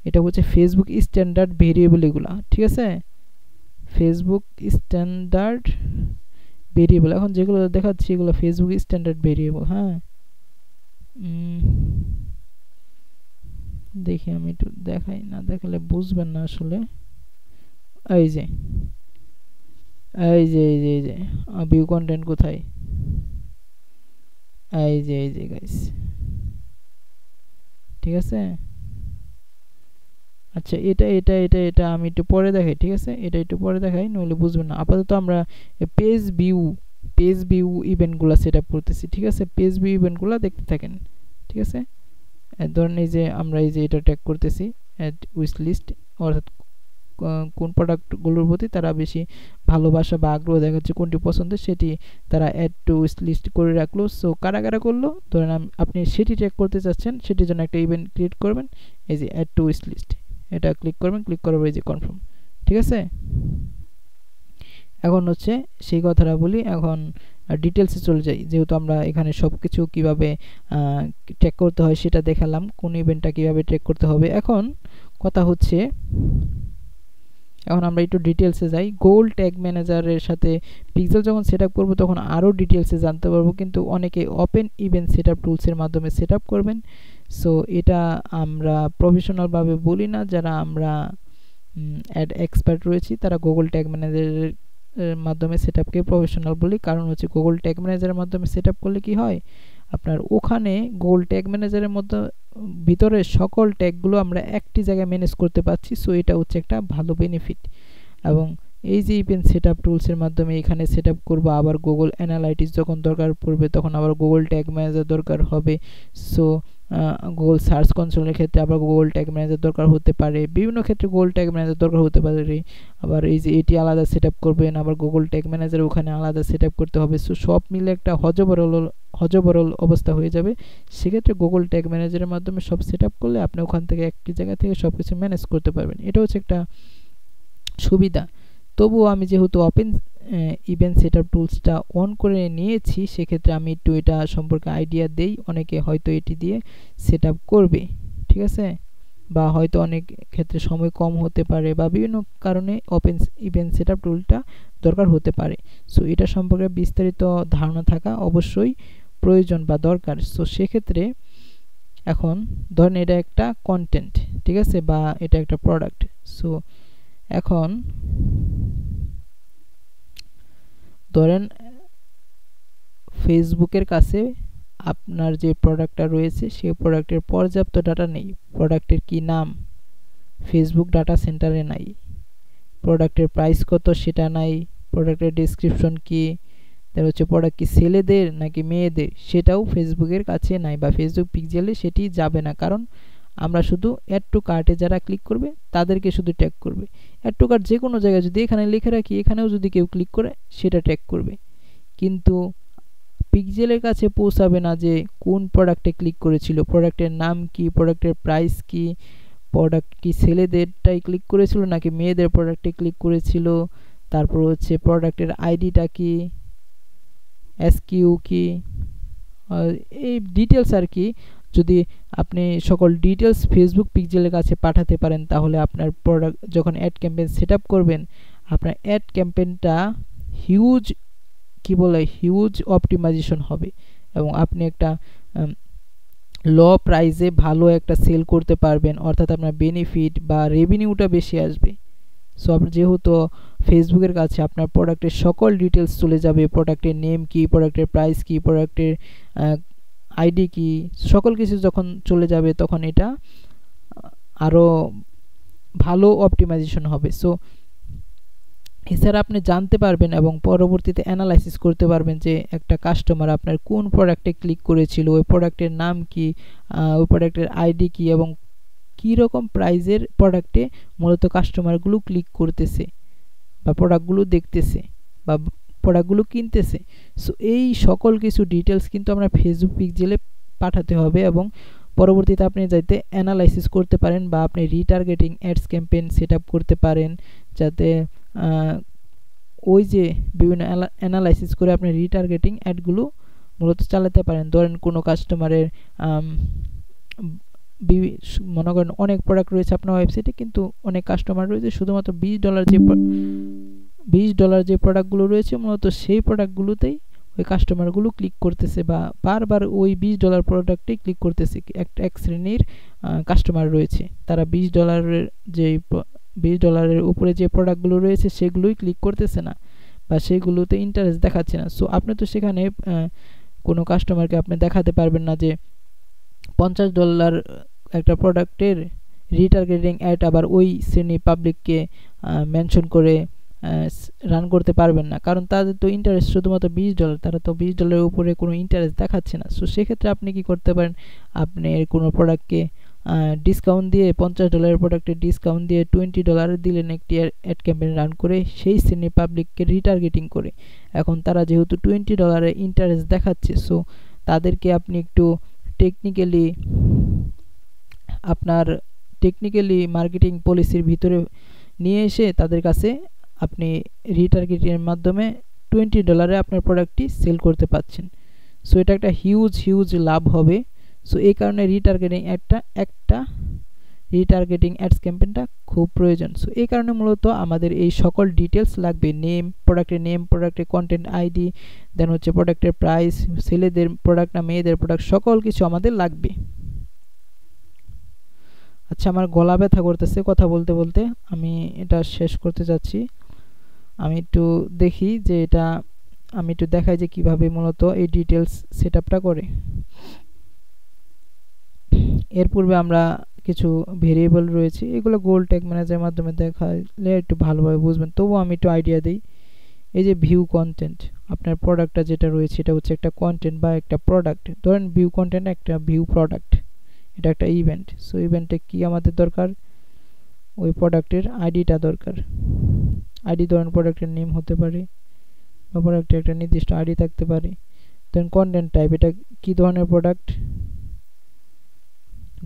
এটা হচ্ছে ফেসবুক স্ট্যান্ডার্ড ভেরিয়েবল এগুলা। ঠিক আছে, ফেসবুক স্ট্যান্ডার্ড ভেরিয়েবল, এখন যেগুলো দেখাচ্ছি এগুলো ফেসবুক স্ট্যান্ডার্ড ভেরিয়েবল। হ্যাঁ, দেখি আমি একটু দেখাই, না দেখালে বুঝবেন না আসলে। এই যে ভিউ কন্টেন্ট কোথায়, এই যে গাইস, ঠিক আছে। আচ্ছা এটা এটা এটা এটা আমি একটু পরে দেখাই, ঠিক আছে, এটা একটু পরে দেখাই, নইলে বুঝবেন না। আপাতত আমরা পেজ ভিউ ইভেন্টগুলো সেট আপ করতেছি। ঠিক আছে, পেজ ভিউ ইভেন্টগুলো দেখতে থাকেন। ঠিক আছে, ধরেন এই যে আমরা এই যে এটা ট্যাগ করতেছি অ্যাড উইশ লিস্ট, অর্থাৎ কোন প্রোডাক্টগুলোর প্রতি তারা বেশি ভালোবাসা বা আগ্রহ দেখাচ্ছে, কোনটি পছন্দের সেটি তারা অ্যাড টু উইশ লিস্ট করে রাখলো। সো কারা কারা করলো, ধরেন আপনি সেটি ট্র্যাক করতে চাচ্ছেন, সেটির জন্য একটা ইভেন্ট ক্রিয়েট করবেন। এই যে অ্যাড টু উইশ লিস্ট, এটা ক্লিক করবেন, ক্লিক করার পর এই যে কনফার্ম। ঠিক আছে, এখন হচ্ছে সেই কথাটা বলি, এখন ডিটেলসে চলে যাই। যেহেতু আমরা এখানে সব কিছু কীভাবে ট্র্যাক করতে হয় সেটা দেখালাম, কোন ইভেন্টটা কীভাবে ট্র্যাক করতে হবে। এখন কথা হচ্ছে, এখন আমরা একটু ডিটেলসে যাই। গুগল ট্যাগ ম্যানেজারের সাথে পিক্সেল যখন সেট আপ করবো তখন আরও ডিটেলসে জানতে পারবো, কিন্তু অনেকে ওপেন ইভেন্ট সেট আপ টুলসের মাধ্যমে সেট আপ করবেন। সো এটা আমরা প্রফেশনালভাবে বলি না, যারা আমরা এক্সপার্ট রয়েছি তারা গুগল ট্যাগ ম্যানেজারের মাধ্যমে সেট আপকে প্রফেশনাল বলি। কারণ হচ্ছে গুগল ট্যাগ ম্যানেজারের মাধ্যমে সেট আপ করলে কি হয়, আপনার ওখানে গুগল ট্যাগ ম্যানেজারের মধ্যে ভিতরে সকল ট্যাগগুলো আমরা একটি জায়গায় ম্যানেজ করতে পারছি। সো এটা হচ্ছে একটা ভালো বেনিফিট। এবং এই যে ইভেন্ট সেট আপ টুলসের মাধ্যমে এখানে সেট আপ করবো, আবার গুগল অ্যানালাইটিক্স যখন দরকার পড়বে তখন আবার গুগল ট্যাগ ম্যানেজার দরকার হবে। সো গুগল সার্চ কনসোলের ক্ষেত্রে আবার গুগল ট্যাগ ম্যানেজার দরকার হতে পারে, বিভিন্ন ক্ষেত্রে গুগল ট্যাগ ম্যানেজার দরকার হতে পারে। আবার এই যে এটি আলাদা সেট আপ করবেন, আবার গুগল ট্যাগ ম্যানেজার ওখানে আলাদা সেট আপ করতে হবে। সো সব মিলে একটা হজবরল অবস্থা হয়ে যাবে। সেক্ষেত্রে গুগল ট্যাগ ম্যানেজারের মাধ্যমে সব সেট আপ করলে আপনি ওখান থেকে একটি জায়গা থেকে সব কিছু ম্যানেজ করতে পারবেন। এটা হচ্ছে একটা সুবিধা। তবুও আমি যেহেতু ওপেন ইভেন্ট সেট আপ টুলসটা অন করে নিয়েছি, সেক্ষেত্রে আমি একটু এটা সম্পর্কে আইডিয়া দেই, অনেকে হয়তো এটি দিয়ে সেট আপ করবে। ঠিক আছে, বা হয়তো অনেক ক্ষেত্রে সময় কম হতে পারে বা বিভিন্ন কারণে ওপেন ইভেন্ট সেটআপ টুলটা দরকার হতে পারে। সো এটা সম্পর্কে বিস্তারিত ধারণা থাকা অবশ্যই প্রয়োজন বা দরকার। সো সেক্ষেত্রে এখন ধরেন এটা একটা কন্টেন্ট, ঠিক আছে, বা এটা একটা প্রোডাক্ট। সো এখন ধরেন ফেসবুকের কাছে আপনার যে প্রোডাক্টটা রয়েছে সেই প্রোডাক্টের পর্যাপ্ত ডাটা নেই। প্রোডাক্টের কি নাম ফেসবুক ডাটা সেন্টারে নাই, প্রোডাক্টের প্রাইস কত সেটা নাই, প্রোডাক্টের ডেসক্রিপশন কি, তার হচ্ছে প্রোডাক্ট কি ছেলেদের নাকি মেয়েদের সেটাও ফেসবুকের কাছে নাই, বা ফেসবুক পিক্সেলে সেটি যাবে না। কারণ আমরা শুধু অ্যাড টু কার্টে যারা ক্লিক করবে তাদেরকে শুধু ট্যাগ করবে। অ্যাড টু কার্ট যে কোনো জায়গায় যদি এখানে লিখে রাখি, এখানেও যদি কেউ ক্লিক করে সেটা ট্যাগ করবে, কিন্তু পিক্সেলের কাছে পৌঁছাবে না যে কোন প্রোডাক্টে ক্লিক করেছিল, প্রোডাক্টের নাম কি, প্রোডাক্টের প্রাইস কি, প্রোডাক্ট কি ছেলেদেরটাই ক্লিক করেছিল নাকি মেয়েদের প্রোডাক্টে ক্লিক করেছিল, তারপর হচ্ছে প্রোডাক্টের আইডিটা কি, এসকিউ কি, এই ডিটেলস আর কি। যদি আপনি সকল ডিটেলস ফেসবুক পিক্সেলের কাছে পাঠাতে পারেন তাহলে আপনার প্রোডাক্ট যখন অ্যাড ক্যাম্পেইন সেটআপ করবেন, আপনার অ্যাড ক্যাম্পেইনটা হিউজ হিউজ অপটিমাইজেশন হবে এবং আপনি একটা ল প্রাইসে ভালো একটা সেল করতে পারবেন, অর্থাৎ আপনার বেনিফিট বা রেভিনিউটা বেশি আসবে। সো আপনি যেহেতু ফেসবুকের কাছে আপনার প্রোডাক্টের সকল ডিটেলস চলে যাবে, প্রোডাক্টের নেম কি, প্রোডাক্টের প্রাইস কি, প্রোডাক্টের আইডি কি, সকল কিছু যখন চলে যাবে তখন এটা আরও ভালো অপটিমাইজেশন হবে। সো এছাড়া আপনি জানতে পারবেন এবং পরবর্তীতে অ্যানালাইসিস করতে পারবেন যে একটা কাস্টমার আপনার কোন প্রোডাক্টে ক্লিক করেছিল, ওই প্রোডাক্টের নাম কি, ওই প্রোডাক্টের আইডি কি এবং কী রকম প্রাইজের প্রোডাক্টে মূলত কাস্টমারগুলো ক্লিক করতেছে বা প্রোডাক্টগুলো দেখতেছে বা প্রোডাক্টগুলো কিনতেছে। সো এই সকল কিছু ডিটেলস কিন্তু আমরা ফেসবুক পিক্সেলে পাঠাতে হবে এবং পরবর্তীতে আপনি যাতে অ্যানালাইসিস করতে পারেন বা আপনি retargeting ads campaign set up করতে পারেন, যাতে ওই যে বিভিন্ন অ্যানালাইসিস করে আপনি রিটার্গেটিং অ্যাডগুলো মূলত চালাতে পারেন। ধরেন কোনো কাস্টমারের মনে করেন অনেক প্রোডাক্ট রয়েছে আপনার ওয়েবসাইটে, কিন্তু অনেক কাস্টমার রয়েছে শুধুমাত্র $20 যে প্রোডাক্টগুলো রয়েছে মূলত সেই প্রোডাক্টগুলোতেই ওই কাস্টমারগুলো ক্লিক করতেছে বা বারবার ওই $20 প্রোডাক্টেই ক্লিক করতেছে। এক শ্রেণীর কাস্টমার রয়েছে, তারা $20 উপরে যে প্রোডাক্টগুলো রয়েছে সেগুলোই ক্লিক করতেছে না বা সেগুলোতে ইন্টারেস্ট দেখাচ্ছে না। সো আপনি তো সেখানে কোনো কাস্টমারকে আপনি দেখাতে পারবেন না যে $50 একটা প্রোডাক্টের রিটার্গেটিং অ্যাড আবার ওই শ্রেণী পাবলিককে মেনশন করে রান করতে পারবেন না, কারণ তাদের তো ইন্টারেস্ট শুধুমাত্র $20, তারা তো $20 উপরে কোনো ইন্টারেস্ট দেখাচ্ছে না। সো সেক্ষেত্রে আপনি কি করতে পারেন, আপনি কোনো প্রোডাক্টকে ডিসকাউন্ট দিয়ে $50 প্রোডাক্টের ডিসকাউন্ট দিয়ে $20 দিলেন একটি অ্যাড ক্যাম্পেইন রান করে সেই শ্রেণীর পাবলিককে রিটার্গেটিং করে। এখন তারা যেহেতু $20 ইন্টারেস্ট দেখাচ্ছে, সো তাদেরকে আপনি একটু টেকনিক্যালি মার্কেটিং পলিসির ভিতরে নিয়ে এসে তাদের কাছে আপনি রিটার্গেটিংয়ের মাধ্যমে $20 আপনার প্রোডাক্টটি সেল করতে পারছেন। সো এটা একটা হিউজ লাভ হবে। সো এই কারণে রিটার্গেটিং অ্যাডস ক্যাম্পেইনটা খুব প্রয়োজন। সো এই কারণে মূলত আমাদের এই সকল ডিটেলস লাগবে, প্রোডাক্টের কন্টেন্ট আইডি, দেন হচ্ছে প্রোডাক্টের প্রাইস, ছেলেদের প্রোডাক্ট না মেয়েদের প্রোডাক্ট, সকল কিছু আমাদের লাগবে। আচ্ছা, আমার গলা ব্যথা করতেছে কথা বলতে বলতে, আমি এটা শেষ করতে যাচ্ছি। আমি একটু দেখি যে আমি একটু দেখাই যে কিভাবে মূলত এই ডিটেলস সেটআপটা করে। এর পূর্বে আমরা কিছু ভেরিয়েবল রয়েছে, এগুলো গোল ট্যাগ ম্যানেজারের মাধ্যমে দেখালে একটু ভালোভাবে বুঝবেন, তবুও আমি একটু আইডিয়া দিই। এই যে ভিউ কন্টেন্ট, আপনার প্রোডাক্টটা যেটা রয়েছে এটা হচ্ছে একটা কন্টেন্ট বা একটা প্রোডাক্ট। ধরেন ভিউ কন্টেন্ট একটা ভিউ প্রোডাক্ট, এটা একটা ইভেন্ট। সো ইভেন্টে কি আমাদের দরকার, ওই প্রোডাক্টের আইডিটা দরকার। আইডি ধরেন প্রোডাক্টের নেম হতে পারে বা প্রোডাক্টের একটা নির্দিষ্ট আইডি থাকতে পারে। দেন কন্টেন্ট টাইপ, এটা কি ধরনের প্রোডাক্ট,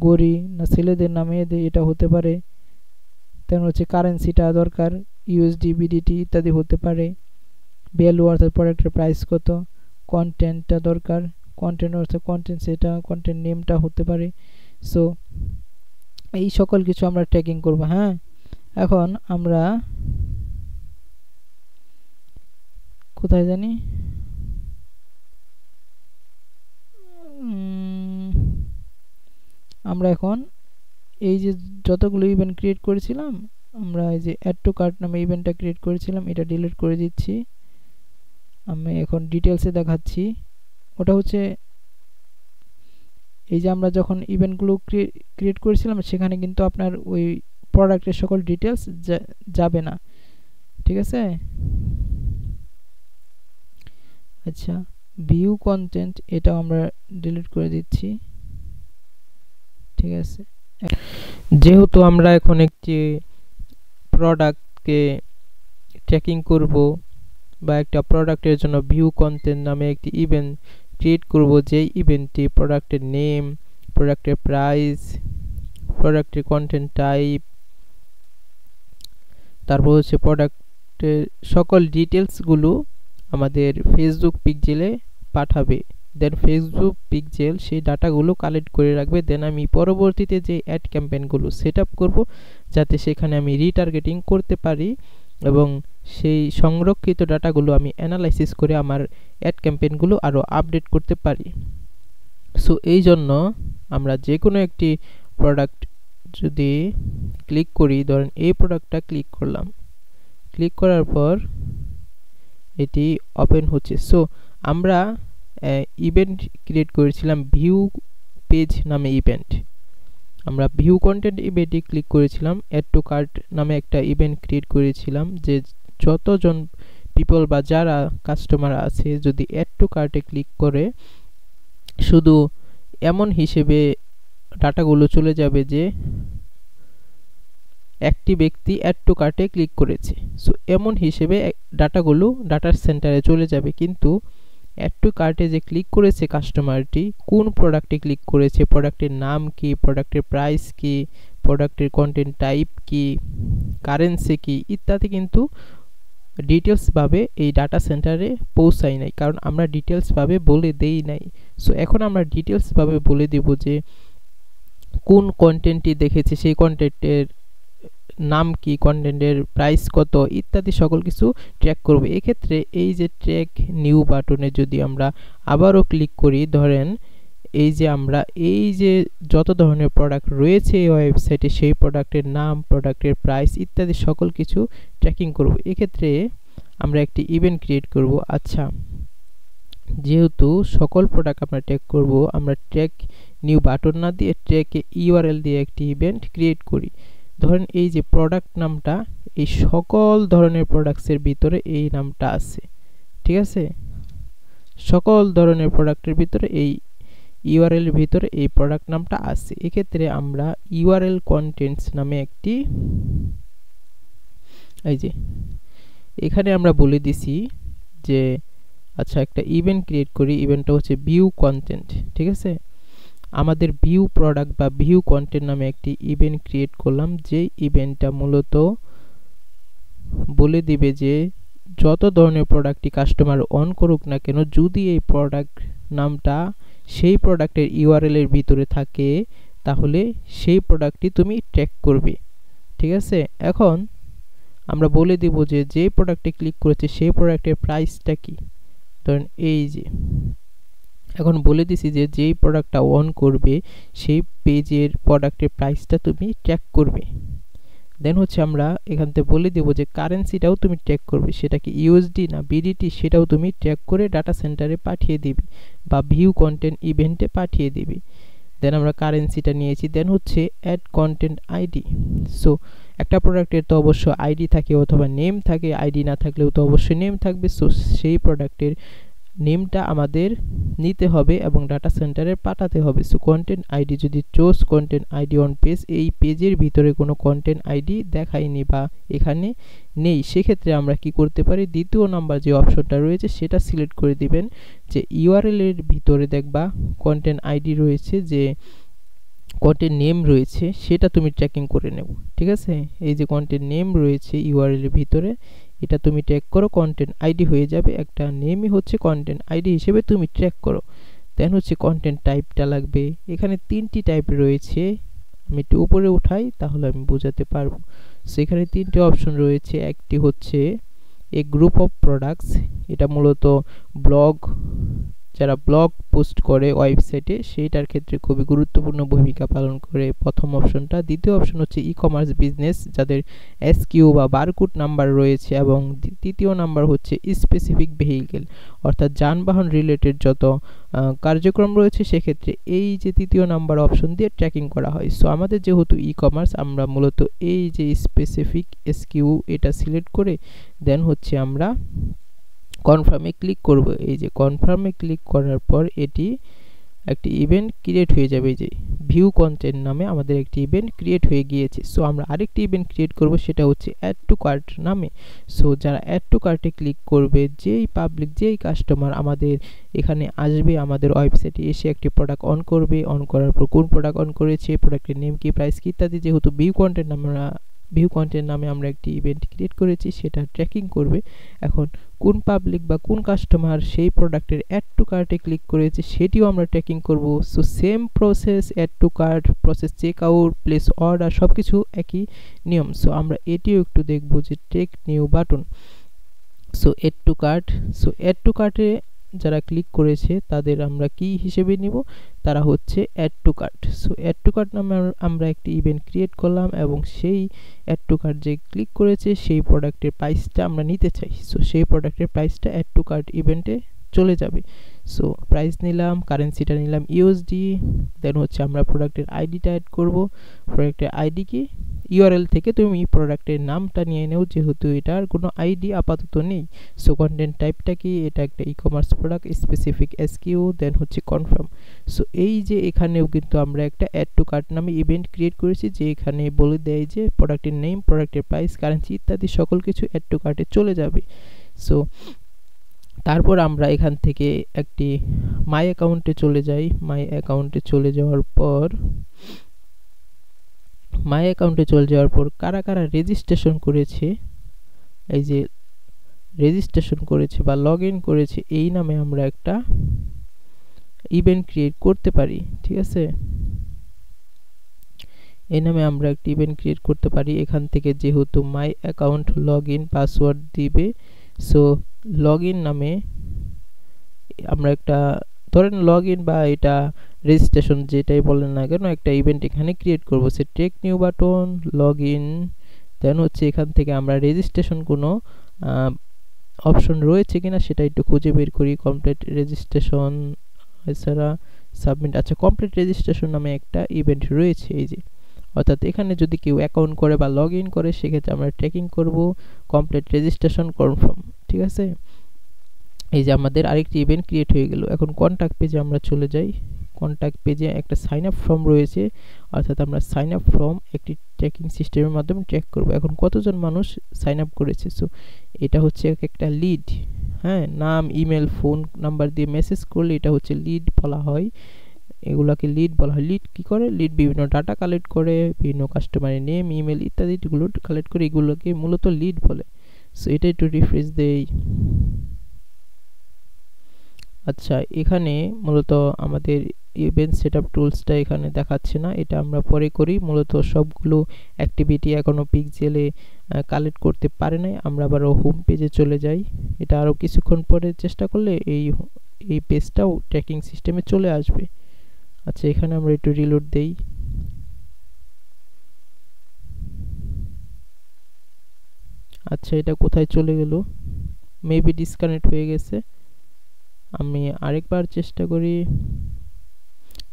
গড়ি না ছেলেদের না মেয়েদের এটা হতে পারে। দেন হচ্ছে কারেন্সিটা দরকার, ইউএসডি, বিডিটি ইত্যাদি হতে পারে। ভ্যালু অর্থাৎ প্রোডাক্টের প্রাইস কত, কন্টেন্টটা দরকার, কন্টেন্ট অর্থাৎ কন্টেন্ট সেটা, কন্টেন্ট নেমটা হতে পারে। সো এই সকল কিছু আমরা ট্র্যাকিং করব। হ্যাঁ, এখন আমরা কোথায় জানি আমরা এখন এই যে যতগুলো ইভেন্ট ক্রিয়েট করেছিলাম, আমরা এই যে অ্যাড টু কার্ট নামে ইভেন্টটা ক্রিয়েট করেছিলাম, এটা ডিলিট করে দিচ্ছি। আমি এখন ডিটেলসে দেখাচ্ছি। ওটা হচ্ছে এই যে আমরা যখন ইভেন্টগুলো ক্রিয়েট করেছিলাম সেখানে কিন্তু আপনার ওই প্রোডাক্টের সকল ডিটেলস যাবে না, ঠিক আছে। আচ্ছা, ভিউ কন্টেন্ট এটাও আমরা ডিলিট করে দিচ্ছি, ঠিক আছে। যেহেতু আমরা এখন একটি প্রোডাক্টকে ট্র্যাকিং করব বা একটা প্রোডাক্টের জন্য ভিউ কন্টেন্ট নামে একটি ইভেন্ট ক্রিয়েট করব, যেই ইভেন্টটি প্রোডাক্টের নেম, প্রোডাক্টের প্রাইস, প্রোডাক্টের কন্টেন্ট টাইপ, তারপর হচ্ছে প্রোডাক্টের সকল ডিটেলসগুলো আমাদের ফেসবুক পিক্সেলে পাঠাবে। দেন ফেসবুক পিক্সেল সেই ডাটাগুলো কালেক্ট করে রাখবে। দেন আমি পরবর্তীতে যে অ্যাড ক্যাম্পেইনগুলো সেট আপ করবো যাতে সেখানে আমি রিটার্গেটিং করতে পারি এবং সেই সংরক্ষিত ডাটাগুলো আমি অ্যানালাইসিস করে আমার অ্যাড ক্যাম্পেইনগুলো আরও আপডেট করতে পারি। সো এই জন্য আমরা যে কোনো একটি প্রোডাক্ট যদি ক্লিক করি, ধরেন এই প্রোডাক্টটা ক্লিক করলাম, ক্লিক করার পর এটি ওপেন হচ্ছে। সো আমরা ইভেন্ট ক্রিয়েট করেছিলাম ভিউ পেজ নামে ইভেন্ট, আমরা ভিউ কন্টেন্ট ইভেন্টে ক্লিক করেছিলাম। অ্যাড টু কার্ট নামে একটা ইভেন্ট ক্রিয়েট করেছিলাম যে যতজন পিপল বা যারা কাস্টমার আছে যদি অ্যাড টু কার্টে ক্লিক করে শুধু এমন হিসেবে ডাটাগুলো চলে যাবে যে একটি ব্যক্তি অ্যাড টু কার্টে ক্লিক করেছে। সো এমন হিসেবে ডাটাগুলো ডাটা সেন্টারে চলে যাবে, কিন্তু অ্যাড টু কার্টে যে ক্লিক করেছে কাস্টমারটি, কোন প্রোডাক্টে ক্লিক করেছে, প্রোডাক্টের নাম কি, প্রোডাক্টের প্রাইস কি, প্রোডাক্টের কন্টেন্ট টাইপ কি, কারেন্সি কি ইত্যাদি কিন্তু ডিটেলসভাবে এই ডাটা সেন্টারে পৌঁছায় নাই, কারণ আমরা ডিটেলসভাবে বলে দেই নাই। সো এখন আমরা ডিটেলসভাবে বলে দেব যে কোন কন্টেন্টটি দেখেছে, সেই কন্টেন্টের নাম কি, কন্টেন্টের প্রাইস কত ইত্যাদি সকল কিছু ট্র্যাক করব। এক্ষেত্রে এই যে ট্র্যাক নিউ বাটনে যদি আমরা আবারও ক্লিক করি, ধরেন এই যে আমরা এই যে যত ধরনের প্রোডাক্ট রয়েছে এই ওয়েবসাইটে সেই প্রোডাক্টের নাম, প্রোডাক্টের প্রাইস ইত্যাদি সকল কিছু ট্র্যাকিং করব। এক্ষেত্রে আমরা একটি ইভেন্ট ক্রিয়েট করব। আচ্ছা, যেহেতু সকল প্রোডাক্ট আমরা ট্র্যাক করব, আমরা ট্র্যাক নিউ বাটন না দিয়ে ট্র্যাকে ইউআরএল দিয়ে একটি ইভেন্ট ক্রিয়েট করি। ধরেন এই যে প্রোডাক্ট নামটা, এই সকল ধরনের প্রোডাক্টসের ভিতরে এই নামটা আছে, ঠিক আছে। সকল ধরনের প্রোডাক্টের ভিতরে এই ইউআরএল ভিতরে এই প্রোডাক্ট নামটা আছে। এক্ষেত্রে আমরা ইউআরএল কন্টেন্টস নামে একটি, এই যে এখানে আমরা বলে দিছি যে আচ্ছা একটা ইভেন্ট ক্রিয়েট করি, ইভেন্টটা হচ্ছে ভিউ কন্টেন্ট, ঠিক আছে। আমাদের ভিউ প্রোডাক্ট বা ভিউ কন্টেন্ট নামে একটি ইভেন্ট ক্রিয়েট করলাম, যে ইভেন্টটা মূলত বলে দিবে যে যত ধরনের প্রোডাক্টই কাস্টমার অন করুক না কেন, যদি এই প্রোডাক্ট নামটা সেই প্রোডাক্টের ইউআরএল এর ভিতরে থাকে তাহলে সেই প্রোডাক্টটি তুমি ট্র্যাক করবে, ঠিক আছে। এখন আমরা বলে দিব যে যে প্রোডাক্টে ক্লিক করেছে সেই প্রোডাক্টের প্রাইসটা কি। ধরেন এই যে এখন বলে দিছি যে যেই প্রোডাক্টটা অন করবে সেই পেজের প্রোডাক্টের প্রাইসটা তুমি ট্র্যাক করবে। দেন হচ্ছে আমরা এখান থেকে বলে দেব যে কারেন্সিটাও তুমি ট্র্যাক করবে, সেটা কি ইউএসডি না বিডিটি সেটাও তুমি ট্র্যাক করে ডাটা সেন্টারে পাঠিয়ে দিবে বা ভিউ কন্টেন্ট ইভেন্টে পাঠিয়ে দিবে। দেন আমরা কারেন্সিটা নিয়েছি। দেন হচ্ছে অ্যাড কন্টেন্ট আইডি। সো একটা প্রোডাক্টের তো অবশ্য আইডি থাকে অথবা নেম থাকে, আইডি না থাকলেও তো অবশ্যই নেম থাকবে। সো সেই প্রোডাক্টের নেমটা আমাদের নিতে হবে এবং ডাটা সেন্টারে পাঠাতে হবে। সো কন্টেন্ট আইডি যদি choose content ID on page, এই পেজের ভিতরে কোনো কন্টেন্ট আইডি দেখায়নি বা এখানে নেই, সেক্ষেত্রে আমরা কি করতে পারি, দ্বিতীয় নাম্বার যে অপশনটা রয়েছে সেটা সিলেক্ট করে দিবেন যে ইউআরএল এর ভিতরে দেখবা কন্টেন্ট আইডি রয়েছে, যে কন্টেন্ট নেম রয়েছে সেটা তুমি ট্র্যাকিং করে নেব, ঠিক আছে। এই যে কন্টেন্ট নেম রয়েছে ইউআরএল এর ভিতরে, এটা তুমি ট্র্যাক করো, কন্টেন্ট আইডি হয়ে যাবে। একটা নেমই হচ্ছে কন্টেন্ট আইডি হিসেবে তুমি ট্র্যাক করো। দেন হচ্ছে কন্টেন্ট টাইপটা লাগবে। এখানে তিনটি টাইপ রয়েছে, আমি একটু উপরে উঠাই তাহলে আমি বোঝাতে পারবো। সেখানে তিনটে অপশন রয়েছে। একটি হচ্ছে এ গ্রুপ অফ প্রোডাক্টস, এটা মূলত ব্লগ, যারা ব্লগ পোস্ট করে ওয়েবসাইটে সেইটার ক্ষেত্রে খুবই গুরুত্বপূর্ণ ভূমিকা পালন করে প্রথম অপশনটা। দ্বিতীয় অপশন হচ্ছে ই কমার্স বিজনেস, যাদের এসকিউ বা বারকোড নাম্বার রয়েছে। এবং তৃতীয় নাম্বার হচ্ছে স্পেসিফিক ভেহিকেল, অর্থাৎ যানবাহন রিলেটেড যত কার্যক্রম রয়েছে সেক্ষেত্রে এই যে তৃতীয় নাম্বার অপশন দিয়ে ট্র্যাকিং করা হয়। সো আমাদের যেহেতু ই কমার্স, আমরা মূলত এই যে স্পেসিফিক এসকিউ এটা সিলেক্ট করে দেন হচ্ছে আমরা কনফার্মে ক্লিক করব। এই যে কনফার্মে ক্লিক করার পর এটি একটি ইভেন্ট ক্রিয়েট হয়ে যাবে। এই যে ভিউ কন্টেন্ট নামে আমাদের একটি ইভেন্ট ক্রিয়েট হয়ে গিয়েছে। সো আমরা আরেকটি ইভেন্ট ক্রিয়েট করব, সেটা হচ্ছে অ্যাড টু কার্ট নামে। সো যারা অ্যাড টু কার্টে ক্লিক করবে, যেই পাবলিক, যেই কাস্টমার আমাদের এখানে আসবে, আমাদের ওয়েবসাইটে এসে একটি প্রোডাক্ট অন করবে, অন করার পর কোন প্রোডাক্ট অন করেছে, প্রোডাক্টের নেম কি, প্রাইস কি ইত্যাদি, যেহেতু ভিউ কন্টেন্ট নামে আমরা একটি ইভেন্ট ক্রিয়েট করেছি, সেটা ট্র্যাকিং করবে। এখন কোন পাবলিক বা কোন কাস্টমার সেই প্রোডাক্টের অ্যাড টু কার্টে ক্লিক করেছে সেটিও আমরা ট্র্যাকিং করব। So same process, add to cart, process check out, place order, সব কিছু একই নিয়ম। সো আমরা এটিও একটু দেখব যে take new button. So add to cart, so add to কার্টে যারা ক্লিক করেছে তাদের আমরা কি হিসেবে নিব, তারা হচ্ছে add to cart. So add to cart নামে আমরা একটি ইভেন্ট ক্রিয়েট করলাম এবং সেই অ্যাড টু কার্ট যে ক্লিক করেছে সেই প্রোডাক্টের প্রাইসটা আমরা নিতে চাই। সো সেই প্রোডাক্টের প্রাইসটা অ্যাড টু কার্ট ইভেন্টে চলে যাবে। সো প্রাইস নিলাম, কারেন্সিটা নিলাম ইউএসডি, দেন হচ্ছে আমরা প্রোডাক্টের আইডিটা অ্যাড করব। প্রোডাক্টের আইডি কি, ইউআরএল থেকে তুমি প্রোডাক্টের নামটা নিয়ে নেও, যেহেতু এটার কোনো আইডি আপাতত নেই। সো কন্টেন্ট টাইপটা কি, এটা একটা ই কমার্স প্রোডাক্ট, স্পেসিফিক এসকিউ, দেন হচ্ছে কনফার্ম। সো এই যে এখানেও কিন্তু আমরা একটা অ্যাড টু কার্ট নামে ইভেন্ট ক্রিয়েট করেছি, যে এখানে বলে দেয় যে প্রোডাক্টের নেম, প্রোডাক্টের প্রাইস, কারেন্সি ইত্যাদি সকল কিছু অ্যাড টু কার্টে চলে যাবে। সো তারপর আমরা এখান থেকে একটি মাই অ্যাকাউন্টে চলে যাই। মাই অ্যাকাউন্টে চলে যাওয়ার পর কারা কারা রেজিস্ট্রেশন করেছে, এই যে রেজিস্ট্রেশন করেছে বা লগ ইন করেছে, এই নামে আমরা একটা ইভেন্ট ক্রিয়েট করতে পারি। ঠিক আছে, এই নামে আমরা একটি ইভেন্ট ক্রিয়েট করতে পারি। এখান থেকে যেহেতু my account log in password দিবে, সো লগ ইন নামে আমরা একটা, ধরেন লগ ইন বা এটা রেজিস্ট্রেশন যেটাই বলেন না কেন, একটা ইভেন্ট এখানে ক্রিয়েট করবো। সে take new button, log in, then হচ্ছে এখান থেকে আমরা রেজিস্ট্রেশন কোনো অপশন রয়েছে কিনা সেটা একটু খুঁজে বের করি। কমপ্লিট রেজিস্ট্রেশন, এছাড়া সাবমিট। আচ্ছা, কমপ্লিট রেজিস্ট্রেশন নামে একটা ইভেন্ট রয়েছে। এই যে অর্থাৎ এখানে যদি কেউ অ্যাকাউন্ট করে বা লগ ইন করে সেক্ষেত্রে আমরা ট্র্যাকিং করব কমপ্লিট রেজিস্ট্রেশন কনফার্ম। ঠিক আছে, এই যে আমাদের আরেকটি ইভেন্ট ক্রিয়েট হয়ে গেল। এখন কন্ট্যাক্ট পেজে আমরা চলে যাই। কন্ট্যাক্ট পেজে একটা সাইন আপ ফর্ম রয়েছে, অর্থাৎ আমরা সাইন আপ ফর্ম একটি ট্র্যাকিং সিস্টেমের মাধ্যমে ট্র্যাক করব। এখন কতজন মানুষ সাইন আপ করেছে, সো এটা হচ্ছে একটা লিড। হ্যাঁ, নাম, ইমেল, ফোন নাম্বার দিয়ে মেসেজ করলে এটা হচ্ছে লিড বলা হয়। এগুলাকে লিড বলা হয়। লিড কি করে, লিড বিভিন্ন ডাটা কালেক্ট করে, বিভিন্ন কাস্টমারের নেম, ইমেল ইত্যাদিগুলো কালেক্ট করে, এগুলোকে মূলত লিড বলে। সো এটা একটু রিফ্রেশ দেই। আচ্ছা, এখানে মূলত আমাদের ইভেন্ট সেটআপ টুলসটা এখানে দেখাচ্ছে না, এটা আমরা পরে করি। মূলত সবগুলো অ্যাক্টিভিটি এখনো পিক্সেলে কালেক্ট করতে পারে নাই। আমরা আবার হোম পেজে চলে যাই। এটা আরও কিছুক্ষণ পরে চেষ্টা করলে এই পেজটাও ট্র্যাকিং সিস্টেমে চলে আসবে। আচ্ছা, এখানে আমরা একটু রিলোড দেই। আচ্ছা, এটা কোথায় চলে গেল, মেবি ডিসকানেক্ট হয়ে গেছে। আমি আরেকবার চেষ্টা করি,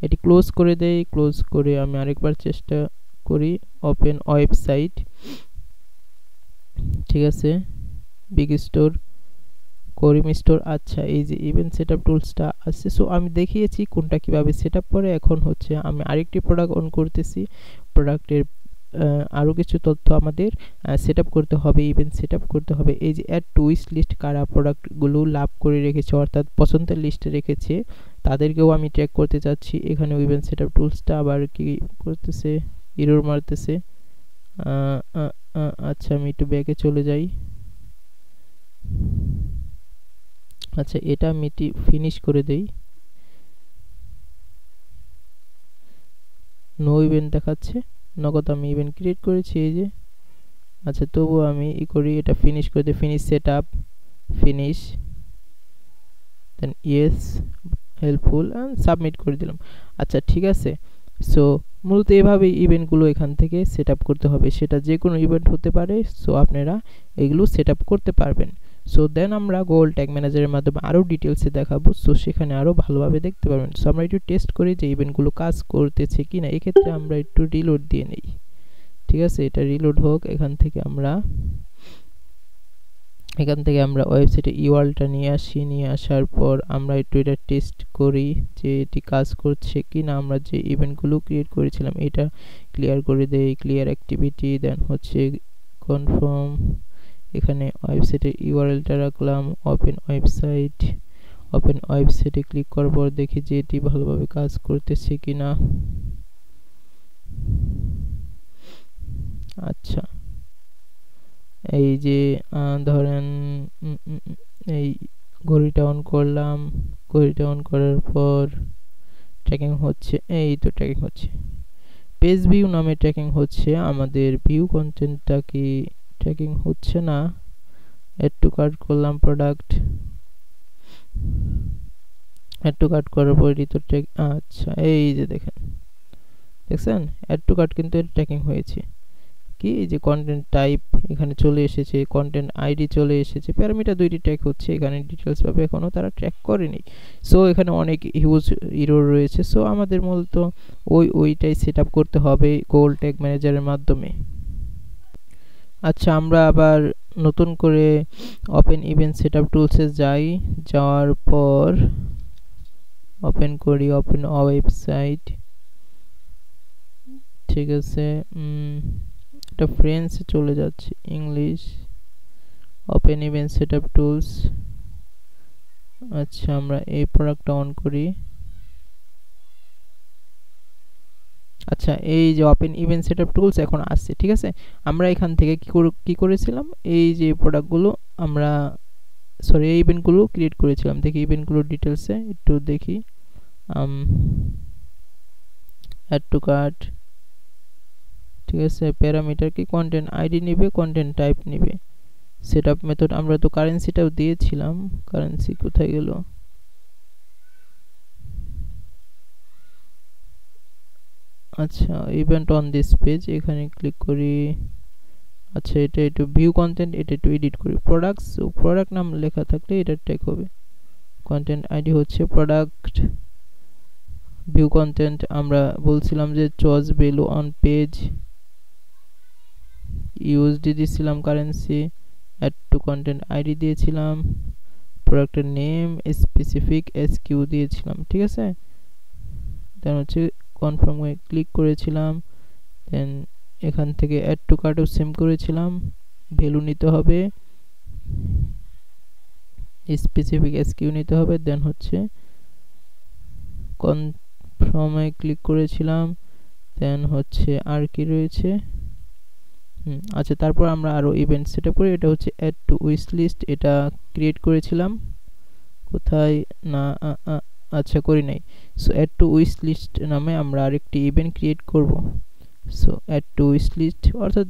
এটি ক্লোজ করে দেই। ক্লোজ করে আমি আরেকবার চেষ্টা করি, ওপেন ওয়েবসাইট। ঠিক আছে, বিগ স্টোর, করিম স্টোর। আচ্ছা, এই যে ইভেন্ট সেটআপ টুলসটা আছে। সো আমি দেখিয়েছি কোনটা কিভাবে সেটআপ করে। এখন হচ্ছে আমি আরেকটি প্রোডাক্ট অন করতেছি। প্রোডাক্টের আরও কিছু তথ্য আমাদের সেটআপ করতে হবে, ইভেন্ট সেটআপ করতে হবে। এই যে অ্যাড টু উইশ লিস্ট, কারা প্রোডাক্টগুলো লাভ করে রেখেছে অর্থাৎ পছন্দের লিস্টে রেখেছে তাদেরকেও আমি ট্র্যাক করতে চাচ্ছি। এখানে ইভেন্ট সেটআপ টুলসটা আবার কি করতেছে, এরর মারতেছে। আচ্ছা, আমি একটু ব্যাকে চলে যাই। আচ্ছা, এটা আমি ফিনিশ করে দেই। নো ইভেন্ট দেখাচ্ছে, নগদ আমি ইভেন্ট ক্রিয়েট করেছি এই যে। আচ্ছা তবু আমি করি, এটা ফিনিশ করে দিই, finish set up, finish, then yes helpful and submit করে দিলাম। আচ্ছা ঠিক আছে, সো মূলত এভাবে ইভেন্টগুলো এখান থেকে সেট আপ করতে হবে, সেটা যে কোনো ইভেন্ট হতে পারে। সো আপনারা এগুলো সেট আপ করতে পারবেন। সো দেন আমরা গুগল ট্যাগ ম্যানেজারের মাধ্যমে আরও ডিটেলসে দেখাবো, সো সেখানে আরও ভালোভাবে দেখতে পারবেন। সো আমরা একটু টেস্ট করি যে ইভেন্টগুলো কাজ করতেছে কি না। এক্ষেত্রে আমরা একটু রিলোড দিয়ে নেই, ঠিক আছে, এটা রিলোড হোক। এখান থেকে আমরা ওয়েবসাইটে ইউআরএলটা নিয়ে আসি, নিয়ে আসার পর আমরা একটু এটা টেস্ট করি যে এটি কাজ করছে কি না। আমরা যে ইভেন্টগুলো ক্রিয়েট করেছিলাম এটা ক্লিয়ার করে দেই, ক্লিয়ার অ্যাক্টিভিটি, দেন হচ্ছে কনফার্ম, এখানে ওয়েবসাইটের ইউআরএলটা রাখলাম, ওপেন ওয়েবসাইটে ক্লিক করার পর দেখি যে এটি ভালোভাবে কাজ করতেছে কি না। আচ্ছা এই যে ধরেন এই ঘড়িটা অন করলাম, ঘড়িটা অন করার পর ট্র্যাকিং হচ্ছে, এই তো ট্র্যাকিং হচ্ছে, পেজ ভিউ নামে ট্র্যাকিং হচ্ছে, আমাদের ভিউ কন্টেন্টটা কি ট্র্যাকিং হচ্ছে না। অ্যাড টু কার্ট করলাম, প্রোডাক্ট অ্যাড টু কার্ট করার পর তো ট্র্যাক, আচ্ছা এই যে দেখছেন অ্যাড টু কার্ট কিন্তু এটা ট্র্যাকিং হয়েছে। কি এই যে কন্টেন্ট টাইপ এখানে চলে এসেছে, কন্টেন্ট আইডি চলে এসেছে, প্যারামিটার দুইটি ট্র্যাক হচ্ছে, এখানে ডিটেলস ভাবে এখনো তারা ট্র্যাক করেনি। সো এখানে অনেক হিউজ এরর রয়েছে। সো আমাদের মূলত ওইটাই সেট আপ করতে হবে গুগল ট্যাগ ম্যানেজারের মাধ্যমে। আচ্ছা আমরা আবার নতুন করে ওপেন ইভেন্ট সেটআপ টুলসে যাই, যাওয়ার পর ওপেন করি, ওপেন ওয়েবসাইট, ঠিক আছে, এটা ফ্রেন্সে চলে যাচ্ছে, English, open event setup tools. আচ্ছা আমরা এই প্রোডাক্টটা অন করি। আচ্ছা এই যে ওপেন ইভেন্ট সেটআপ টুলস এখন আসছে, ঠিক আছে। আমরা এখান থেকে কি করেছিলাম, এই যে প্রোডাক্টগুলো আমরা এই ইভেন্টগুলো ক্রিয়েট করেছিলাম। দেখি ইভেন্টগুলোর ডিটেলসে একটু দেখি, অ্যাড টু কার্ট, ঠিক আছে, প্যারামিটার কি কন্টেন্ট আইডি নেবে, কন্টেন্ট টাইপ নেবে, সেটআপ মেথড আমরা তো কারেন্সিটাও দিয়েছিলাম, কারেন্সি কোথায় গেল। আচ্ছা ইভেন্ট অন দিস পেজ, এখানে ক্লিক করি। আচ্ছা এটা একটু ভিউ কন্টেন্ট, এটা একটু এডিট করি, প্রোডাক্টস, প্রোডাক্ট নাম লেখা থাকলে এটা ট্যাগ হবে, কন্টেন্ট আইডি হচ্ছে প্রোডাক্ট, ভিউ কন্টেন্ট আমরা বলছিলাম যে choice value on page, USD দিয়েছিলাম currency, add to content ID দিয়েছিলাম, প্রোডাক্টের নেম স্পেসিফিক এসকিউ দিয়েছিলাম, ঠিক আছে। দেন হচ্ছে কনফার্মে ক্লিক করেছিলাম, দেন এখান থেকে অ্যাড টু কার্টও সেম করেছিলাম, ভ্যালু নিতে হবে, স্পেসিফিক এসকিউ নিতে হবে, দেন হচ্ছে কনফার্মে ক্লিক করেছিলাম, দেন হচ্ছে আর কি রয়েছে, আচ্ছা তারপর আমরা আরো ইভেন্ট সেটআপ করি। এটা হচ্ছে অ্যাড টু উইশ লিস্ট, এটা ক্রিয়েট করেছিলাম কোথায় না, আচ্ছা করি নাই। So add to wish list নামে আমরা আরেকটি ইভেন্ট ক্রিয়েট করব। So add to wish list অর্থাৎ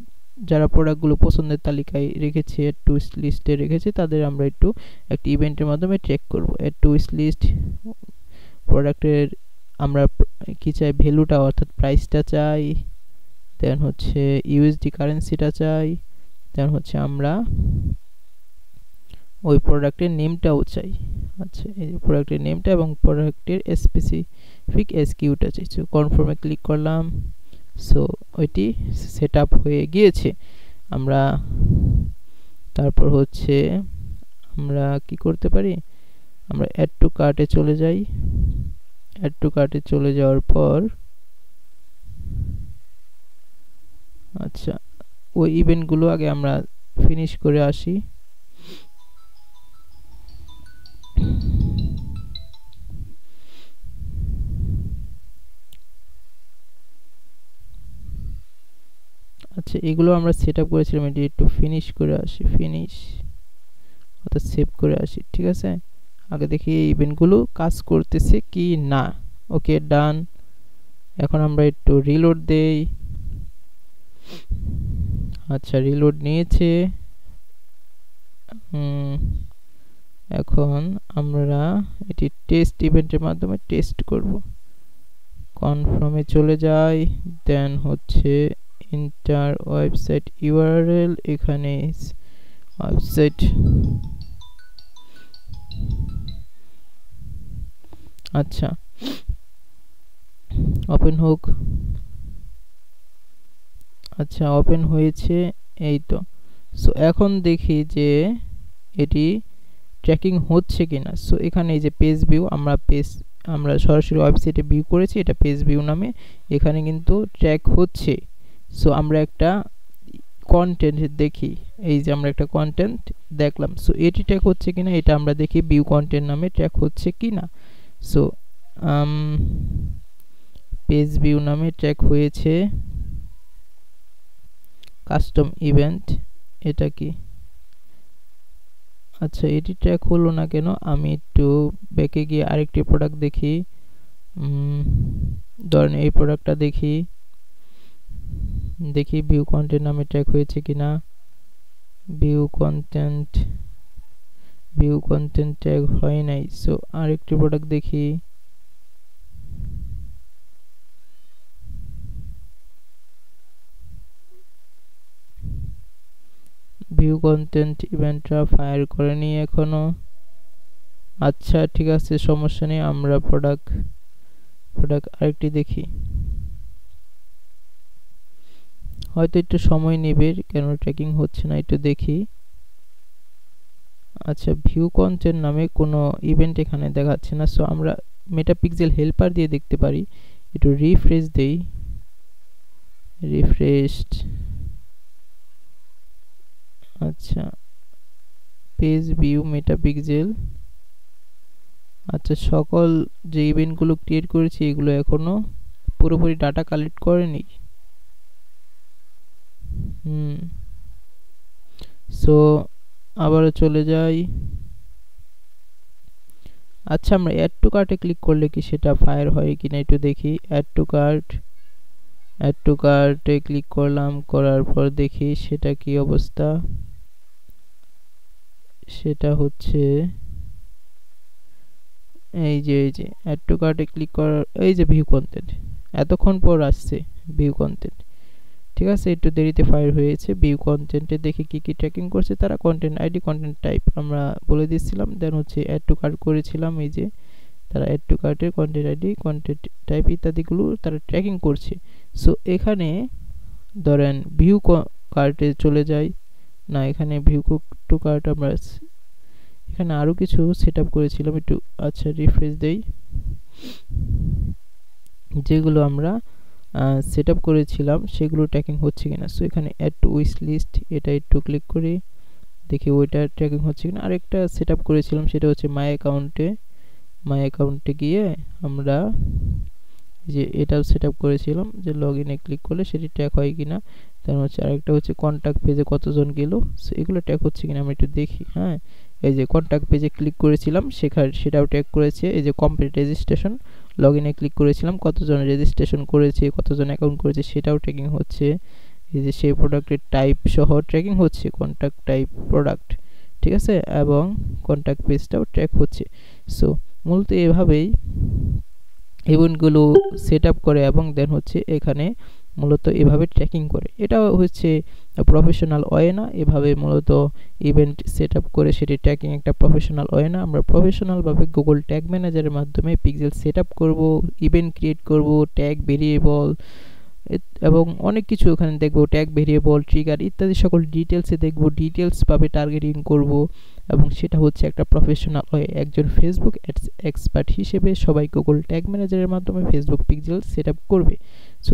যারা প্রোডাক্টগুলো পছন্দের তালিকায় রেখেছে, অ্যাড টু উইশ লিস্টে রেখেছে, তাদের আমরা একটু একটি ইভেন্টের মাধ্যমে ট্র্যাক করব। অ্যাড টু উইশ লিস্ট, প্রোডাক্টের আমরা কি চাই, ভ্যালুটা অর্থাৎ প্রাইসটা চাই, দেন হচ্ছে ইউএসডি কারেন্সিটা চাই, দেন হচ্ছে আমরা ওই প্রোডাক্টের নেমটাও চাই। আচ্ছা এই প্রোডাক্টের নেমটা এবং প্রোডাক্টের স্পেসিফিক এসকিউটা চাই। সো কনফার্মে ক্লিক করলাম, সো ওইটি সেট আপ হয়ে গিয়েছে। আমরা তারপর হচ্ছে আমরা কি করতে পারি, আমরা অ্যাড টু কার্টে চলে যাই, অ্যাড টু কার্টে চলে যাওয়ার পর আচ্ছা ওই ইভেন্টগুলো আগে আমরা ফিনিশ করে আসি। আচ্ছা এগুলো আমরা সেট আপ করেছিলাম, এটি একটু ফিনিশ করে আসি, ফিনিশ অর্থাৎ সেভ করে আসি, ঠিক আছে। আগে দেখি এই ইভেন্টগুলো কাজ করতেছে কি না। ওকে ডান, এখন আমরা একটু রিলোড দেই। আচ্ছা, রিলোড নিয়েছে। এখন আমরা এটি টেস্ট ইভেন্টের মাধ্যমে টেস্ট করব। কনফার্মে চলে যাই, দেন হচ্ছে ইন্টার ওয়েবসাইট ইউআরএল, এখানে ওয়েবসাইট। আচ্ছা, ওপেন হোক। আচ্ছা, ওপেন হয়েছে, এই তো। সো এখন দেখি যে এটি ট্র্যাকিং হচ্ছে কিনা। সো এখানে এই যে পেজ ভিউ, আমরা সরাসরি ওয়েবসাইটে ভিউ করেছি, এটা পেজ ভিউ নামে, এখানে কিন্তু ট্র্যাক হচ্ছে। সো আমরা একটা কন্টেন্ট দেখি, এই যে আমরা একটা কন্টেন্ট দেখলাম। সো এটি ট্র্যাক হচ্ছে কিনা এটা আমরা দেখি ভিউ কন্টেন্ট নামে ট্র্যাক হচ্ছে কিনা। সো পেজ ভিউ নামে ট্র্যাক হয়েছে। কাস্টম ইভেন্ট, এটা কি? আচ্ছা, এটি ট্র্যাক হলো না কেন? আমি একটু ব্যাকে গিয়ে আরেকটি প্রোডাক্ট দেখি। ধরেন এই প্রোডাক্টটা দেখি ভিউ কন্টেন্ট নামে ট্র্যাক হয়েছে কিনা। ভিউ কন্টেন্ট ট্যাগ হয় নাই। সো আরেকটি প্রোডাক্ট দেখি। ভিউ কন্টেন্ট ইভেন্টটা ফায়ার করেনি এখনো। আচ্ছা, ঠিক আছে, সমস্যা নেই। আমরা প্রোডাক্ট আরেকটি দেখি। হয়তো একটু সময় নেবে, কেন ট্র্যাকিং হচ্ছে না একটু দেখি। আচ্ছা, ভিউ কন্টেন্ট নামে কোনো ইভেন্ট এখানে দেখাচ্ছে না। সো আমরা মেটাপিক্সেল হেল্পার দিয়ে দেখতে পারি। একটু রিফ্রেশ দেই, রিফ্রেশড। আচ্ছা, পেজ ভিউ মেটাপিক্সেল। আচ্ছা, সকল যে ইভেন্টগুলো ক্রিয়েট করেছি এগুলো এখনো পুরোপুরি ডাটা কালেক্ট করেনি। সো আবারও চলে যাই। আচ্ছা, আমরা অ্যাড টু কার্টে ক্লিক করলে কি সেটা ফায়ার হয় কিনা একটু দেখি। অ্যাড টু কার্টে ক্লিক করলাম, করার পর দেখি সেটা কি অবস্থা। সেটা হচ্ছে এই যে অ্যাড টু কার্টে ক্লিক করার, এই যে ভিউ কন্টেন্ট, এতক্ষণ পর আসছে ভিউ কন্টেন্ট। ঠিক আছে, একটু দেরিতে ফায়ার হয়েছে। ভিউ কন্টেন্টে দেখি কি ট্র্যাকিং করছে তারা। কন্টেন্ট আইডি, কন্টেন্ট টাইপ আমরা বলে দিয়েছিলাম। দেন হচ্ছে অ্যাড টু কার্ট করেছিলাম, এই যে তারা অ্যাড টু কার্টের কন্টেন্ট আইডি, কন্টেন্ট টাইপ ইত্যাদিগুলো তারা ট্র্যাকিং করছে। সো এখানে ধরেন ভিউ কার্টে চলে যাই না, এখানে ভিউ টু কার্ট আমরা এখানে আরও কিছু সেট আপ করেছিলাম একটু। আচ্ছা, রিফ্রেশ দেই। যেগুলো আমরা সেট আপ করেছিলাম সেগুলো ট্র্যাকিং হচ্ছে কিনা। সো এখানে অ্যাড টু উইশ লিস্ট, এটা একটু ক্লিক করি, দেখি ওইটা ট্র্যাকিং হচ্ছে কিনা। আরেকটা সেট আপ করেছিলাম, সেটা হচ্ছে মাই অ্যাকাউন্টে গিয়ে আমরা যে এটাও সেট আপ করেছিলাম যে লগ ইনে ক্লিক করলে সেটি ট্র্যাক হয় কিনা। তার হচ্ছে আরেকটা হচ্ছে কন্ট্যাক্ট পেজে কতজন গেল, সো এগুলো ট্র্যাক হচ্ছে কিনা আমরা একটু দেখি। হ্যাঁ, এই যে কন্ট্যাক্ট পেজে ক্লিক করেছিলাম, সেটাও ট্র্যাক করেছে। এই যে কমপ্লিট রেজিস্ট্রেশন, লগ ইনে ক্লিক করেছিলাম, কতজন রেজিস্ট্রেশন করেছে, কতজন অ্যাকাউন্ট করেছে সেটাও ট্র্যাকিং হচ্ছে। এই যে সেই প্রোডাক্টের টাইপ সহ ট্র্যাকিং হচ্ছে, কন্ট্যাক্ট টাইপ প্রোডাক্ট, ঠিক আছে, এবং কন্ট্যাক্ট পেজটাও ট্র্যাক হচ্ছে। সো মূলত এভাবেই ইভেন্টগুলো সেট আপ করে এবং দেন হচ্ছে এখানে মূলত এভাবে ট্র্যাকিং করে। এটা হচ্ছে প্রফেশনাল ওয়ে না, এভাবে মূলত ইভেন্ট সেট আপ করে সেটি ট্র্যাকিং একটা প্রফেশনাল ওয়ে না। আমরা প্রফেশনালভাবে গুগল ট্যাগ ম্যানেজারের মাধ্যমে পিক্সেল সেট আপ করবো, ইভেন্ট ক্রিয়েট করব, ট্যাগ ভেরিয়েবল এবং অনেক কিছু ওখানে দেখবো, ট্যাগ ভেরিয়েবল, ট্রিগার ইত্যাদি সকল ডিটেলসে দেখবো, ডিটেলসভাবে টার্গেটিং করব, এবং সেটা হচ্ছে একটা প্রফেশনাল ওয়ে। একজন ফেসবুক এক্সপার্ট হিসেবে সবাই গুগল ট্যাগ ম্যানেজারের মাধ্যমে ফেসবুক পিক্সেল সেট আপ করবে। সো